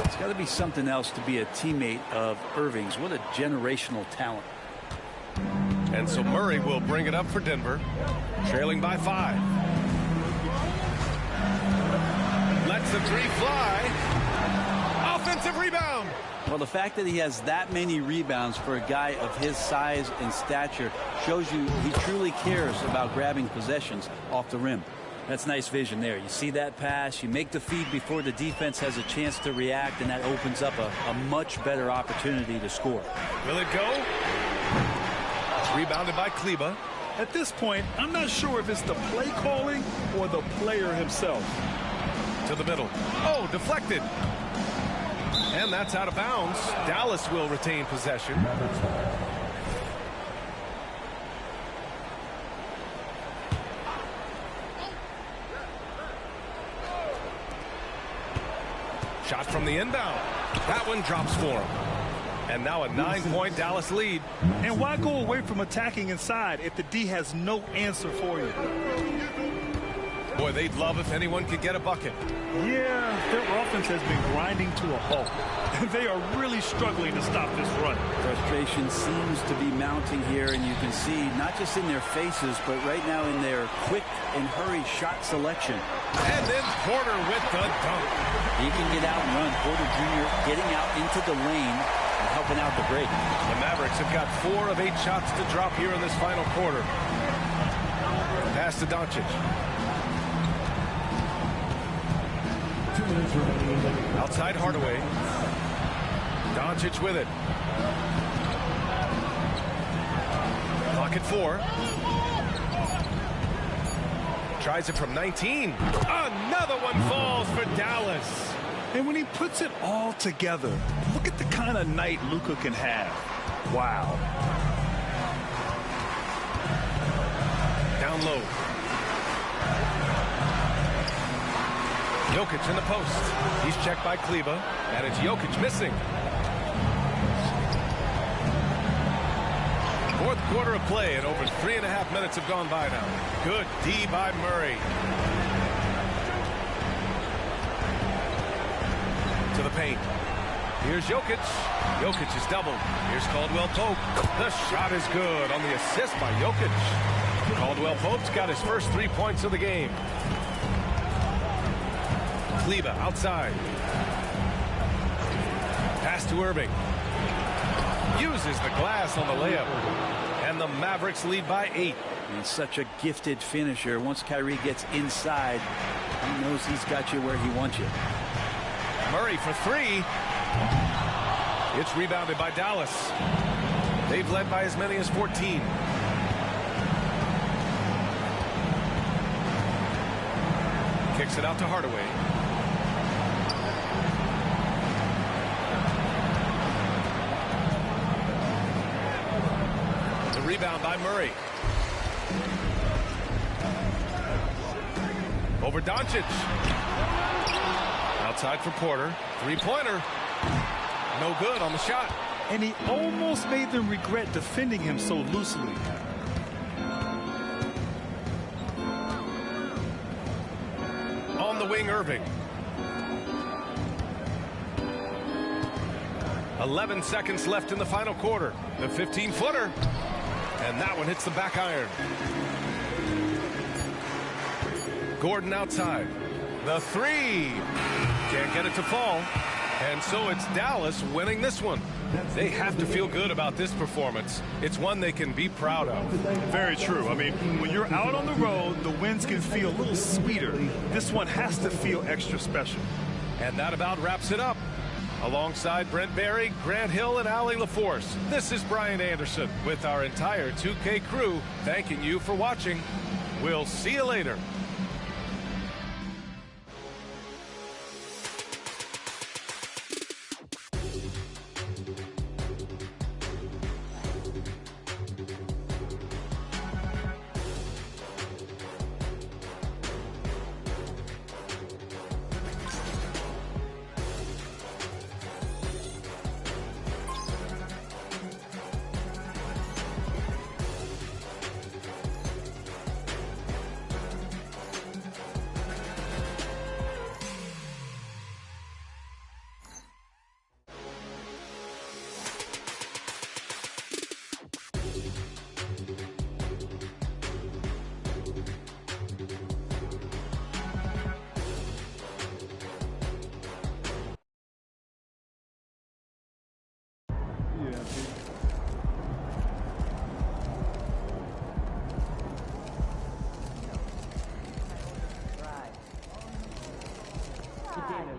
It's got to be something else to be a teammate of Irving's. What a generational talent. And so Murray will bring it up for Denver, trailing by 5. Lets the 3 fly. Offensive rebound. Well, the fact that he has that many rebounds for a guy of his size and stature shows you he truly cares about grabbing possessions off the rim. That's nice vision there. You see that pass, you make the feed before the defense has a chance to react, and that opens up a much better opportunity to score. Will it go? It's rebounded by Kleba. At this point, I'm not sure if it's the play calling or the player himself. To the middle. Oh, deflected. And that's out of bounds. Dallas will retain possession. Shot from the inbound. That one drops for him. And now a 9-point Dallas lead. And why go away from attacking inside if the D has no answer for you? Boy, they'd love if anyone could get a bucket. Yeah, their offense has been grinding to a halt. They are really struggling to stop this run. Frustration seems to be mounting here, and you can see not just in their faces, but right now in their quick and hurried shot selection. And then Porter with the dunk. He can get out and run. Porter Jr. getting out into the lane and helping out the break. The Mavericks have got 4 of 8 shots to drop here in this final quarter. Pass to Doncic. 2 minutes remaining. Outside Hardaway. Doncic with it. Clock at 4. Tries it from 19. Another one falls for Dallas. And when he puts it all together, look at the kind of night Luka can have. Wow. Down low. Jokic in the post. He's checked by Kleba, and it's Jokic missing. Fourth quarter of play, and over 3.5 minutes have gone by now. Good D by Murray. To the paint. Here's Jokic. Jokic is doubled. Here's Caldwell Pope. The shot is good on the assist by Jokic. Caldwell Pope's got his first 3 points of the game. Kleba outside. Pass to Irving. Uses the glass on the layup. And the Mavericks lead by 8. He's such a gifted finisher. Once Kyrie gets inside, he knows he's got you where he wants you. Murray for 3. It's rebounded by Dallas. They've led by as many as 14. Kicks it out to Hardaway. The rebound by Murray. Over Doncic. Outside for Porter. 3-pointer. No good on the shot. And he almost made them regret defending him so loosely. On the wing, Irving. 11 seconds left in the final quarter. The 15-footer. And that one hits the back iron. Gordon outside. The 3. Can't get it to fall. And so it's Dallas winning this one. They have to feel good about this performance. It's one they can be proud of. Very true. I mean, when you're out on the road, the wins can feel a little sweeter. This one has to feel extra special. And that about wraps it up. Alongside Brent Barry, Grant Hill, and Allie LaForce, this is Brian Anderson with our entire 2K crew thanking you for watching. We'll see you later.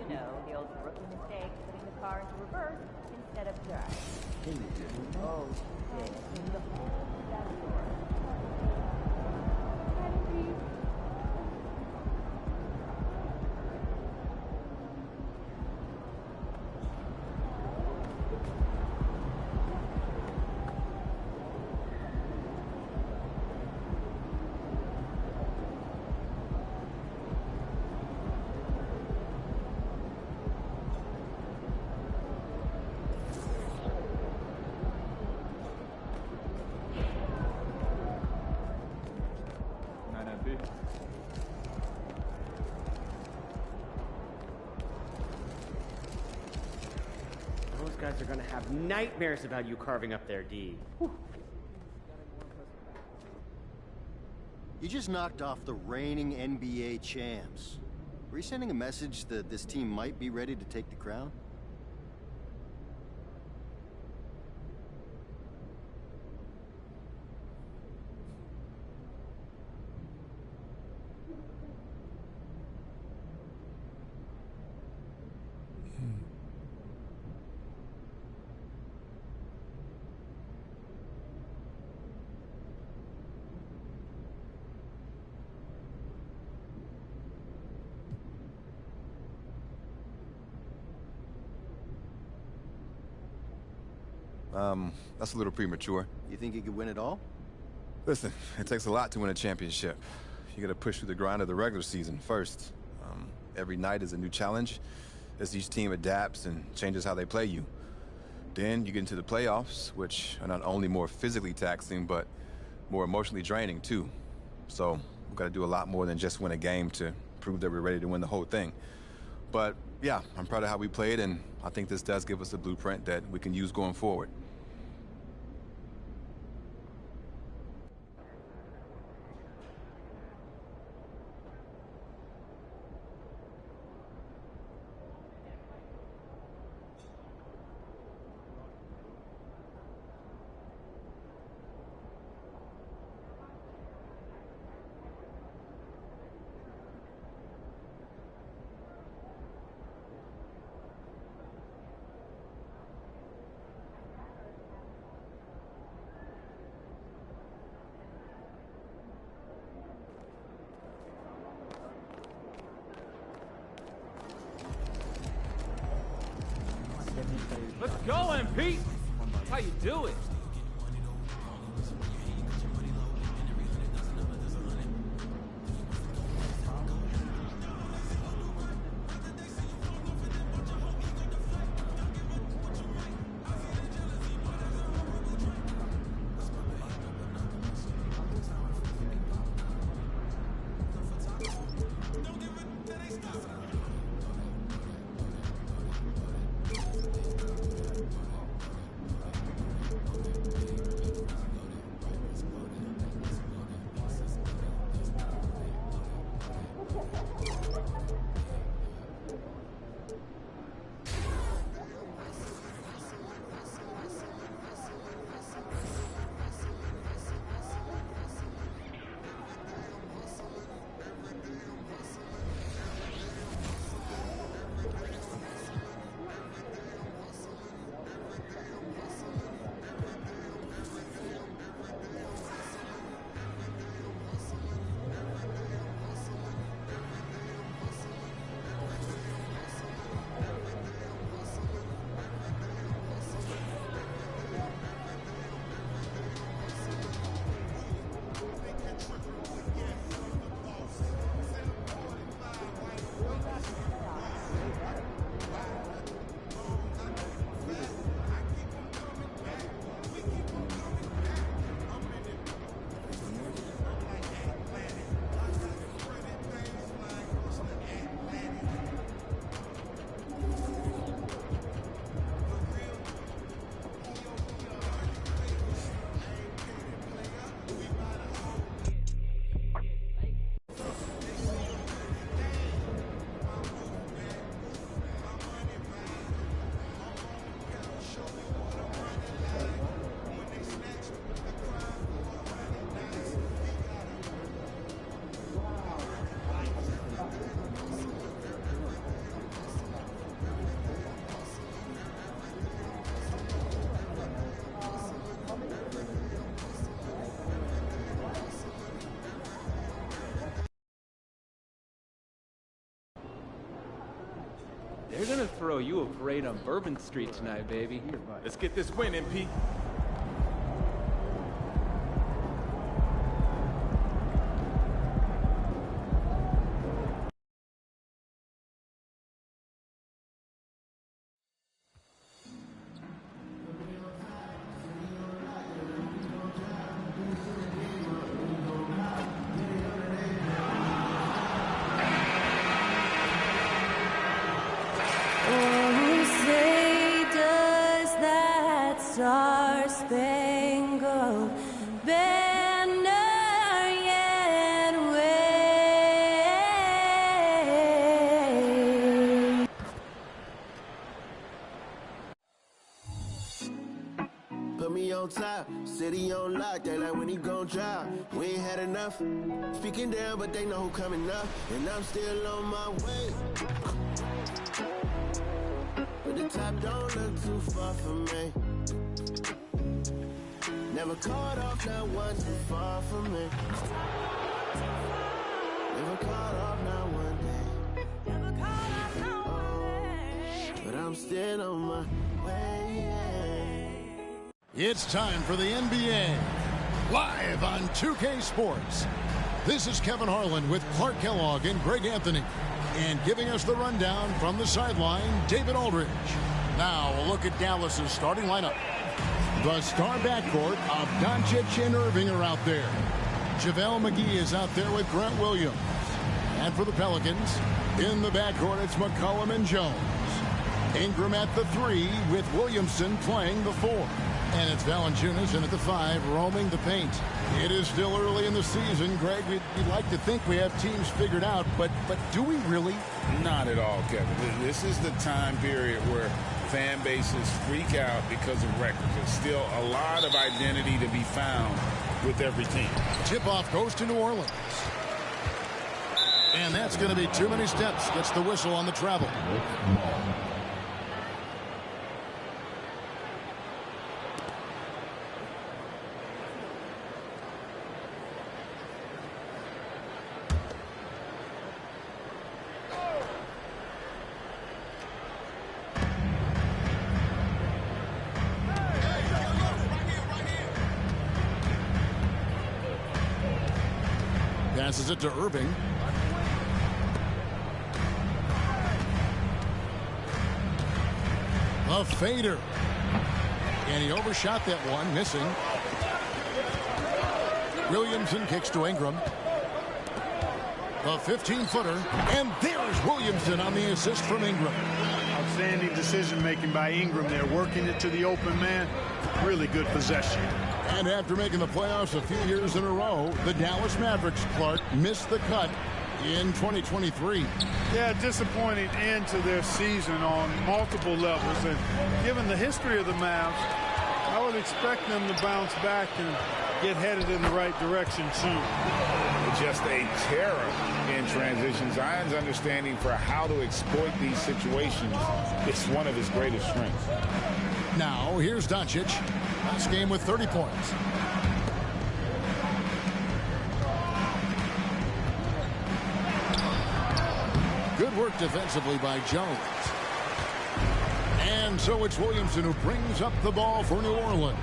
You know, the old rookie mistake, putting the car into reverse instead of drive. Oh, she did. The whole dashboard. guys are gonna have nightmares about you carving up their D. Whew. You just knocked off the reigning NBA champs. Were you sending a message that this team might be ready to take the crown? That's a little premature. You think you could win it all? Listen, it takes a lot to win a championship. You gotta push through the grind of the regular season first. Every night is a new challenge as each team adapts and changes how they play you. Then you get into the playoffs, which are not only more physically taxing, but more emotionally draining too. So we've got to do a lot more than just win a game to prove that we're ready to win the whole thing. But yeah, I'm proud of how we played, and I think this does give us a blueprint that we can use going forward. Let's go, MP! That's how you do it. They're gonna throw you a parade on Bourbon Street tonight, baby. Let's get this win, MP. Oh, say does on top, city on lock. They like when he gon' drop. We ain't had enough. Speaking down, but they know who coming up. And I'm still on my way. But the top don't look too far from me. Never caught off, not one too far from me. Never caught off, not one day. Never caught off, not one day. But I'm still on my way. It's time for the NBA, live on 2K Sports. This is Kevin Harlan with Clark Kellogg and Greg Anthony. And giving us the rundown from the sideline, David Aldridge. Now a look at Dallas's starting lineup. The star backcourt of Doncic and Irving are out there. JaVale McGee is out there with Grant Williams. And for the Pelicans, in the backcourt, it's McCollum and Jones. Ingram at the 3 with Williamson playing the 4. And it's Valanciunas in at the 5, roaming the paint. It is still early in the season, Greg. We'd like to think we have teams figured out, but do we really? Not at all, Kevin. This is the time period where fan bases freak out because of records. There's still a lot of identity to be found with every team. Tip-off goes to New Orleans. And that's going to be too many steps. Gets the whistle on the travel. Passes it to Irving. A fader. And he overshot that one, missing. Williamson kicks to Ingram. A 15-footer. And there's Williamson on the assist from Ingram. Outstanding decision-making by Ingram there, working it to the open man. Really good possession. And after making the playoffs a few years in a row, the Dallas Mavericks, Clark, missed the cut in 2023. Yeah, disappointing end to their season on multiple levels. And given the history of the Mavs, I would expect them to bounce back and get headed in the right direction soon. Just a terror in transition. Zion's understanding for how to exploit these situations is one of his greatest strengths. Now, here's Doncic. Last game with 30 points. Good work defensively by Jones. And so it's Williamson who brings up the ball for New Orleans.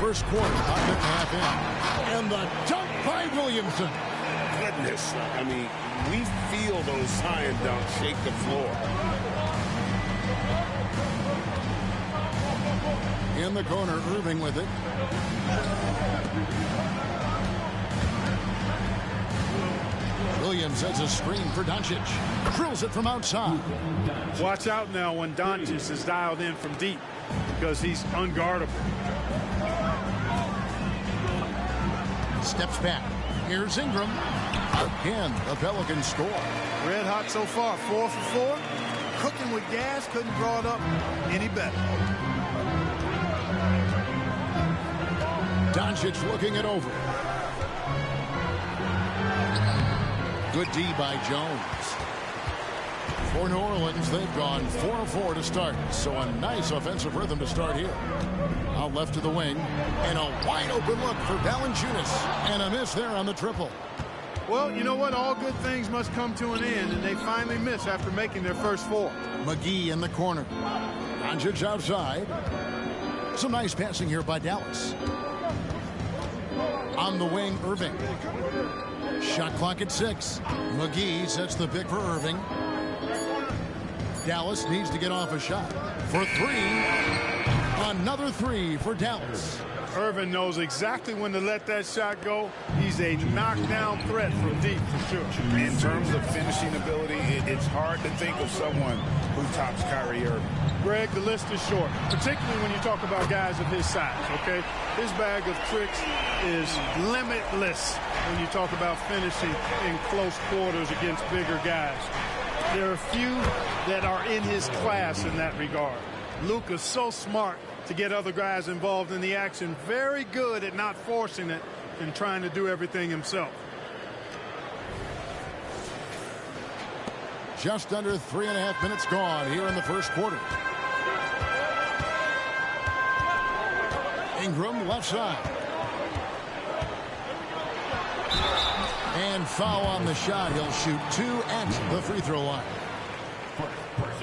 First quarter, about a half in. And the dunk by Williamson. Goodness, I mean, we feel those Zion dunks shake the floor. In the corner, Irving with it. Williams sets a screen for Doncic. Drills it from outside. Watch out now when Doncic is dialed in from deep because he's unguardable. Steps back. Here's Ingram. Again, the Pelicans score. Red hot so far, 4 for 4. Cooking with gas, couldn't draw it up any better. Doncic looking it over. Good D by Jones. For New Orleans, they've gone 4-4 to start. So a nice offensive rhythm to start here. Out left to the wing. And a wide open look for Valanciunas. And a miss there on the triple. Well, you know what? All good things must come to an end, and they finally miss after making their first 4. McGee in the corner. Doncic outside. Some nice passing here by Dallas. On the wing, Irving. Shot clock at 6. McGee sets the pick for Irving. Dallas needs to get off a shot. For 3. Another 3 for Dallas. Irving knows exactly when to let that shot go. He's a knockdown threat from deep for sure. In terms of finishing ability, it's hard to think of someone who tops Kyrie Irving. Greg, the list is short, particularly when you talk about guys of his size, okay? His bag of tricks is limitless when you talk about finishing in close quarters against bigger guys. There are few that are in his class in that regard. Luka's so smart to get other guys involved in the action. Very good at not forcing it and trying to do everything himself. Just under 3.5 minutes gone here in the first quarter. Ingram left side. And foul on the shot. He'll shoot 2 at the free throw line.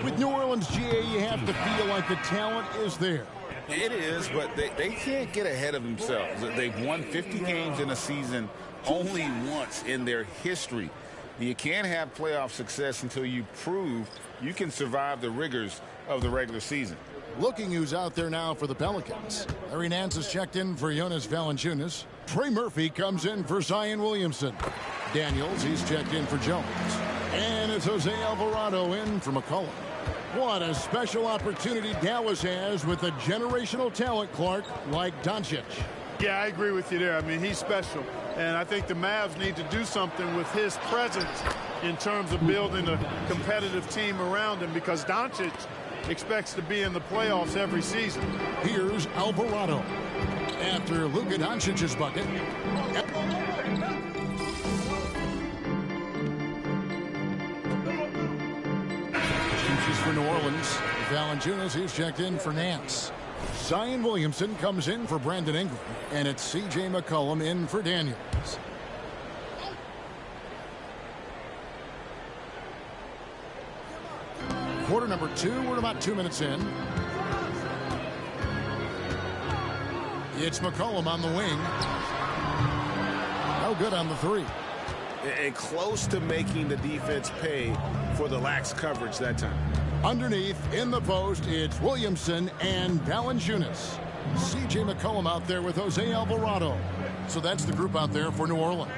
With New Orleans, GA, you have to feel like the talent is there. It is, but they can't get ahead of themselves. They've won 50 games in a season only once in their history. You can't have playoff success until you prove you can survive the rigors of the regular season. Looking who's out there now for the Pelicans. Larry Nance has checked in for Jonas Valanciunas. Trey Murphy comes in for Zion Williamson. Daniels, he's checked in for Jones. And it's Jose Alvarado in for McCollum. What a special opportunity Dallas has with a generational talent, Clark, like Doncic. Yeah, I agree with you there. I mean, he's special. And I think the Mavs need to do something with his presence in terms of building a competitive team around him, because Doncic expects to be in the playoffs every season. Here's Alvarado. After Luka Doncic's bucket. Shoots for New Orleans. Valanciunas, he's checked in for Nance. Zion Williamson comes in for Brandon Ingram. And it's C.J. McCollum in for Daniels. Quarter number 2. We're about 2 minutes in. It's McCollum on the wing. No good on the 3. And close to making the defense pay for the lax coverage that time. Underneath, in the post, it's Williamson and Valanciunas. C.J. McCollum out there with Jose Alvarado. So that's the group out there for New Orleans.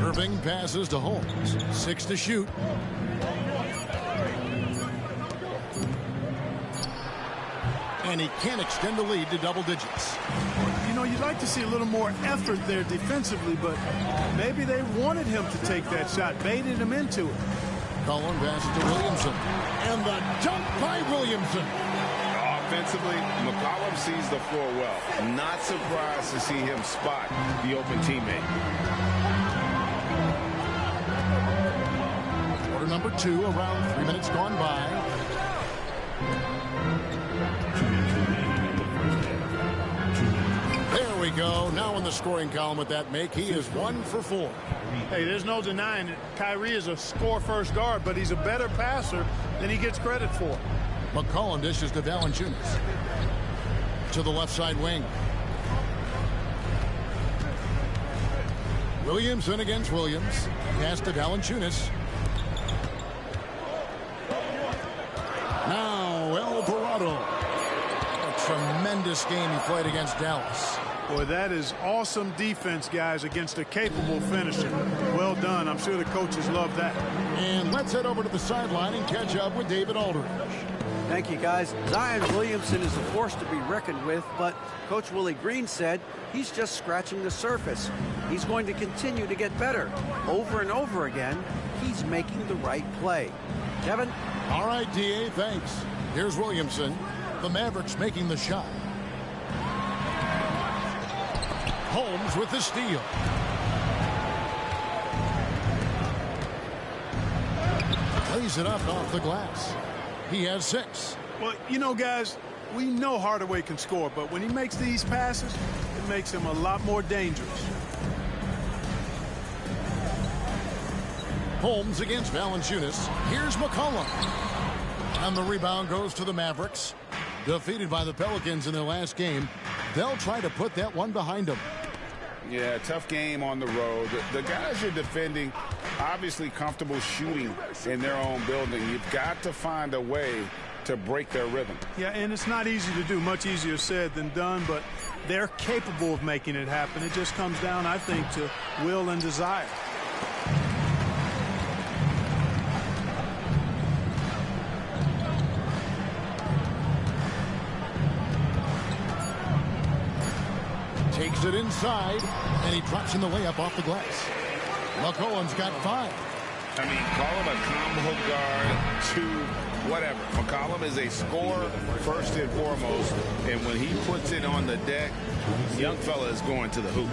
Irving passes to Holmes. 6 to shoot. And he can extend the lead to double digits. You know, you'd like to see a little more effort there defensively, but maybe they wanted him to take that shot, baited him into it. Collin passes to Williamson. And the dunk by Williamson. Offensively, McCollum sees the floor well. Not surprised to see him spot the open teammate. Quarter number 2, around 3 minutes gone by. There we go. Now in the scoring column with that make, he is 1 for 4. Hey, there's no denying it. Kyrie is a score-first guard, but he's a better passer than he gets credit for. McCollum dishes to Valanciunas. To the left side wing. Williamson against Williams. Pass to Valanciunas. Now Alvarado. A tremendous game he played against Dallas. Boy, that is awesome defense, guys, against a capable finisher. Well done. I'm sure the coaches love that. And let's head over to the sideline and catch up with David Aldridge. Thank you, guys. Zion Williamson is a force to be reckoned with, but Coach Willie Green said he's just scratching the surface. He's going to continue to get better. Over and over again, he's making the right play. Kevin? All right, D.A., thanks. Here's Williamson. The Mavericks making the shot. Holmes with the steal. Lays it up off the glass. He has 6. Well, you know, guys, we know Hardaway can score, but when he makes these passes, it makes him a lot more dangerous. Holmes against Valanciunas. Here's McCollum. And the rebound goes to the Mavericks. Defeated by the Pelicans in their last game. They'll try to put that one behind them. Yeah, tough game on the road. The guys you're defending, obviously comfortable shooting in their own building. You've got to find a way to break their rhythm. Yeah, and it's not easy to do. Much easier said than done, but they're capable of making it happen. It just comes down, I think, to will and desire. Takes it inside, and he drops in the layup off the glass. McCollum's got 5. I mean, call him a combo guard to whatever. McCollum is a scorer first and foremost, and when he puts it on the deck, young fella is going to the hoop.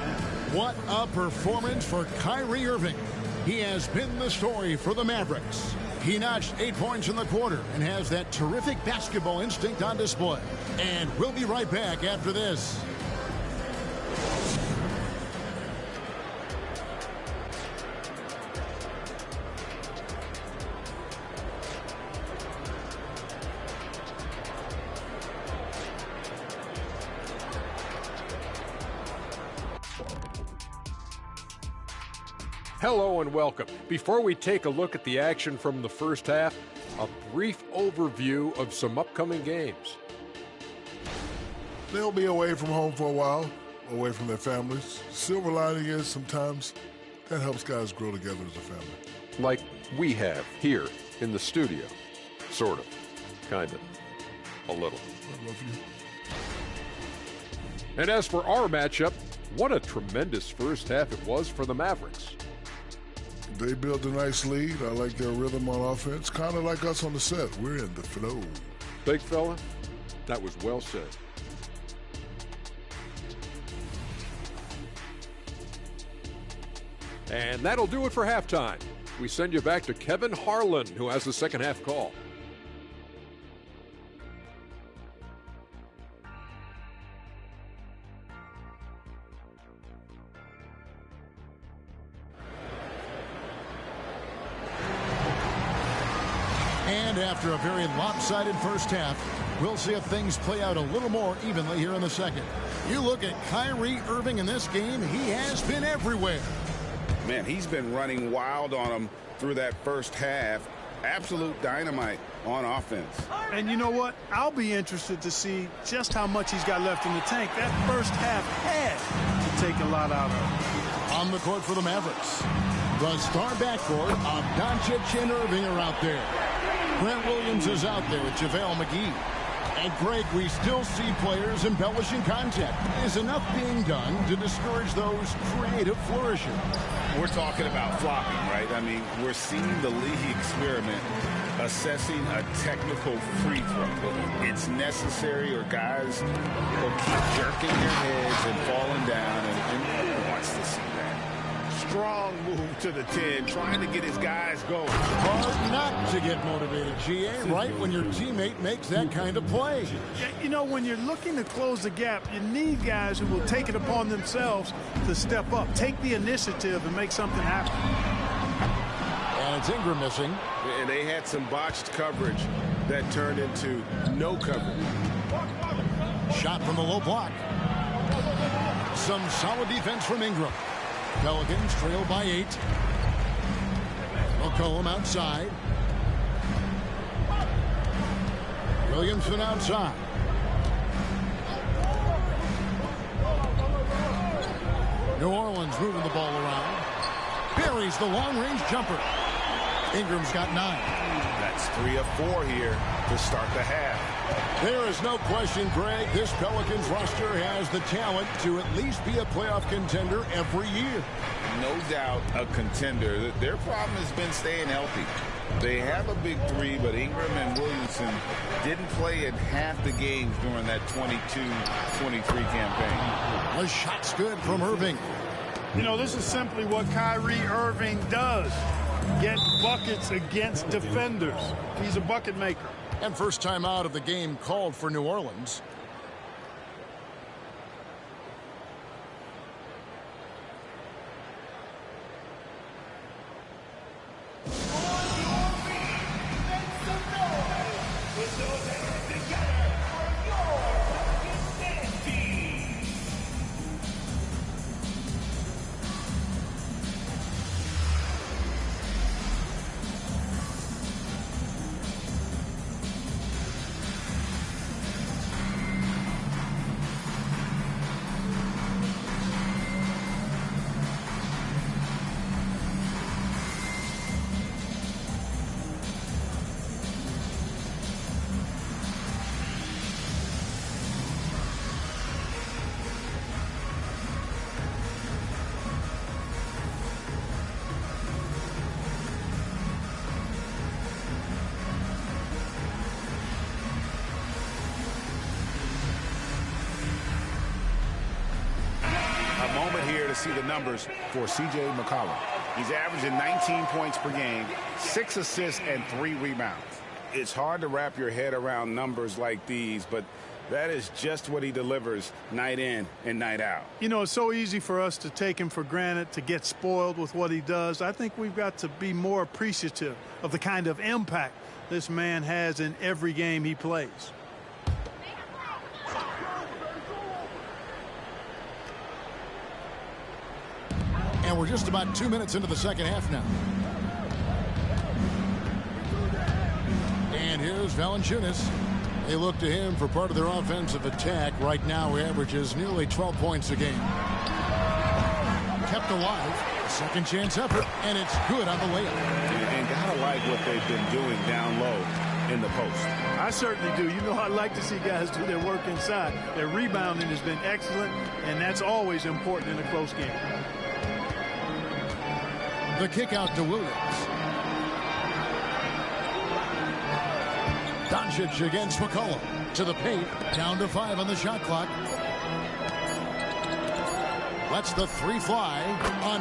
What a performance for Kyrie Irving. He has been the story for the Mavericks. He notched 8 points in the quarter and has that terrific basketball instinct on display. And we'll be right back after this. Hello and welcome. Before we take a look at the action from the first half, a brief overview of some upcoming games. They'll be away from home for a while, away from their families. Silver lining is sometimes that helps guys grow together as a family. Like we have here in the studio. Sort of. Kind of. A little. I love you. And as for our matchup, what a tremendous first half it was for the Mavericks. They built a nice lead. I like their rhythm on offense. Kind of like us on the set. We're in the flow. Big fella, that was well said. And that'll do it for halftime. We send you back to Kevin Harlan, who has the second half call. And after a very lopsided first half, we'll see if things play out a little more evenly here in the second. You look at Kyrie Irving in this game, he has been everywhere. Man, he's been running wild on him through that first half. Absolute dynamite on offense. And you know what? I'll be interested to see just how much he's got left in the tank. That first half had to take a lot out of him. On the court for the Mavericks, the star backcourt of Doncic and Irving are out there. Grant Williams is out there with JaVale McGee. And Greg, we still see players embellishing contact. Is enough being done to discourage those creative flourishes? We're talking about flopping, right? I mean, we're seeing the league experiment assessing a technical free throw. It's necessary or guys will keep jerking their heads and falling down, and no one wants to see that. Strong move to the 10, trying to get his guys going. Hard not to get motivated, GA, right when your teammate makes that kind of play. Yeah, you know, when you're looking to close the gap, you need guys who will take it upon themselves to step up, take the initiative, and make something happen. And it's Ingram missing. And they had some botched coverage that turned into no coverage. Shot from the low block. Some solid defense from Ingram. Pelicans trail by 8. McCollum outside. Williamson outside. New Orleans moving the ball around. Buries the long-range jumper. Ingram's got 9. That's 3 of 4 here to start the half. There is no question, Greg, this Pelicans roster has the talent to at least be a playoff contender every year. No doubt a contender. Their problem has been staying healthy. They have a big 3, but Ingram and Williamson didn't play in half the games during that 22-23 campaign. The shot's good from Irving. You know, this is simply what Kyrie Irving does. Get buckets against defenders. He's a bucket maker. And first time out of the game called for New Orleans. to see the numbers for C.J. McCollum. He's averaging 19 points per game, 6 assists, and 3 rebounds. It's hard to wrap your head around numbers like these, but that is just what he delivers night in and night out. You know, it's so easy for us to take him for granted, to get spoiled with what he does. I think we've got to be more appreciative of the kind of impact this man has in every game he plays. And we're just about 2 minutes into the second half now. And here's Valanciunas. They look to him for part of their offensive attack. Right now, he averages nearly 12 points a game. Kept alive. Second chance effort, and it's good on the layup. And gotta like what they've been doing down low in the post. I certainly do. You know, I like to see guys do their work inside. Their rebounding has been excellent, and that's always important in a close game. The kick out to Williams. Doncic against McCollum. To the paint. Down to 5 on the shot clock. Lets the 3 fly.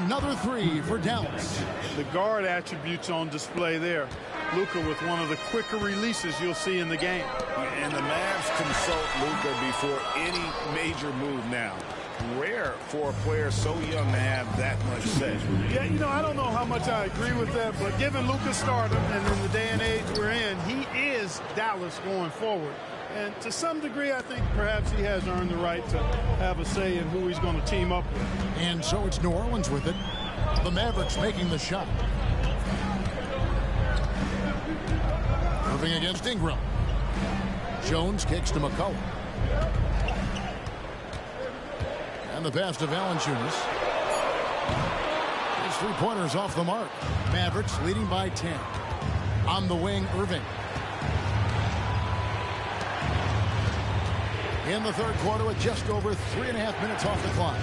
Another 3 for Dallas. The guard attributes on display there. Luka with one of the quicker releases you'll see in the game. And the Mavs consult Luka before any major move now. Rare for a player so young to have that much say. Yeah, you know, I don't know how much I agree with that, but given Luka's stardom and in the day and age we're in, he is Dallas going forward. And to some degree, I think perhaps he has earned the right to have a say in who he's going to team up with. And so it's New Orleans with it. The Mavericks making the shot. Irving against Ingram. Jones kicks to McCollum. And the pass to Valanciunas. His 3-pointers off the mark. Mavericks leading by 10. On the wing, Irving. In the third quarter with just over 3.5 minutes off the clock.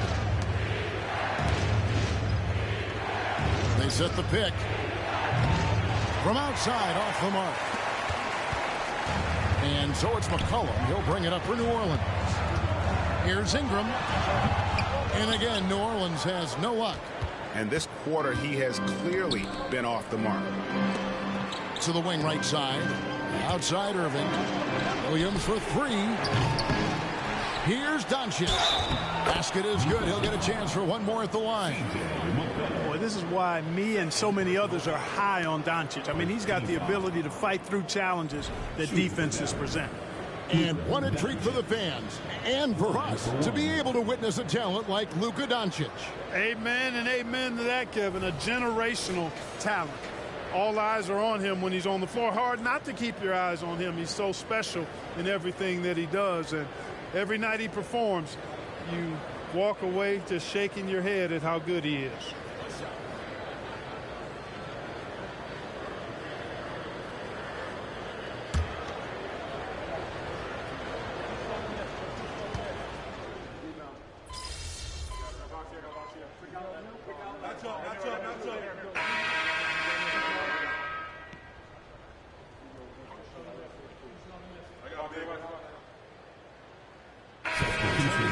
They set the pick. From outside, off the mark. And so it's McCollum. He'll bring it up for New Orleans. Here's Ingram. And again, New Orleans has no luck. And this quarter, he has clearly been off the mark. To the wing right side. Outside Irving. Williams for 3. Here's Doncic. Basket is good. He'll get a chance for one more at the line. Boy, this is why me and so many others are high on Doncic. I mean, he's got the ability to fight through challenges that defenses present. And what a treat for the fans and for us to be able to witness a talent like Luka Doncic. Amen and amen to that, Kevin. A generational talent. All eyes are on him when he's on the floor. Hard not to keep your eyes on him. He's so special in everything that he does. And every night he performs, you walk away just shaking your head at how good he is.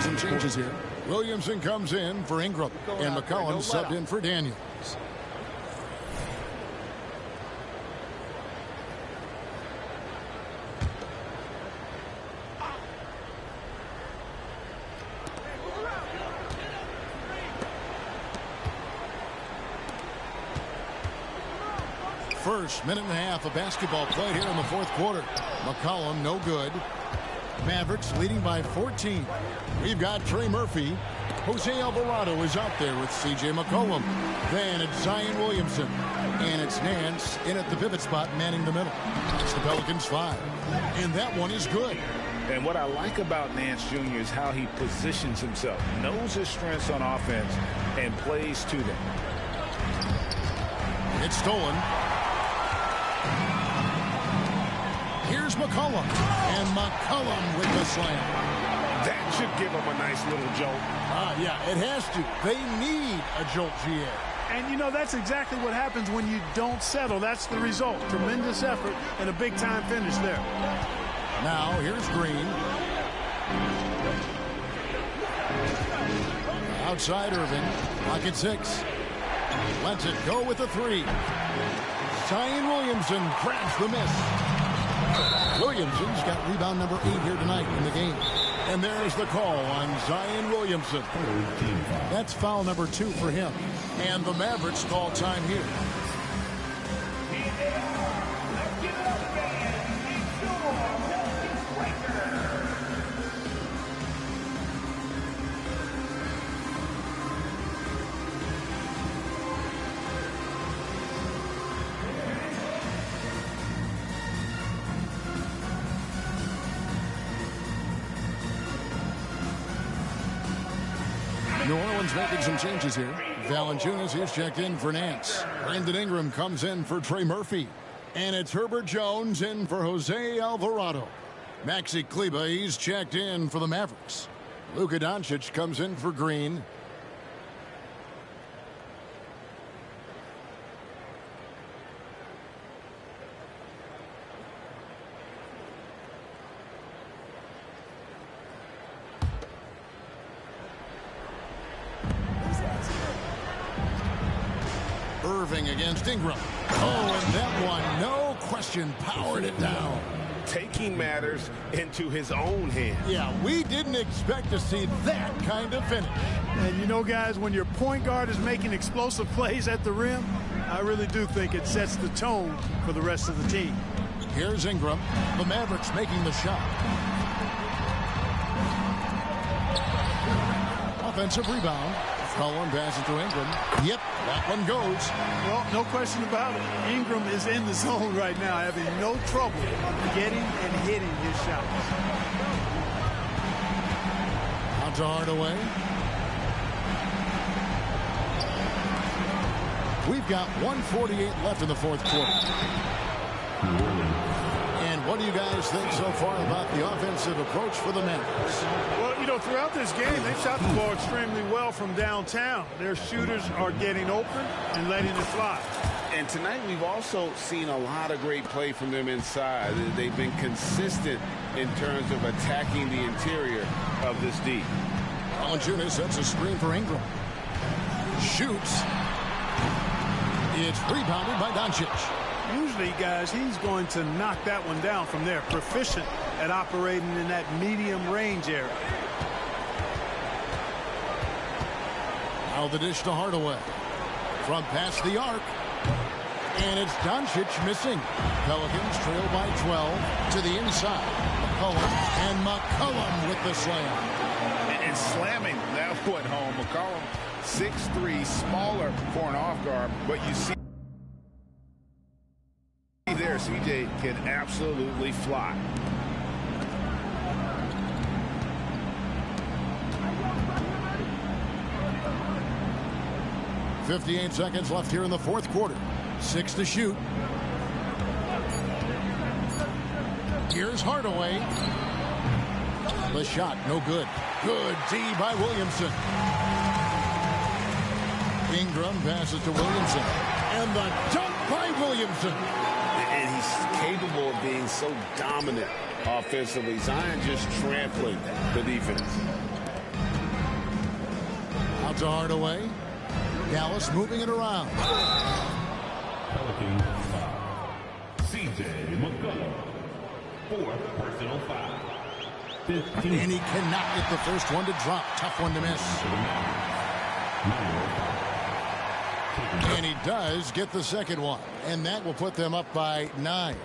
Some changes here. Williamson comes in for Ingram, and McCollum subbed in for Daniels. First minute and a half of basketball played here in the fourth quarter. McCollum no good. Mavericks leading by 14. We've got Trey Murphy. Jose Alvarado is out there with C.J. McCollum. Then it's Zion Williamson. And it's Nance in at the pivot spot, manning the middle. It's the Pelicans 5. And that one is good. And what I like about Nance Jr. is how he positions himself. Knows his strengths on offense and plays to them. It's stolen. Here's McCollum. And McCollum with the slam. That should give him a nice little jolt. Yeah, it has to. They need a jolt, GA. And, you know, that's exactly what happens when you don't settle. That's the result. Tremendous effort and a big-time finish there. Now, here's Green. outside Irving. Pocket 6. Lets it go with the 3. Zion Williamson grabs the miss. Williamson's got rebound number 8 here tonight in the game. And there's the call on Zion Williamson. That's foul number 2 for him. And the Mavericks call time here. New Orleans making some changes here. Valanciunas, he's checked in for Nance. Brandon Ingram comes in for Trey Murphy. And it's Herbert Jones in for Jose Alvarado. Maxi Kleber, he's checked in for the Mavericks. Luka Doncic comes in for Green. Irving against Ingram. Oh, and that one, no question, powered it down. Taking matters into his own hands. Yeah, we didn't expect to see that kind of finish. And you know, guys, when your point guard is making explosive plays at the rim, I really do think it sets the tone for the rest of the team. Here's Ingram. The Mavericks making the shot. Offensive rebound. Cullen passes to Ingram. Yep, that one goes. Well, no question about it. Ingram is in the zone right now, having no trouble getting and hitting his shots. Out to Hardaway. We've got 1:48 left in the fourth quarter. And what do you guys think so far about the offensive approach for the Mavericks? Well, you know, throughout this game, they've shot the ball extremely well from downtown. Their shooters are getting open and letting it fly. And tonight we've also seen a lot of great play from them inside. They've been consistent in terms of attacking the interior of this D. Valanciunas sets a screen for Ingram. Shoots. It's rebounded by Doncic. Usually, guys, he's going to knock that one down from there. Proficient at operating in that medium range area. Now the dish to Hardaway. From past the arc. And it's Doncic missing. Pelicans trail by 12 to the inside. McCollum. And McCollum with the slam. And slamming that one home. McCollum, 6'3", smaller for an off guard, but you see there, CJ can absolutely fly. .58 seconds left here in the fourth quarter. 6 to shoot. Here's Hardaway. The shot, no good. Good D by Williamson. Ingram passes to Williamson. And the dunk by Williamson. And he's capable of being so dominant offensively. Zion just trampling the defense. Out to Hardaway. Dallas moving it around. Pelicans foul. CJ McCollum. 4th personal foul. 15. And he cannot get the first one to drop. Tough one to miss. And he does get the second one. And that will put them up by 9.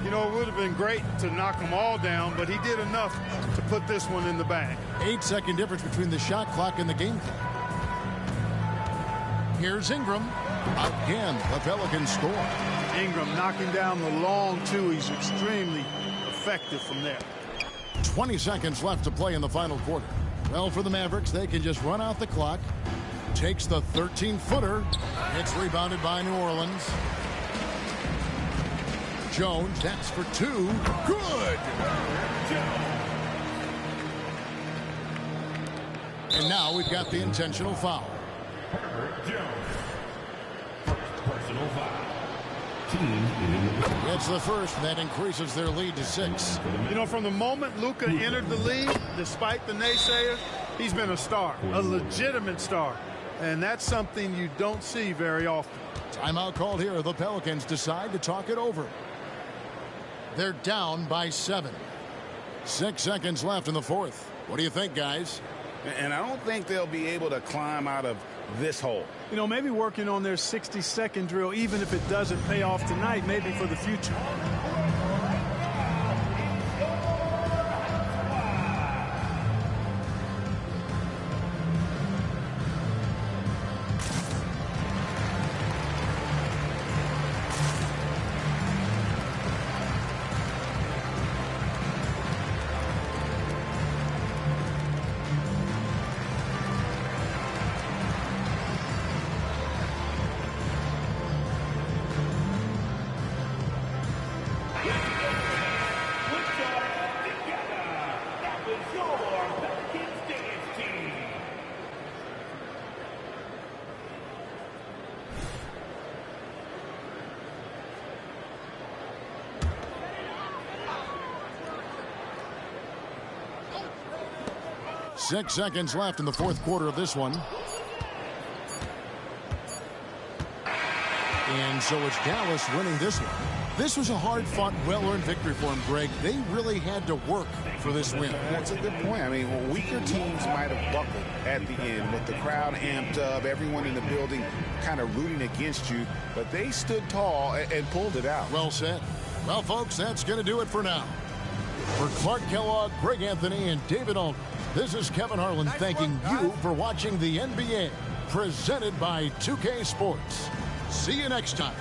You know, it would have been great to knock them all down, but he did enough to put this one in the bag. 8-second difference between the shot clock and the game clock. Here's Ingram. Again, the Pelicans score. Ingram knocking down the long two. He's extremely effective from there. 20 seconds left to play in the final quarter. Well, for the Mavericks, they can just run out the clock. Takes the 13-footer. It's rebounded by New Orleans. Jones, that's for 2. Good! And now we've got the intentional foul. Personal foul. It's the first, and that increases their lead to 6. You know, from the moment Luka entered the league, despite the naysayers, He's been a star, a legitimate star, and that's something you don't see very often. Timeout called here. The Pelicans decide to talk it over. They're down by 7. 6 seconds left in the fourth. What do you think, guys? And I don't think they'll be able to climb out of this hole. You know, maybe working on their 60-second drill, even if it doesn't pay off tonight, maybe for the future. Six seconds left in the fourth quarter of this one. And so it's Dallas winning this one. This was a hard-fought, well-earned victory for them, Greg. They really had to work for this win. That's a good point. I mean, weaker teams might have buckled at the end with the crowd amped up, everyone in the building kind of rooting against you, but they stood tall and pulled it out. Well said. Well, folks, that's going to do it for now. For Clark Kellogg, Greg Anthony, and David Alden, this is Kevin Harlan thanking you for watching the NBA, presented by 2K Sports. See you next time.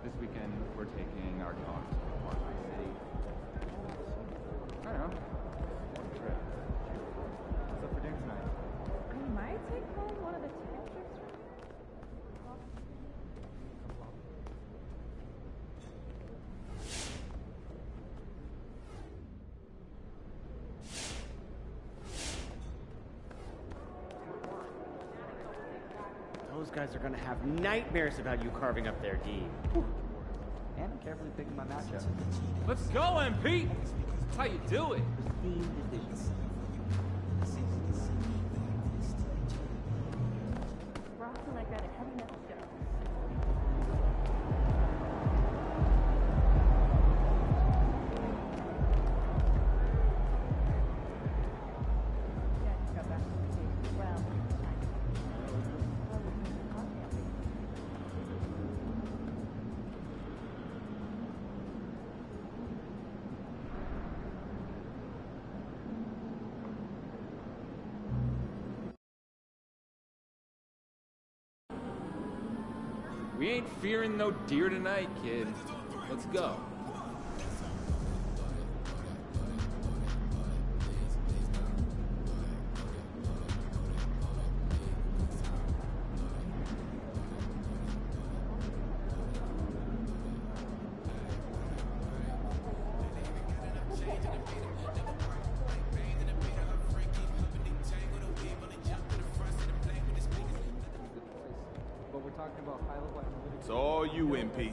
This weekend, we're taking our dogs to Washington City. I don't know. One trip. What's up for dinner tonight? We might take home one of the ticket strips from Those guys are going to have nightmares about you carving up their D. And I'm carefully picking my matchup. Let's go, MP! That's how you do it. Ross and I got a heavy metal show. Yeah, I just got back from vacation. Well, We ain't fearing no deer tonight, kid. Let's go. It's all you, MP.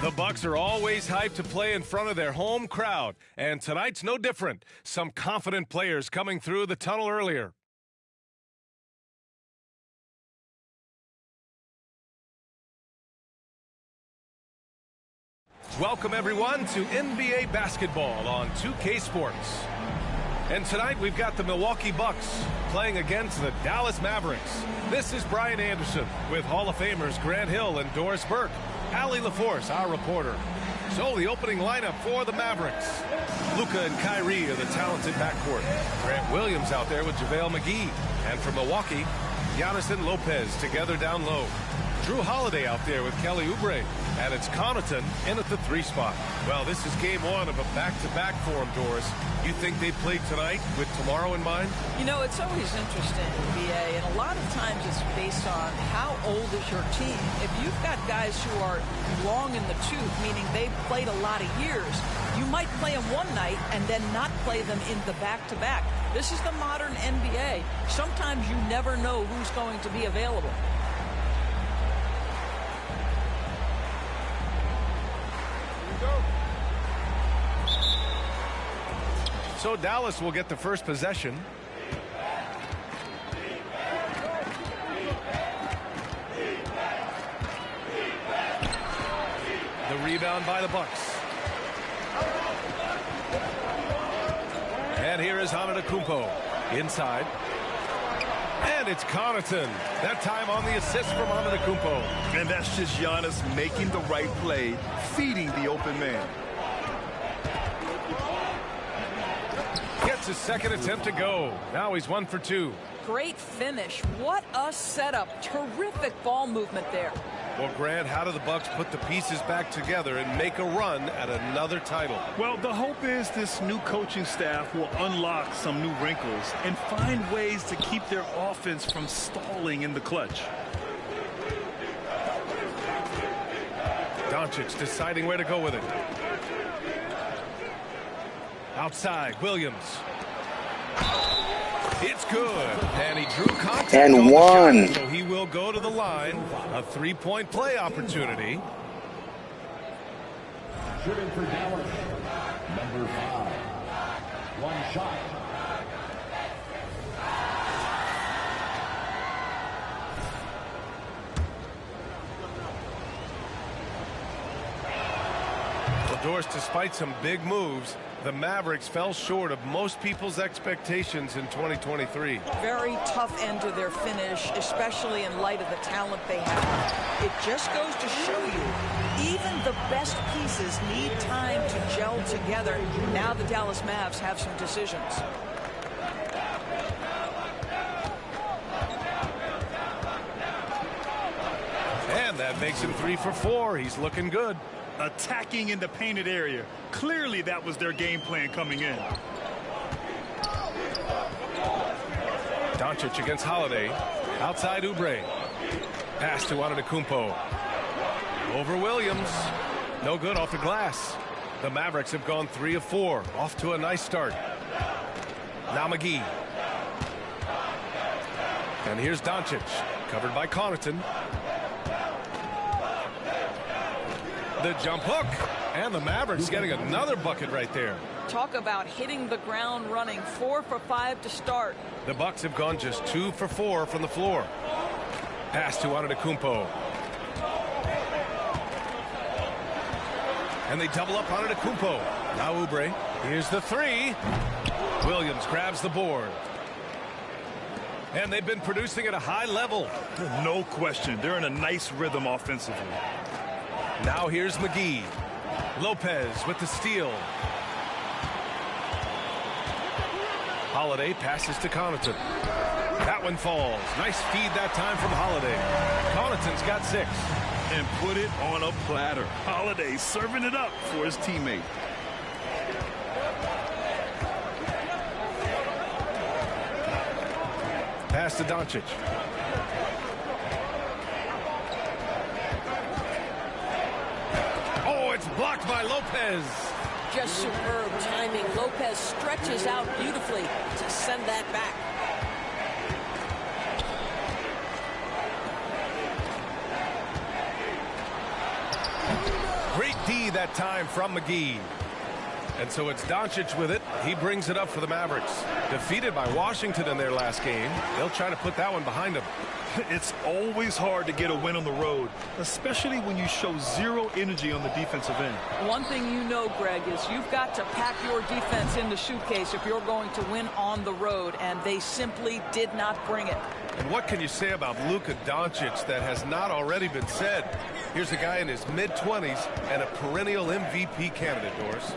The Bucks are always hyped to play in front of their home crowd, and tonight's no different. Some confident players coming through the tunnel earlier. Welcome everyone to NBA basketball on 2K Sports. And tonight we've got the Milwaukee Bucks playing against the Dallas Mavericks. This is Brian Anderson with Hall of Famers Grant Hill and Doris Burke. Allie LaForce, our reporter. So the opening lineup for the Mavericks. Luka and Kyrie are the talented backcourt. Grant Williams out there with JaVale McGee. And for Milwaukee, Giannis and Lopez together down low. Drew Holiday out there with Kelly Oubre. And it's Connaughton in at the 3 spot. Well, this is game 1 of a back-to-back for them, Doris. You think they played tonight with tomorrow in mind? You know, it's always interesting, BA, and a lot of times it's based on how old is your team. If you've got guys who are long in the tooth, meaning they've played a lot of years, you might play them one night and then not play them in the back-to-back. This is the modern NBA. Sometimes you never know who's going to be available. So Dallas will get the first possession. The rebound by the Bucks. And here is Antetokounmpo inside. And it's Connaughton. That time on the assist from Antetokounmpo. And that's just Giannis making the right play, feeding the open man. Gets his second attempt to go. Now he's 1 for 2. Great finish. What a setup. Terrific ball movement there. Well, Grant, how do the Bucks put the pieces back together and make a run at another title? Well, the hope is this new coaching staff will unlock some new wrinkles and find ways to keep their offense from stalling in the clutch. Doncic deciding where to go with it. Outside, Williams. It's good. And he drew contact and on one. The shot, so he will go to the line. A 3-point play opportunity. Shooting for Dallas, number 5. One shot. Well, Doris, despite some big moves, the Mavericks fell short of most people's expectations in 2023. Very tough end to their finish, especially in light of the talent they have. It just goes to show you, even the best pieces need time to gel together. Now the Dallas Mavs have some decisions. And that makes him 3 for 4. He's looking good. Attacking in the painted area. Clearly that was their game plan coming in. Doncic against Holiday. Outside Oubre. Pass to Antetokounmpo. Over Williams. No good off the glass. The Mavericks have gone 3 of 4. Off to a nice start. Now McGee. And here's Doncic. Covered by Connaughton. The jump hook. And the Mavericks getting another bucket right there. Talk about hitting the ground running. 4 for 5 to start. The Bucks have gone just 2 for 4 from the floor. Pass to Antetokounmpo. And they double up Antetokounmpo. Now Oubre. Here's the three. Williams grabs the board. And they've been producing at a high level. No question. They're in a nice rhythm offensively. Now here's McGee. Lopez with the steal. Holiday passes to Connaughton. That one falls. Nice feed that time from Holiday. Connaughton's got 6. And put it on a platter. Holiday serving it up for his teammate. Pass to Doncic. Oh, it's blocked by Lopez. Just superb timing. Lopez stretches out beautifully to send that back. Great D that time from McGee. And so it's Doncic with it. He brings it up for the Mavericks. Defeated by Washington in their last game. They'll try to put that one behind them. It's always hard to get a win on the road, especially when you show zero energy on the defensive end. One thing you know, Greg, is you've got to pack your defense in the suitcase if you're going to win on the road, and they simply did not bring it. And what can you say about Luka Doncic that has not already been said? Here's a guy in his mid-20s and a perennial MVP candidate, Doris.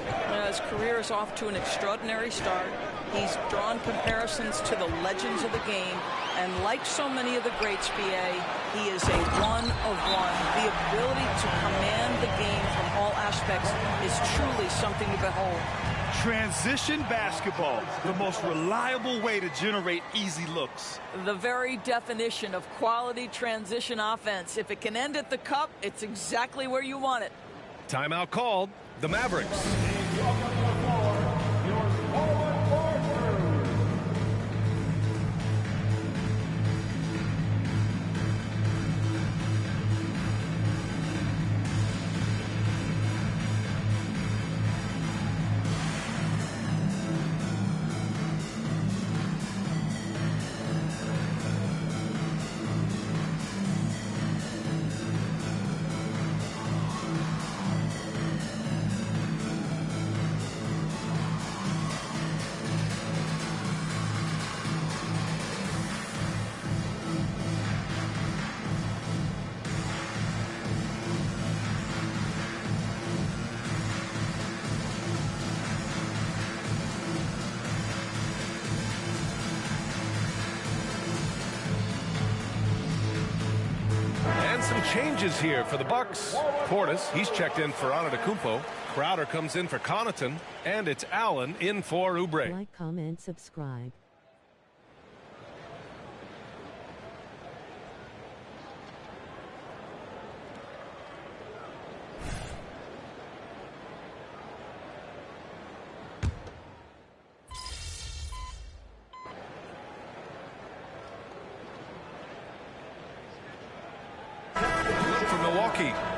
His career is off to an extraordinary start. He's drawn comparisons to the legends of the game, and like so many of the greats, BA, he is a one-of-one. The ability to command the game from all aspects is truly something to behold. Transition basketball, the most reliable way to generate easy looks. The very definition of quality transition offense. If it can end at the cup, it's exactly where you want it. Timeout called. The Mavericks. Changes here for the Bucks. Portis, he's checked in for Antetokounmpo. Crowder comes in for Connaughton, and it's Allen in for Oubre. Like, comment, subscribe.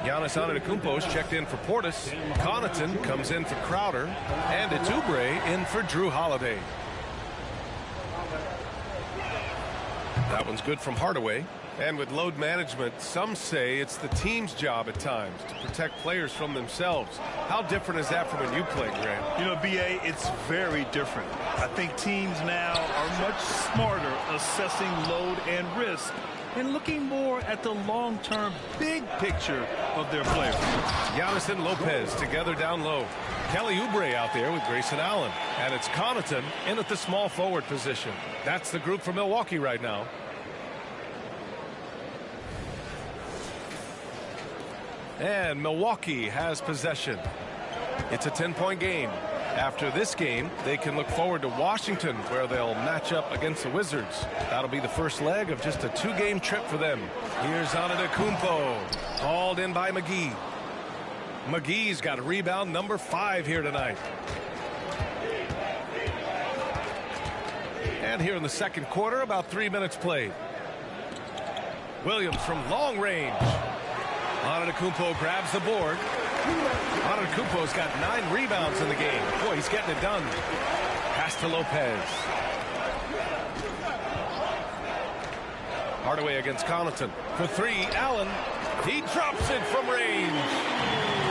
Giannis Antetokounmpo is checked in for Portis. Connaughton comes in for Crowder. And it's Oubre in for Drew Holiday. That one's good from Hardaway. And with load management, some say it's the team's job at times to protect players from themselves. How different is that from when you played, Grant? You know, BA, it's very different. I think teams now are much smarter assessing load and risk and looking more at the long-term big picture of their players. Giannis and Lopez together down low. Kelly Oubre out there with Grayson Allen. And it's Connaughton in at the small forward position. That's the group for Milwaukee right now. And Milwaukee has possession. It's a 10-point game. After this game, they can look forward to Washington, where they'll match up against the Wizards. That'll be the first leg of just a 2-game trip for them. Here's Antetokounmpo, hauled in by McGee. McGee's got rebound number 5 here tonight. And here in the second quarter, about 3 minutes played. Williams from long range. Antetokounmpo grabs the board. Antetokounmpo's got 9 rebounds in the game. Boy, he's getting it done. Pass to Lopez. Hardaway against Connaughton. For 3, Allen. He drops it from range.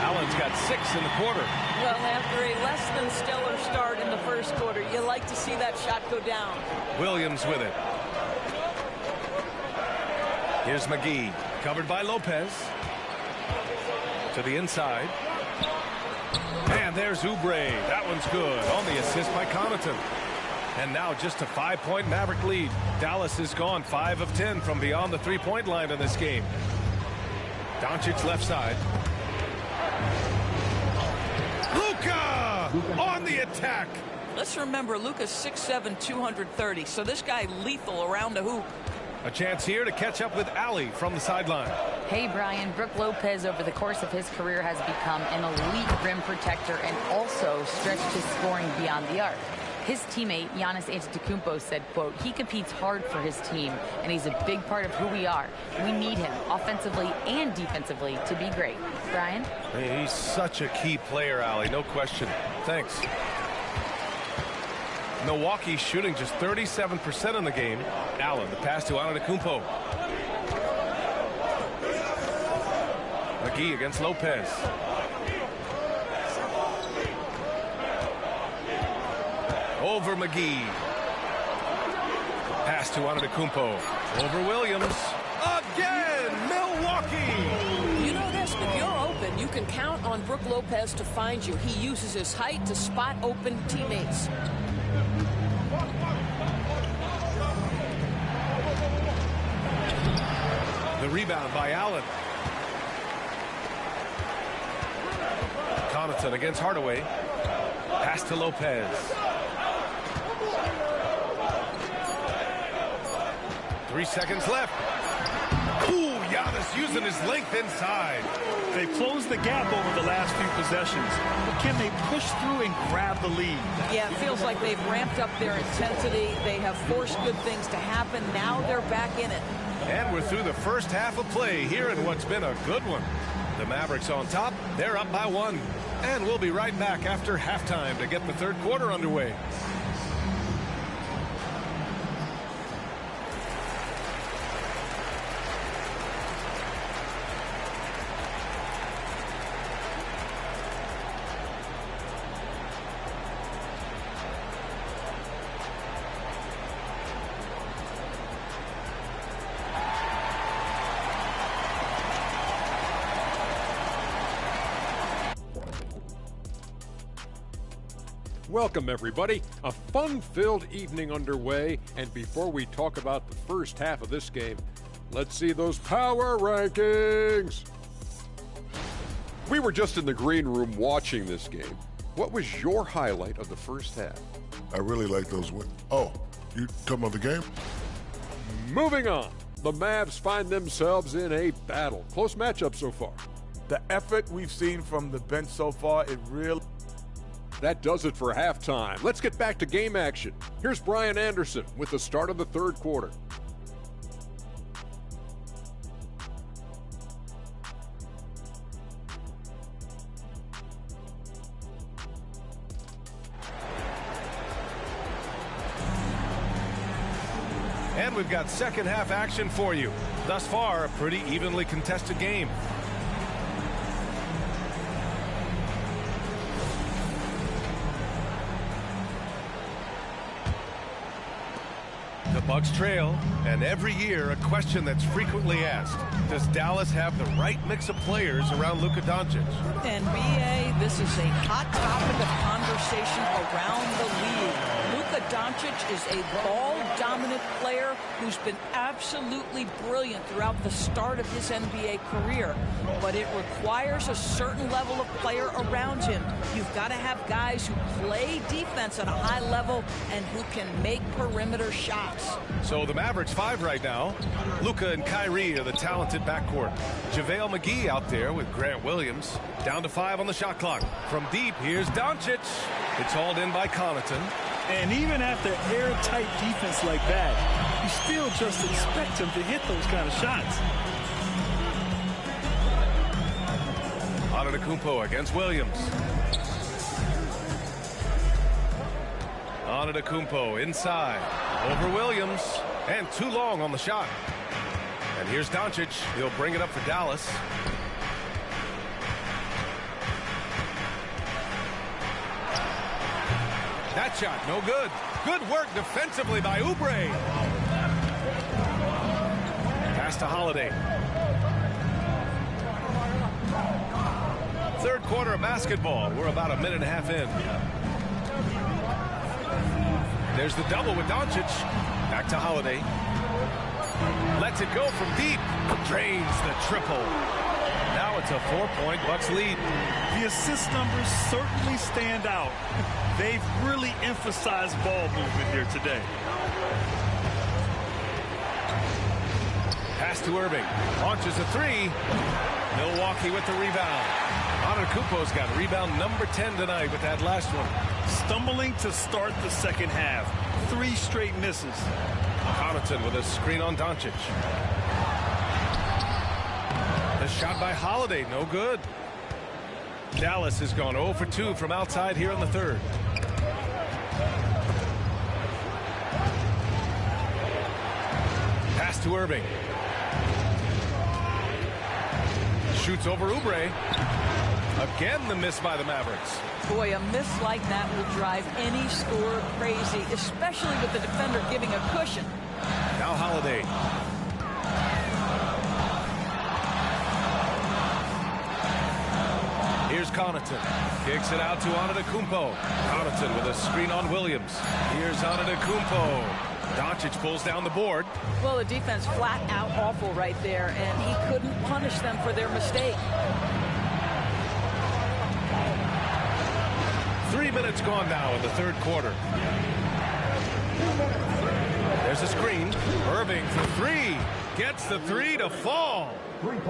Allen's got 6 in the quarter. Well, after a less than stellar start in the first quarter, you like to see that shot go down. Williams with it. Here's McGee, covered by Lopez. To the inside. And there's Oubre. That one's good. On the assist by Connaughton. And now just a 5-point Maverick lead. Dallas is gone 5 of 10 from beyond the 3-point line in this game. Doncic left side. Luka on the attack. Let's remember, Luka's 6'7", 230, so this guy lethal around the hoop. A chance here to catch up with Allie from the sideline. Hey, Brian, Brook Lopez over the course of his career has become an elite rim protector and also stretched his scoring beyond the arc. His teammate, Giannis Antetokounmpo, said, quote, he competes hard for his team, and he's a big part of who we are. We need him, offensively and defensively, to be great. Brian? Hey, he's such a key player, Allie, no question. Thanks. Milwaukee shooting just 37% in the game. Allen, the pass to Antetokounmpo. McGee against Lopez. Over McGee. Pass to Antetokounmpo. Over Williams. Again, Milwaukee! You know this, if you're open, you can count on Brook Lopez to find you. He uses his height to spot open teammates. The rebound by Allen. Connaughton against Hardaway. Pass to Lopez. 3 seconds left. Ooh, Giannis using his length inside. They've closed the gap over the last few possessions. But can they push through and grab the lead? Yeah, it feels like they've ramped up their intensity. They have forced good things to happen. Now they're back in it. And we're through the first half of play here in what's been a good one. The Mavericks on top. They're up by 1. And we'll be right back after halftime to get the third quarter underway. Welcome, everybody. A fun-filled evening underway, and before we talk about the first half of this game, let's see those power rankings. We were just in the green room watching this game. What was your highlight of the first half? I really like those wins. Oh, you talking about the game? Moving on. The Mavs find themselves in a battle. Close matchup so far. The effort we've seen from the bench so far, it really... That does it for halftime. Let's get back to game action. Here's Brian Anderson with the start of the third quarter. And we've got second half action for you. Thus far, a pretty evenly contested game. The Bucks trail, and every year a question that's frequently asked. Does Dallas have the right mix of players around Luka Doncic? NBA, this is a hot topic of conversation around the league. Luka Doncic is a ball-dominant player who's been absolutely brilliant throughout the start of his NBA career. But it requires a certain level of player around him. You've got to have guys who play defense at a high level and who can make perimeter shots. So the Mavericks 5 right now. Luka and Kyrie are the talented backcourt. JaVale McGee out there with Grant Williams. Down to 5 on the shot clock. From deep, here's Doncic. It's hauled in by Connaughton. And even after airtight defense like that, you still just expect him to hit those kind of shots. Antetokounmpo against Williams. Antetokounmpo inside. Over Williams. And too long on the shot. And here's Doncic. He'll bring it up for Dallas. That shot, no good. Good work defensively by Oubre. Pass to Holiday. Third quarter of basketball. We're about a minute and a half in. There's the double with Doncic. Back to Holiday. Lets it go from deep. Drains the triple. Now it's a 4-point Bucks lead. The assist numbers certainly stand out. They've really emphasized ball movement here today. Pass to Irving. Launches a three. Milwaukee with the rebound. Antetokounmpo's got rebound number 10 tonight with that last one. Stumbling to start the second half. 3 straight misses. Connaughton with a screen on Doncic. The shot by Holiday, no good. Dallas has gone 0 for 2 from outside here in the third. Pass to Irving. Shoots over Oubre. Again, the miss by the Mavericks. Boy, a miss like that will drive any scorer crazy, especially with the defender giving a cushion. Now Holiday. Here's Connaughton. Kicks it out to Antetokounmpo. Connaughton with a screen on Williams. Here's Antetokounmpo. Doncic pulls down the board. Well, the defense flat out awful right there, and he couldn't punish them for their mistake. 3 minutes gone now in the third quarter. There's a screen. Irving for three. Gets the three to fall.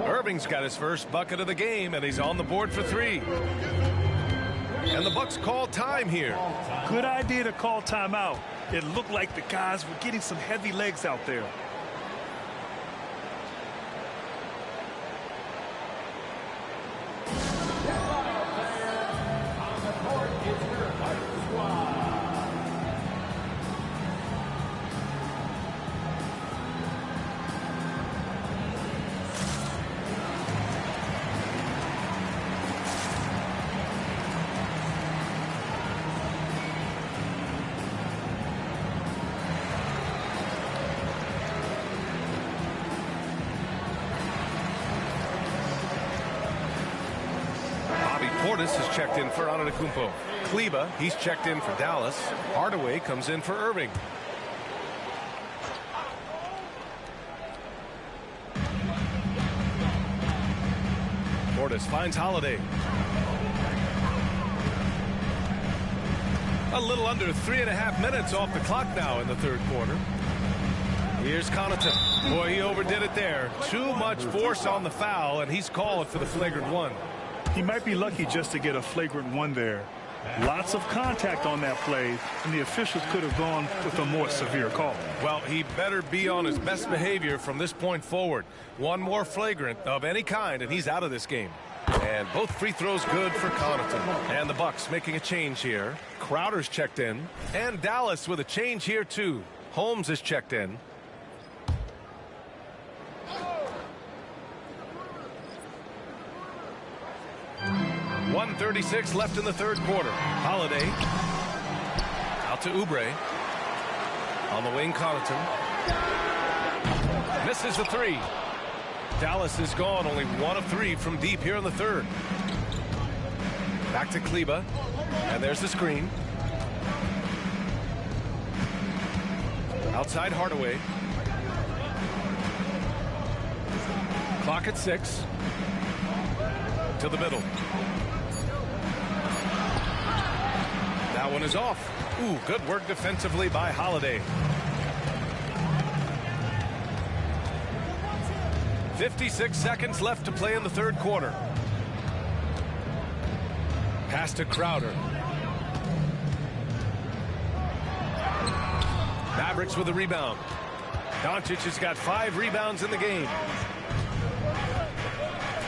Irving's got his first bucket of the game, and he's on the board for three. And the Bucks call time here. Good idea to call timeout. It looked like the guys were getting some heavy legs out there. Portis has checked in for Antetokounmpo. Kleba, he's checked in for Dallas. Hardaway comes in for Irving. Portis finds Holiday. A little under 3.5 minutes off the clock now in the third quarter. Here's Connaughton. Boy, he overdid it there. Too much force on the foul, and he's called for the flagrant one. He might be lucky just to get a flagrant one there. Lots of contact on that play, and the officials could have gone with a more severe call. Well, he better be on his best behavior from this point forward. One more flagrant of any kind, and he's out of this game. And both free throws good for Connaughton. And the Bucks making a change here. Crowder's checked in. And Dallas with a change here, too. Holmes is checked in. .136 left in the third quarter. Holiday. Out to Oubre. On the wing, Connaughton. Misses the three. Dallas is gone, only 1 of 3 from deep here in the third. Back to Kleba. And there's the screen. Outside Hardaway. Clock at 6. To the middle. That one is off. Ooh, good work defensively by Holiday. 56 seconds left to play in the third quarter. Pass to Crowder. Mavericks with a rebound. Doncic has got 5 rebounds in the game.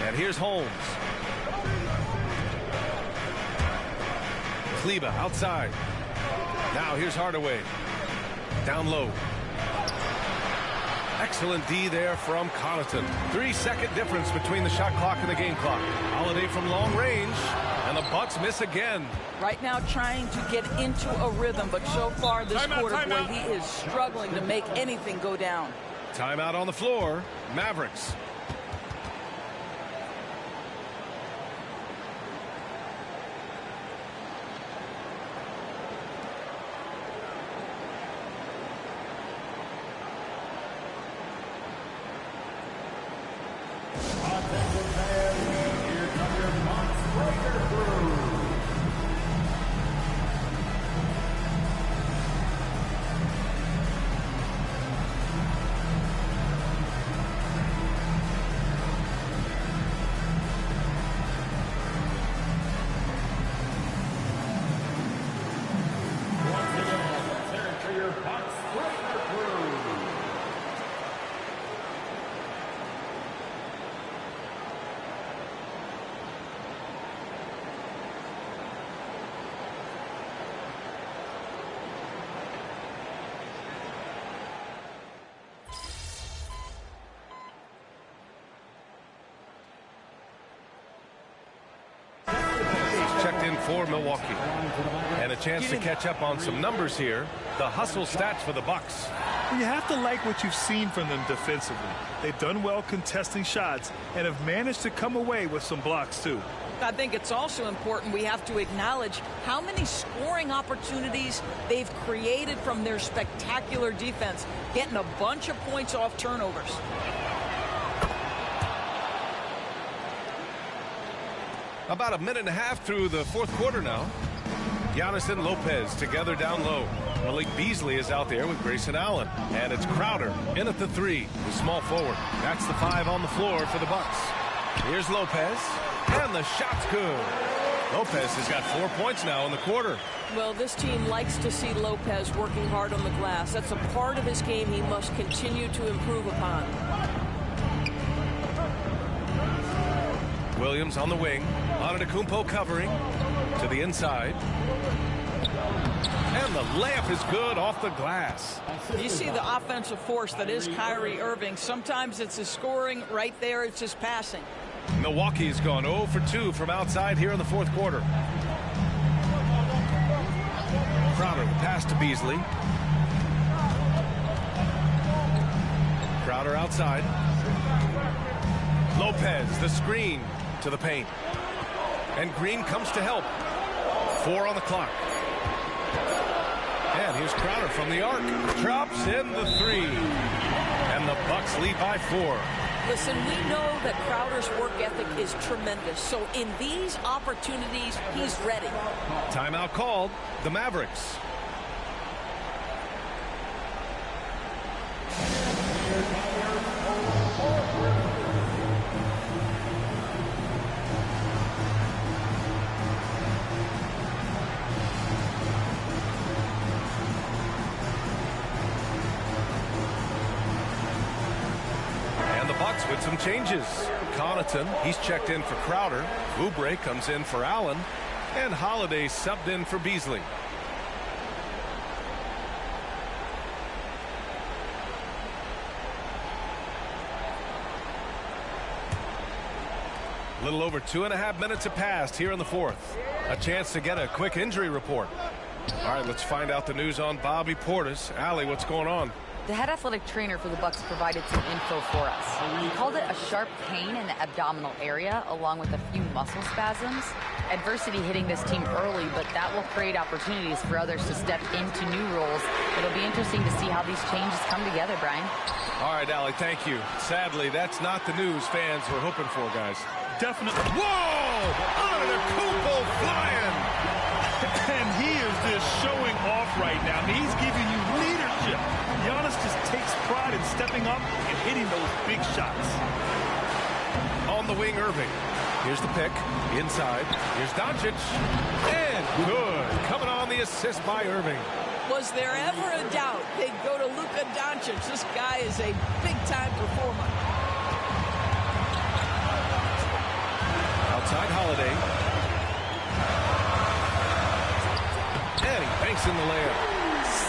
And here's Holmes. Kleba outside. Now here's Hardaway. Down low. Excellent D there from Connaughton. 3-second difference between the shot clock and the game clock. Holiday from long range, and the Bucks miss again. Right now trying to get into a rhythm, but so far this quarter, boy, he is struggling to make anything go down. Timeout on the floor. Mavericks. Checked in for Milwaukee. And a chance to catch up on some numbers here. The hustle stats for the Bucks. You have to like what you've seen from them defensively. They've done well contesting shots and have managed to come away with some blocks too. I think it's also important we have to acknowledge how many scoring opportunities they've created from their spectacular defense, getting a bunch of points off turnovers. About a minute and a half through the fourth quarter now. Giannis and Lopez together down low. Malik Beasley is out there with Grayson Allen. And it's Crowder in at the 3, the small forward. That's the 5 on the floor for the Bucks. Here's Lopez, and the shot's good. Lopez has got 4 points now in the quarter. Well, this team likes to see Lopez working hard on the glass. That's a part of his game he must continue to improve upon. Williams on the wing. Antetokounmpo covering to the inside. And the layup is good off the glass. You see the offensive force that is Kyrie Irving. Sometimes it's his scoring. Right there, it's his passing. Milwaukee's gone 0 for 2 from outside here in the fourth quarter. Crowder, the pass to Beasley. Crowder outside. Lopez, the screen to the paint. And Green comes to help. 4 on the clock. And here's Crowder from the arc. Drops in the 3. And the Bucks lead by 4. Listen, we know that Crowder's work ethic is tremendous. So in these opportunities, he's ready. Timeout called. The Mavericks. With some changes. Connaughton, he's checked in for Crowder. Oubre comes in for Allen. And Holiday subbed in for Beasley. A little over 2.5 minutes have passed here in the fourth. A chance to get a quick injury report. All right, let's find out the news on Bobby Portis. Allie, what's going on? The head athletic trainer for the Bucks provided some info for us. He called it a sharp pain in the abdominal area, along with a few muscle spasms. Adversity hitting this team early, but that will create opportunities for others to step into new roles. It'll be interesting to see how these changes come together, Brian. All right, Allie, thank you. Sadly, that's not the news fans were hoping for, guys. Definitely. Whoa! Antetokounmpo flying! And he is just showing off right now. I mean, he's giving you leadership. Giannis just takes pride in stepping up and hitting those big shots. On the wing, Irving. Here's the pick. Inside. Here's Doncic. And good. Coming on the assist by Irving. Was there ever a doubt they'd go to Luka Doncic? This guy is a big-time performer. Outside Holiday. And he banks in the layup.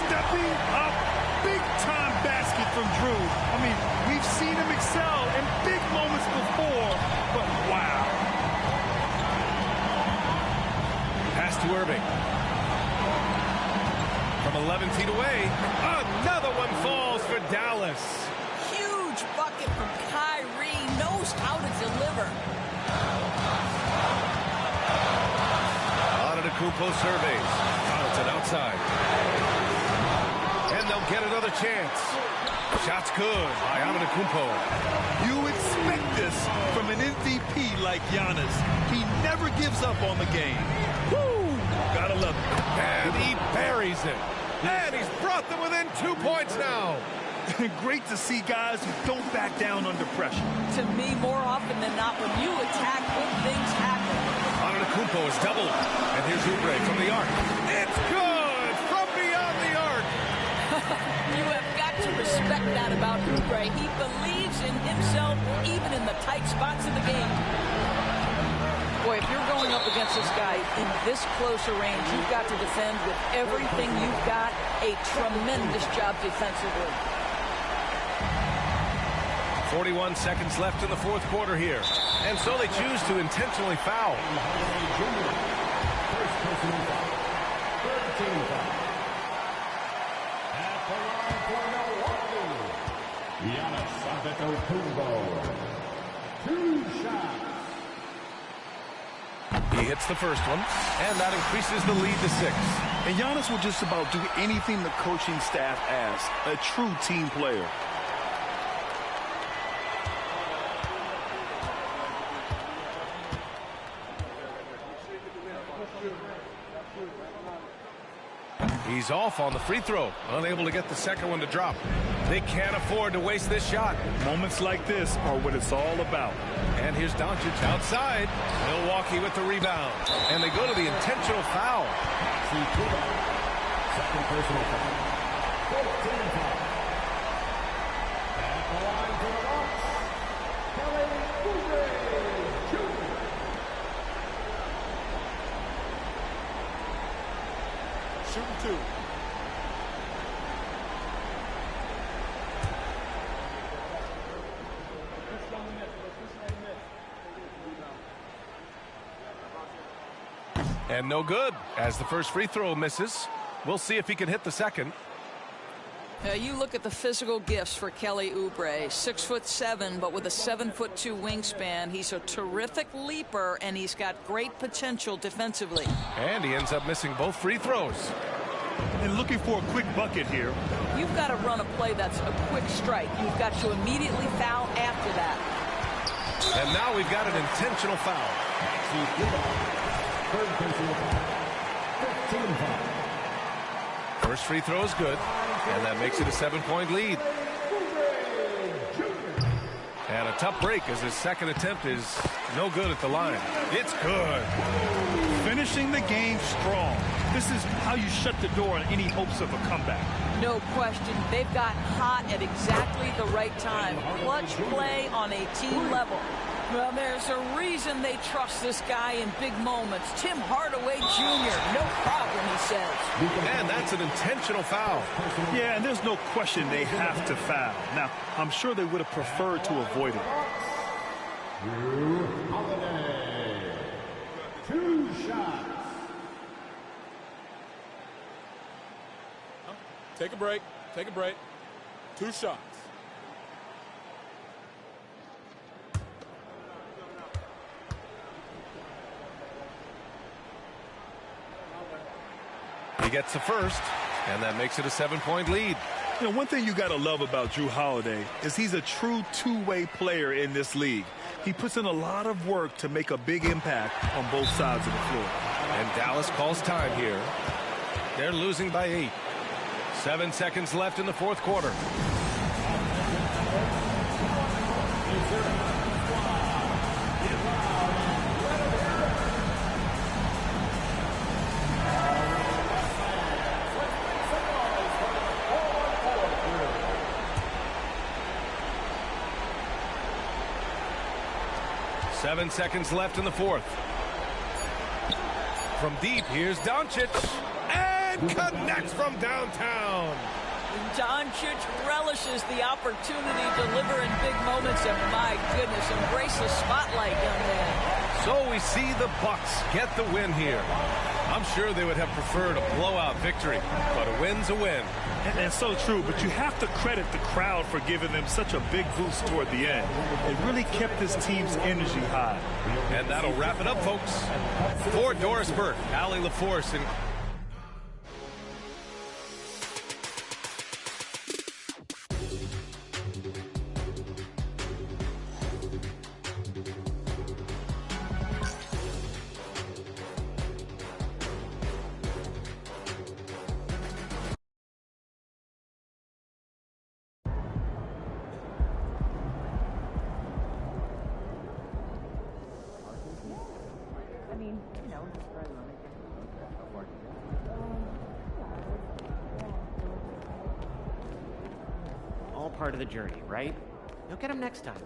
Stepping up, big-time basket from Drew. I mean, we've seen him excel in big moments before, but wow. Pass to Irving. From 11 feet away, another one falls for Dallas. Huge bucket from Kyrie. Knows how to deliver. Antetokounmpo surveys. Johnson outside. And they'll get another chance. Shot's good by Antetokounmpo. You expect this from an MVP like Giannis. He never gives up on the game. Woo! Gotta love it. And he buries it. And he's brought them within 2 points now. Great to see guys who don't back down under pressure. To me, more often than not, when you attack, good things happen. Antetokounmpo is doubled. And here's Oubre from the arc. It's good from beyond the arc. You have got to respect that about Oubre. He believes in himself, even in the tight spots of the game. Boy, if you're going up against this guy in this close a range, you've got to defend with everything you've got. A tremendous job defensively. 41 seconds left in the fourth quarter here. And so they choose to intentionally foul. Giannis Antetokounmpo. 2 shots. He hits the first one, and that increases the lead to 6. And Giannis will just about do anything the coaching staff asks. A true team player. He's off on the free throw, unable to get the second one to drop. They can't afford to waste this shot. Moments like this are what it's all about. And here's Doncic outside. Milwaukee with the rebound. And they go to the intentional foul. Second personal foul. 15 foul. At the line for the Bucks, Kelly Oubre Jr. Shooting 2. And no good, as the first free throw misses. We'll see if he can hit the second. You look at the physical gifts for Kelly Oubre. 6'7", but with a 7'2" wingspan. He's a terrific leaper, and he's got great potential defensively. And he ends up missing both free throws. And looking for a quick bucket here. You've got to run a play that's a quick strike. You've got to immediately foul after that. And now we've got an intentional foul. Third personal foul. 15 foul. First free throw is good, and that makes it a 7-point lead. And a tough break as his second attempt is no good at the line. It's good. Finishing the game strong. This is how you shut the door on any hopes of a comeback. No question. They've got hot at exactly the right time. Clutch play on a team level. Well, there's a reason they trust this guy in big moments. Tim Hardaway Jr., no problem, he says. And that's an intentional foul. Yeah, and there's no question they have to foul. Now, I'm sure they would have preferred to avoid it. Drew Holiday. 2 shots. Take a break. Take a break. 2 shots. He gets the first, and that makes it a 7-point lead. You know, one thing you got to love about Drew Holiday is he's a true two-way player in this league. He puts in a lot of work to make a big impact on both sides of the floor. And Dallas calls time here. They're losing by 8. 7 seconds left in the fourth quarter. Seven seconds left in the fourth. From deep, here's Doncic. And connects from downtown. Doncic relishes the opportunity to deliver in big moments, and my goodness, embrace the spotlight, young man. So we see the Bucks get the win here. I'm sure they would have preferred a blowout victory, but a win's a win. And that's so true, but you have to credit the crowd for giving them such a big boost toward the end. It really kept this team's energy high. And that'll wrap it up, folks. For Doris Burke, Allie LaForce, and All part of the journey, right? You'll get him next time.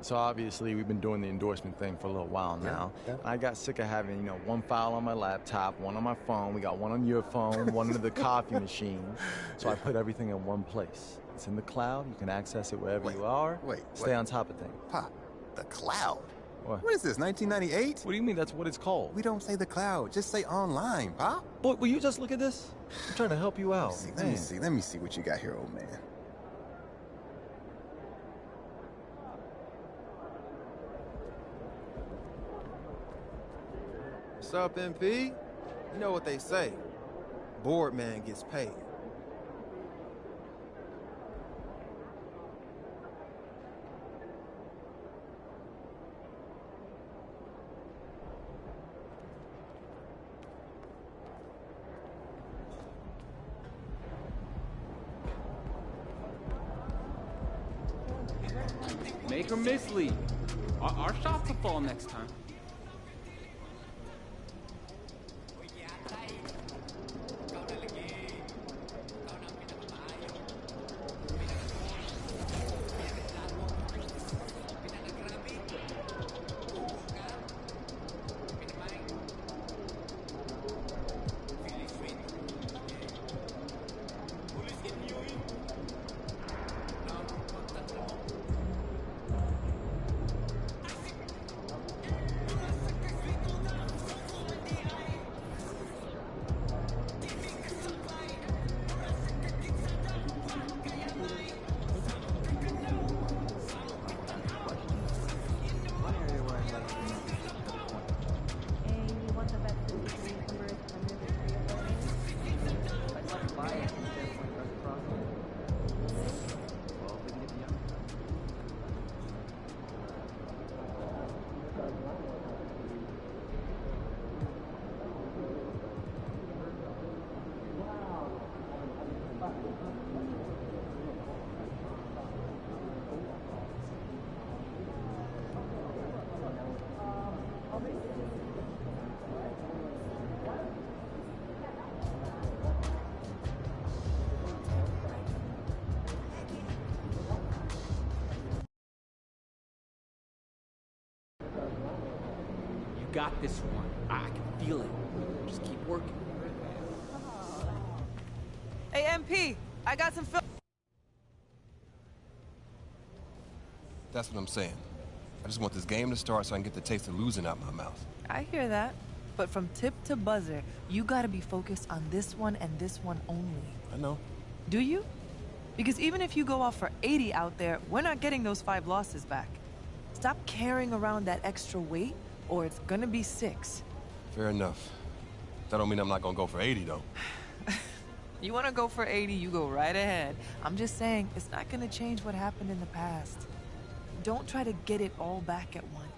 So obviously we've been doing the endorsement thing for a little while now. Yeah. I got sick of having, one file on my laptop, one on my phone. We got one on your phone, one in the coffee machine. So I put everything in one place. It's in the cloud. You can access it wherever you are. Stay on top of things. Pop, the cloud? What is this, 1998? What do you mean that's what it's called? We don't say the cloud. Just say online, Pop. Boy, will you just look at this? I'm trying to help you out. Let me see what you got here, old man. What's up, MP? You know what they say. Board man gets paid. Make her mislead. Our shots will fall next time. You got this one. I can feel it. Just keep working. Hey, MP, I got some film. That's what I'm saying. I just want this game to start so I can get the taste of losing out my mouth. I hear that. But from tip to buzzer, you gotta be focused on this one and this one only. I know. Do you? Because even if you go off for 80 out there, we're not getting those 5 losses back. Stop carrying around that extra weight, or it's gonna be 6. Fair enough. That don't mean I'm not gonna go for 80, though. You wanna go for 80, you go right ahead. I'm just saying, it's not gonna change what happened in the past. Don't try to get it all back at once.